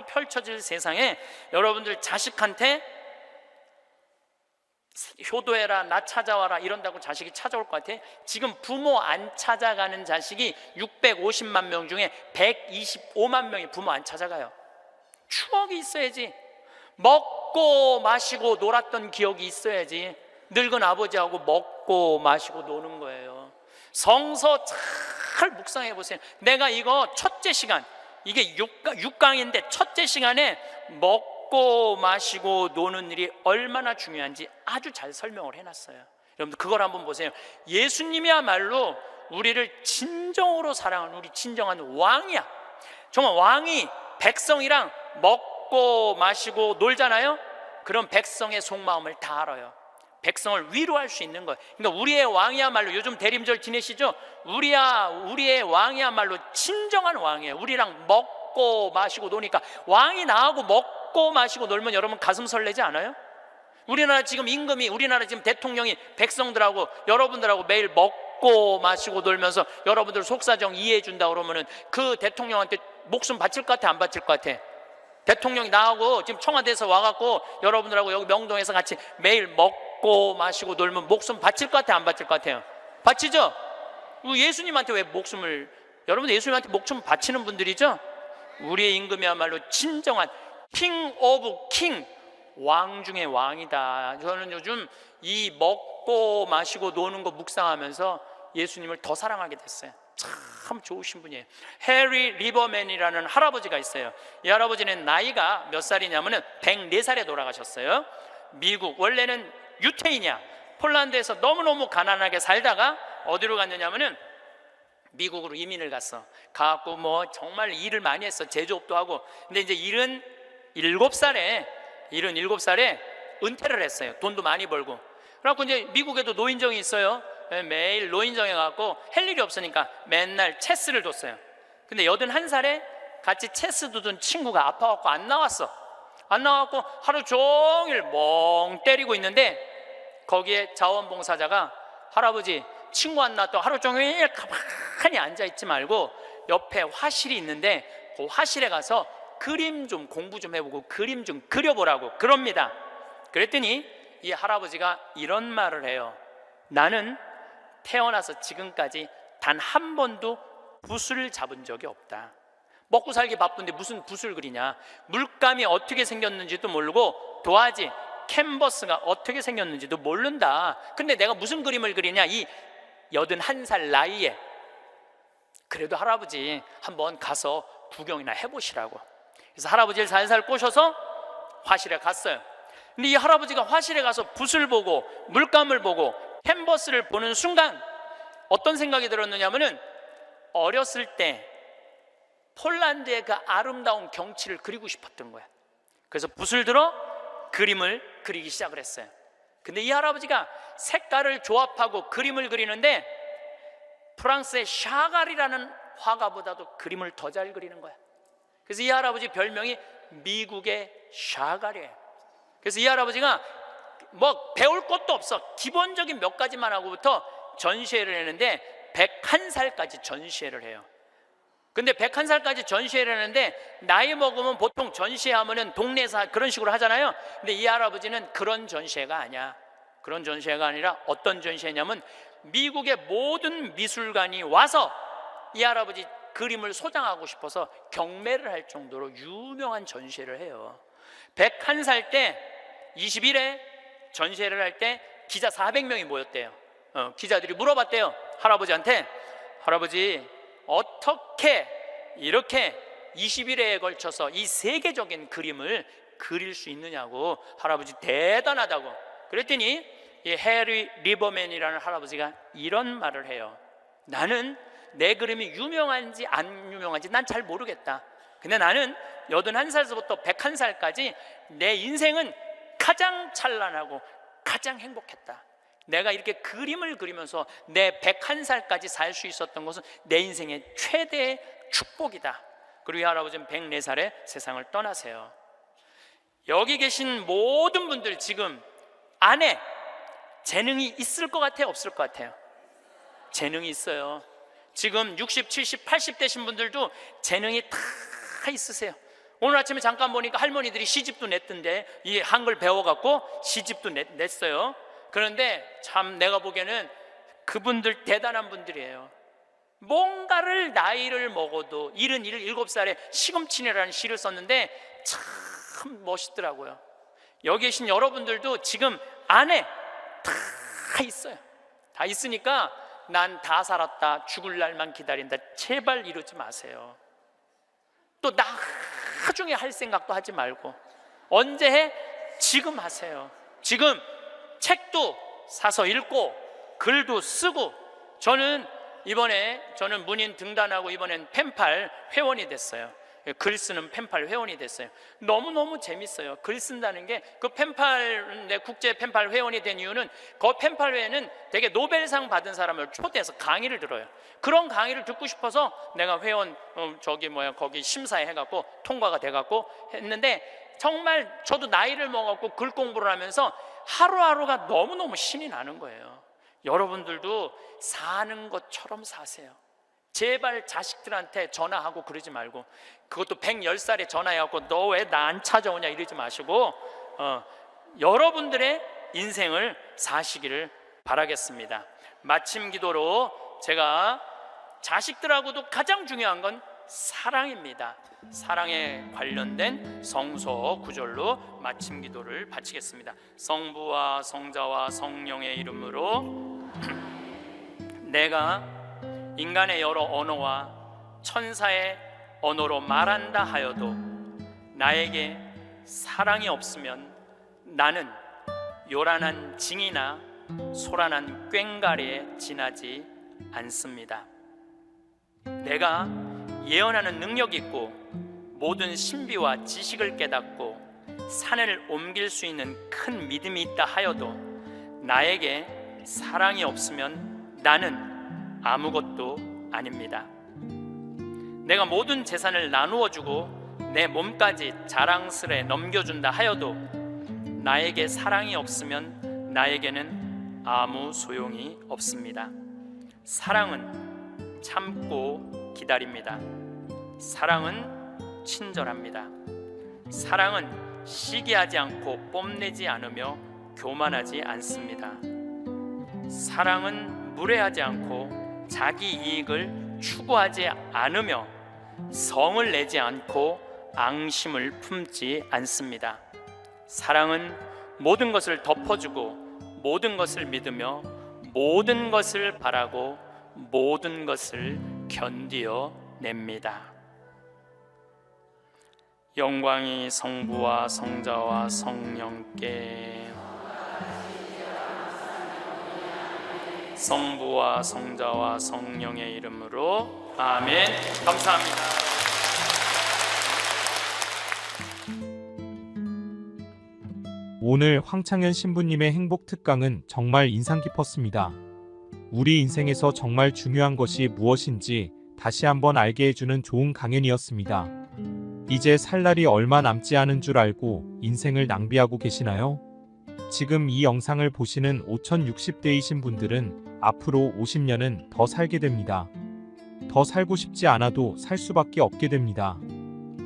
펼쳐질 세상에 여러분들 자식한테 효도해라, 나 찾아와라 이런다고 자식이 찾아올 것 같아. 지금 부모 안 찾아가는 자식이 650만 명 중에 125만 명이 부모 안 찾아가요. 추억이 있어야지. 먹고 마시고 놀았던 기억이 있어야지. 늙은 아버지하고 먹고 마시고 노는 거예요. 성서 잘 묵상해 보세요. 내가 이거 첫째 시간, 이게 6강인데 첫째 시간에 먹고 마시고 노는 일이 얼마나 중요한지 아주 잘 설명을 해놨어요. 여러분들 그걸 한번 보세요. 예수님이야말로 우리를 진정으로 사랑하는 우리 진정한 왕이야. 정말 왕이 백성이랑 먹고 마시고 놀잖아요. 그럼 백성의 속마음을 다 알아요. 백성을 위로할 수 있는 거예요. 그러니까 우리의 왕이야말로, 요즘 대림절 지내시죠? 우리의 왕이야말로 진정한 왕이에요. 우리랑 먹고 마시고 노니까. 왕이 나하고 먹고 마시고 놀면 여러분 가슴 설레지 않아요? 우리나라 지금 대통령이 백성들하고 여러분들하고 매일 먹고 마시고 놀면서 여러분들 속사정 이해해 준다 그러면은 그 대통령한테 목숨 바칠 것 같아, 안 바칠 것 같아? 대통령이 나하고 지금 청와대에서 와갖고 여러분들하고 여기 명동에서 같이 매일 먹고 마시고 놀면 목숨 바칠 것 같아, 안 바칠 것 같아요? 바치죠? 예수님한테 왜 여러분들 예수님한테 목숨 바치는 분들이죠? 우리의 임금이야말로 진정한 킹 오브 킹, 왕 중의 왕이다. 저는 요즘 이 먹고 마시고 노는 거 묵상하면서 예수님을 더 사랑하게 됐어요. 참 좋으신 분이에요. 해리 리버맨이라는 할아버지가 있어요. 이 할아버지는 나이가 몇 살이냐면은 104살에 돌아가셨어요. 미국, 원래는 유태인이야. 폴란드에서 너무너무 가난하게 살다가 어디로 갔느냐면은 미국으로 이민을 가갖고 뭐 정말 일을 많이 했어. 제조업도 하고. 근데 이제 77살에 은퇴를 했어요. 돈도 많이 벌고. 그래갖고 이제 미국에도 노인정이 있어요. 매일 노인정에 가갖고 할 일이 없으니까 맨날 체스를 뒀어요. 근데 81살에 같이 체스 두던 친구가 아파갖고 안 나와갖고 하루 종일 멍 때리고 있는데, 거기에 자원봉사자가 할아버지 친구 안 나왔다고 하루 종일 가만히 앉아있지 말고 옆에 화실이 있는데 그 화실에 가서 그림 좀 공부 좀 해보고 그림 좀 그려보라고 그럽니다. 그랬더니 이 할아버지가 이런 말을 해요. 나는 태어나서 지금까지 단 한 번도 붓을 잡은 적이 없다. 먹고 살기 바쁜데 무슨 붓을 그리냐. 물감이 어떻게 생겼는지도 모르고 도화지, 캔버스가 어떻게 생겼는지도 모른다. 근데 내가 무슨 그림을 그리냐. 이 81살 나이에. 그래도 할아버지 한번 가서 구경이나 해보시라고. 그래서 할아버지를 살살 꼬셔서 화실에 갔어요. 근데 이 할아버지가 화실에 가서 붓을 보고 물감을 보고 캔버스를 보는 순간 어떤 생각이 들었느냐면은 어렸을 때 폴란드의 그 아름다운 경치를 그리고 싶었던 거야. 그래서 붓을 들어 그림을 그리기 시작을 했어요. 근데 이 할아버지가 색깔을 조합하고 그림을 그리는데 프랑스의 샤갈이라는 화가보다도 그림을 더 잘 그리는 거야. 그래서 이 할아버지 별명이 미국의 샤갈이에요. 그래서 이 할아버지가 뭐 배울 것도 없어. 기본적인 몇 가지만 하고부터 전시회를 했는데 101살까지 전시회를 해요. 근데 101살까지 전시회를 하는데 나이 먹으면 보통 전시회하면은 동네에서 그런 식으로 하잖아요. 근데 이 할아버지는 그런 전시회가 아니야. 그런 전시회가 아니라 어떤 전시회냐면 미국의 모든 미술관이 와서 이 할아버지 그림을 소장하고 싶어서 경매를 할 정도로 유명한 전시회를 해요. 101살 때 20일에 전시회를 할 때 기자 400명이 모였대요. 기자들이 물어봤대요. 할아버지한테, 할아버지 어떻게 이렇게 20일에 걸쳐서 이 세계적인 그림을 그릴 수 있느냐고. 할아버지 대단하다고. 그랬더니 이 해리 리버맨이라는 할아버지가 이런 말을 해요. 나는 내 그림이 유명한지 안 유명한지 난 잘 모르겠다. 근데 나는 81살부터 101살까지 내 인생은 가장 찬란하고 가장 행복했다. 내가 이렇게 그림을 그리면서 내 101살까지 살 수 있었던 것은 내 인생의 최대의 축복이다. 그리고 이 할아버지는 104살에 세상을 떠나세요. 여기 계신 모든 분들 지금 안에 재능이 있을 것 같아요? 없을 것 같아요? 재능이 있어요. 지금 60, 70, 80 되신 분들도 재능이 다 있으세요. 오늘 아침에 잠깐 보니까 할머니들이 시집도 냈던데, 이 한글 배워갖고 시집도 냈어요. 그런데 참 내가 보기에는 그분들 대단한 분들이에요. 뭔가를 나이를 먹어도 77살에 시금치네라는 시를 썼는데 참 멋있더라고요. 여기 계신 여러분들도 지금 안에 다 있어요. 다 있으니까 난 다 살았다, 죽을 날만 기다린다, 제발 이러지 마세요. 또 나중에 할 생각도 하지 말고 언제 해? 지금 하세요. 지금 책도 사서 읽고 글도 쓰고. 저는 문인 등단하고 이번엔 펜팔 회원이 됐어요. 글 쓰는 펜팔 회원이 됐어요. 너무너무 재밌어요. 글 쓴다는 게. 그 펜팔, 내 국제 펜팔 회원이 된 이유는 그 펜팔 회에는 되게 노벨상 받은 사람을 초대해서 강의를 들어요. 그런 강의를 듣고 싶어서 내가 회원 거기 심사해 해갖고 통과가 돼갖고 했는데, 정말 저도 나이를 먹었고 글 공부를 하면서 하루하루가 너무너무 신이 나는 거예요. 여러분들도 사는 것처럼 사세요. 제발 자식들한테 전화하고 그러지 말고, 그것도 110살에 전화해갖고 너 왜 나 안 찾아오냐 이러지 마시고 여러분들의 인생을 사시기를 바라겠습니다. 마침 기도로 제가 자식들하고도 가장 중요한 건 사랑입니다. 사랑에 관련된 성서 구절로 마침 기도를 바치겠습니다. 성부와 성자와 성령의 이름으로 내가 인간의 여러 언어와 천사의 언어로 말한다 하여도 나에게 사랑이 없으면 나는 요란한 징이나 소란한 꽹과리에 지나지 않습니다. 내가 예언하는 능력이 있고 모든 신비와 지식을 깨닫고 산을 옮길 수 있는 큰 믿음이 있다 하여도 나에게 사랑이 없으면 나는 아무것도 아닙니다. 내가 모든 재산을 나누어 주고 내 몸까지 자랑스레 넘겨준다 하여도 나에게 사랑이 없으면 나에게는 아무 소용이 없습니다. 사랑은 참고 기다립니다. 사랑은 친절합니다. 사랑은 시기하지 않고 뽐내지 않으며 교만하지 않습니다. 사랑은 무례하지 않고 자기 이익을 추구하지 않으며 성을 내지 않고 앙심을 품지 않습니다. 사랑은 모든 것을 덮어주고 모든 것을 믿으며 모든 것을 바라고 모든 것을 견디어 냅니다. 영광이 성부와 성자와 성령께 성부와 성자와 성령의 이름으로 아멘. 감사합니다. 오늘 황창현 신부님의 행복 특강은 정말 인상 깊었습니다. 우리 인생에서 정말 중요한 것이 무엇인지 다시 한번 알게 해주는 좋은 강연이었습니다. 이제 살 날이 얼마 남지 않은 줄 알고 인생을 낭비하고 계시나요? 지금 이 영상을 보시는 5060대이신 분들은 앞으로 50년은 더 살게 됩니다. 더 살고 싶지 않아도 살 수밖에 없게 됩니다.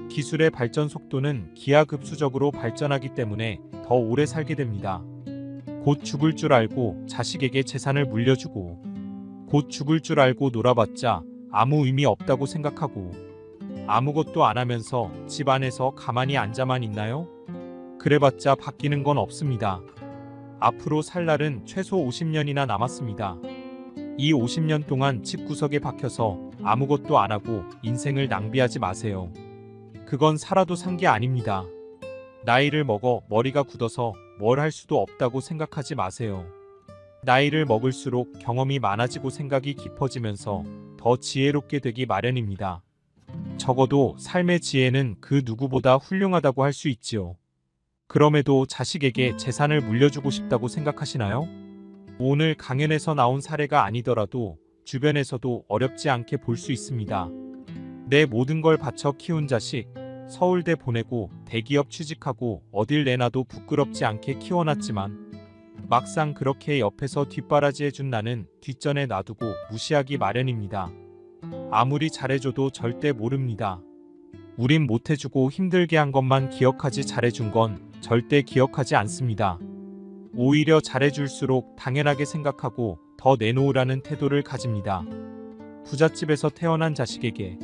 기술의 발전 속도는 기하급수적으로 발전하기 때문에 더 오래 살게 됩니다. 곧 죽을 줄 알고 자식에게 재산을 물려주고, 곧 죽을 줄 알고 놀아봤자 아무 의미 없다고 생각하고, 아무것도 안 하면서 집 안에서 가만히 앉아만 있나요? 그래봤자 바뀌는 건 없습니다. 앞으로 살 날은 최소 50년이나 남았습니다. 이 50년 동안 집구석에 박혀서 아무것도 안 하고 인생을 낭비하지 마세요. 그건 살아도 산 게 아닙니다. 나이를 먹어 머리가 굳어서 뭘 할 수도 없다고 생각하지 마세요. 나이를 먹을수록 경험이 많아지고 생각이 깊어지면서 더 지혜롭게 되기 마련입니다. 적어도 삶의 지혜는 그 누구보다 훌륭하다고 할 수 있지요. 그럼에도 자식에게 재산을 물려주고 싶다고 생각하시나요? 오늘 강연에서 나온 사례가 아니더라도 주변에서도 어렵지 않게 볼 수 있습니다. 내 모든 걸 바쳐 키운 자식, 서울대 보내고 대기업 취직하고 어딜 내놔도 부끄럽지 않게 키워놨지만 막상 그렇게 옆에서 뒷바라지해준 나는 뒷전에 놔두고 무시하기 마련입니다. 아무리 잘해줘도 절대 모릅니다. 우린 못해주고 힘들게 한 것만 기억하지 잘해준 건 절대 기억하지 않습니다. 오히려 잘해줄수록 당연하게 생각하고 더 내놓으라는 태도를 가집니다. 부잣집에서 태어난 자식에게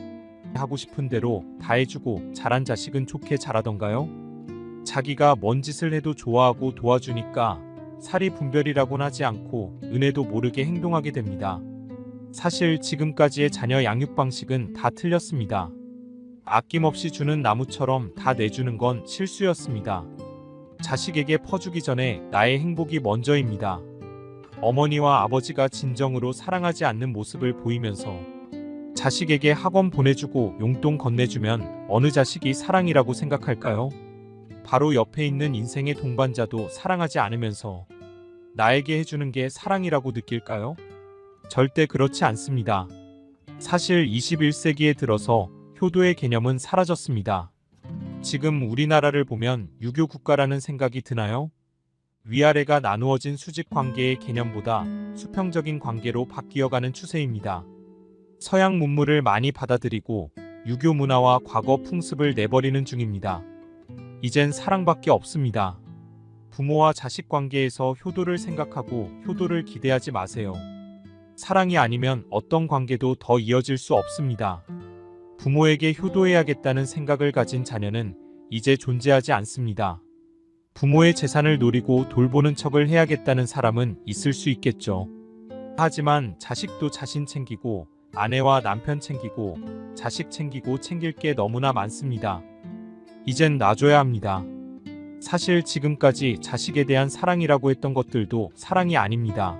하고 싶은 대로 다 해주고 자란 자식은 좋게 자라던가요? 자기가 뭔 짓을 해도 좋아하고 도와주니까 사리 분별이라고는 하지 않고 은혜도 모르게 행동하게 됩니다. 사실 지금까지의 자녀 양육 방식은 다 틀렸습니다. 아낌없이 주는 나무처럼 다 내주는 건 실수였습니다. 자식에게 퍼주기 전에 나의 행복이 먼저입니다. 어머니와 아버지가 진정으로 사랑하지 않는 모습을 보이면서 자식에게 학원 보내주고 용돈 건네주면 어느 자식이 사랑이라고 생각할까요? 바로 옆에 있는 인생의 동반자도 사랑하지 않으면서 나에게 해주는 게 사랑이라고 느낄까요? 절대 그렇지 않습니다. 사실 21세기에 들어서 효도의 개념은 사라졌습니다. 지금 우리나라를 보면 유교 국가라는 생각이 드나요? 위아래가 나누어진 수직 관계의 개념보다 수평적인 관계로 바뀌어가는 추세입니다. 서양 문물을 많이 받아들이고 유교 문화와 과거 풍습을 내버리는 중입니다. 이젠 사랑밖에 없습니다. 부모와 자식 관계에서 효도를 생각하고 효도를 기대하지 마세요. 사랑이 아니면 어떤 관계도 더 이어질 수 없습니다. 부모에게 효도해야겠다는 생각을 가진 자녀는 이제 존재하지 않습니다. 부모의 재산을 노리고 돌보는 척을 해야겠다는 사람은 있을 수 있겠죠. 하지만 자식도 자신 챙기고 아내와 남편 챙기고 자식 챙기고 챙길 게 너무나 많습니다. 이젠 놔줘야 합니다. 사실 지금까지 자식에 대한 사랑이라고 했던 것들도 사랑이 아닙니다.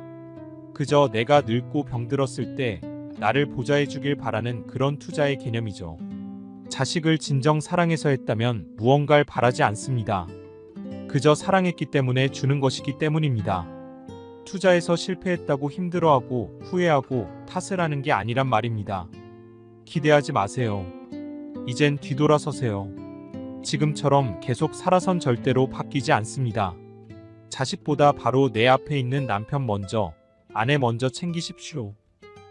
그저 내가 늙고 병들었을 때 나를 보좌해 주길 바라는 그런 투자의 개념이죠. 자식을 진정 사랑해서 했다면 무언가를 바라지 않습니다. 그저 사랑했기 때문에 주는 것이기 때문입니다. 투자해서 실패했다고 힘들어하고 후회하고 탓을 하는 게 아니란 말입니다. 기대하지 마세요. 이젠 뒤돌아서세요. 지금처럼 계속 살아선 절대로 바뀌지 않습니다. 자식보다 바로 내 앞에 있는 남편 먼저, 아내 먼저 챙기십시오.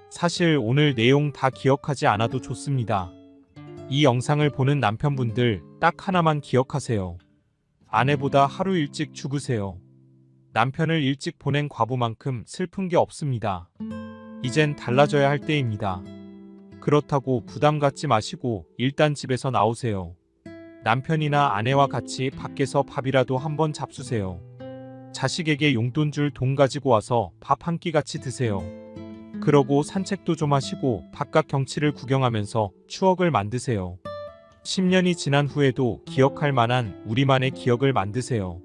사실 오늘 내용 다 기억하지 않아도 좋습니다. 이 영상을 보는 남편분들 딱 하나만 기억하세요. 아내보다 하루 일찍 죽으세요. 남편을 일찍 보낸 과부만큼 슬픈 게 없습니다. 이젠 달라져야 할 때입니다. 그렇다고 부담 갖지 마시고 일단 집에서 나오세요. 남편이나 아내와 같이 밖에서 밥이라도 한번 잡수세요. 자식에게 용돈 줄 돈 가지고 와서 밥 한 끼 같이 드세요. 그러고 산책도 좀 하시고 바깥 경치를 구경하면서 추억을 만드세요. 10년이 지난 후에도 기억할 만한 우리만의 기억을 만드세요.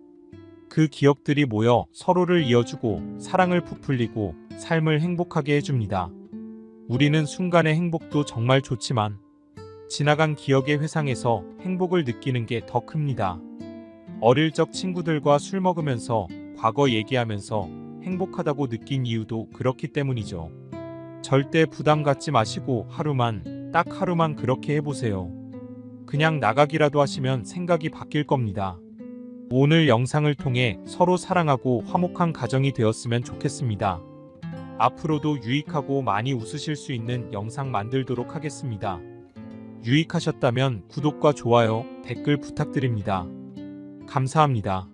그 기억들이 모여 서로를 이어주고 사랑을 부풀리고 삶을 행복하게 해줍니다. 우리는 순간의 행복도 정말 좋지만 지나간 기억의 회상에서 행복을 느끼는 게 더 큽니다. 어릴 적 친구들과 술 먹으면서 과거 얘기하면서 행복하다고 느낀 이유도 그렇기 때문이죠. 절대 부담 갖지 마시고 딱 하루만 그렇게 해보세요. 그냥 나가기라도 하시면 생각이 바뀔 겁니다. 오늘 영상을 통해 서로 사랑하고 화목한 가정이 되었으면 좋겠습니다. 앞으로도 유익하고 많이 웃으실 수 있는 영상 만들도록 하겠습니다. 유익하셨다면 구독과 좋아요, 댓글 부탁드립니다. 감사합니다.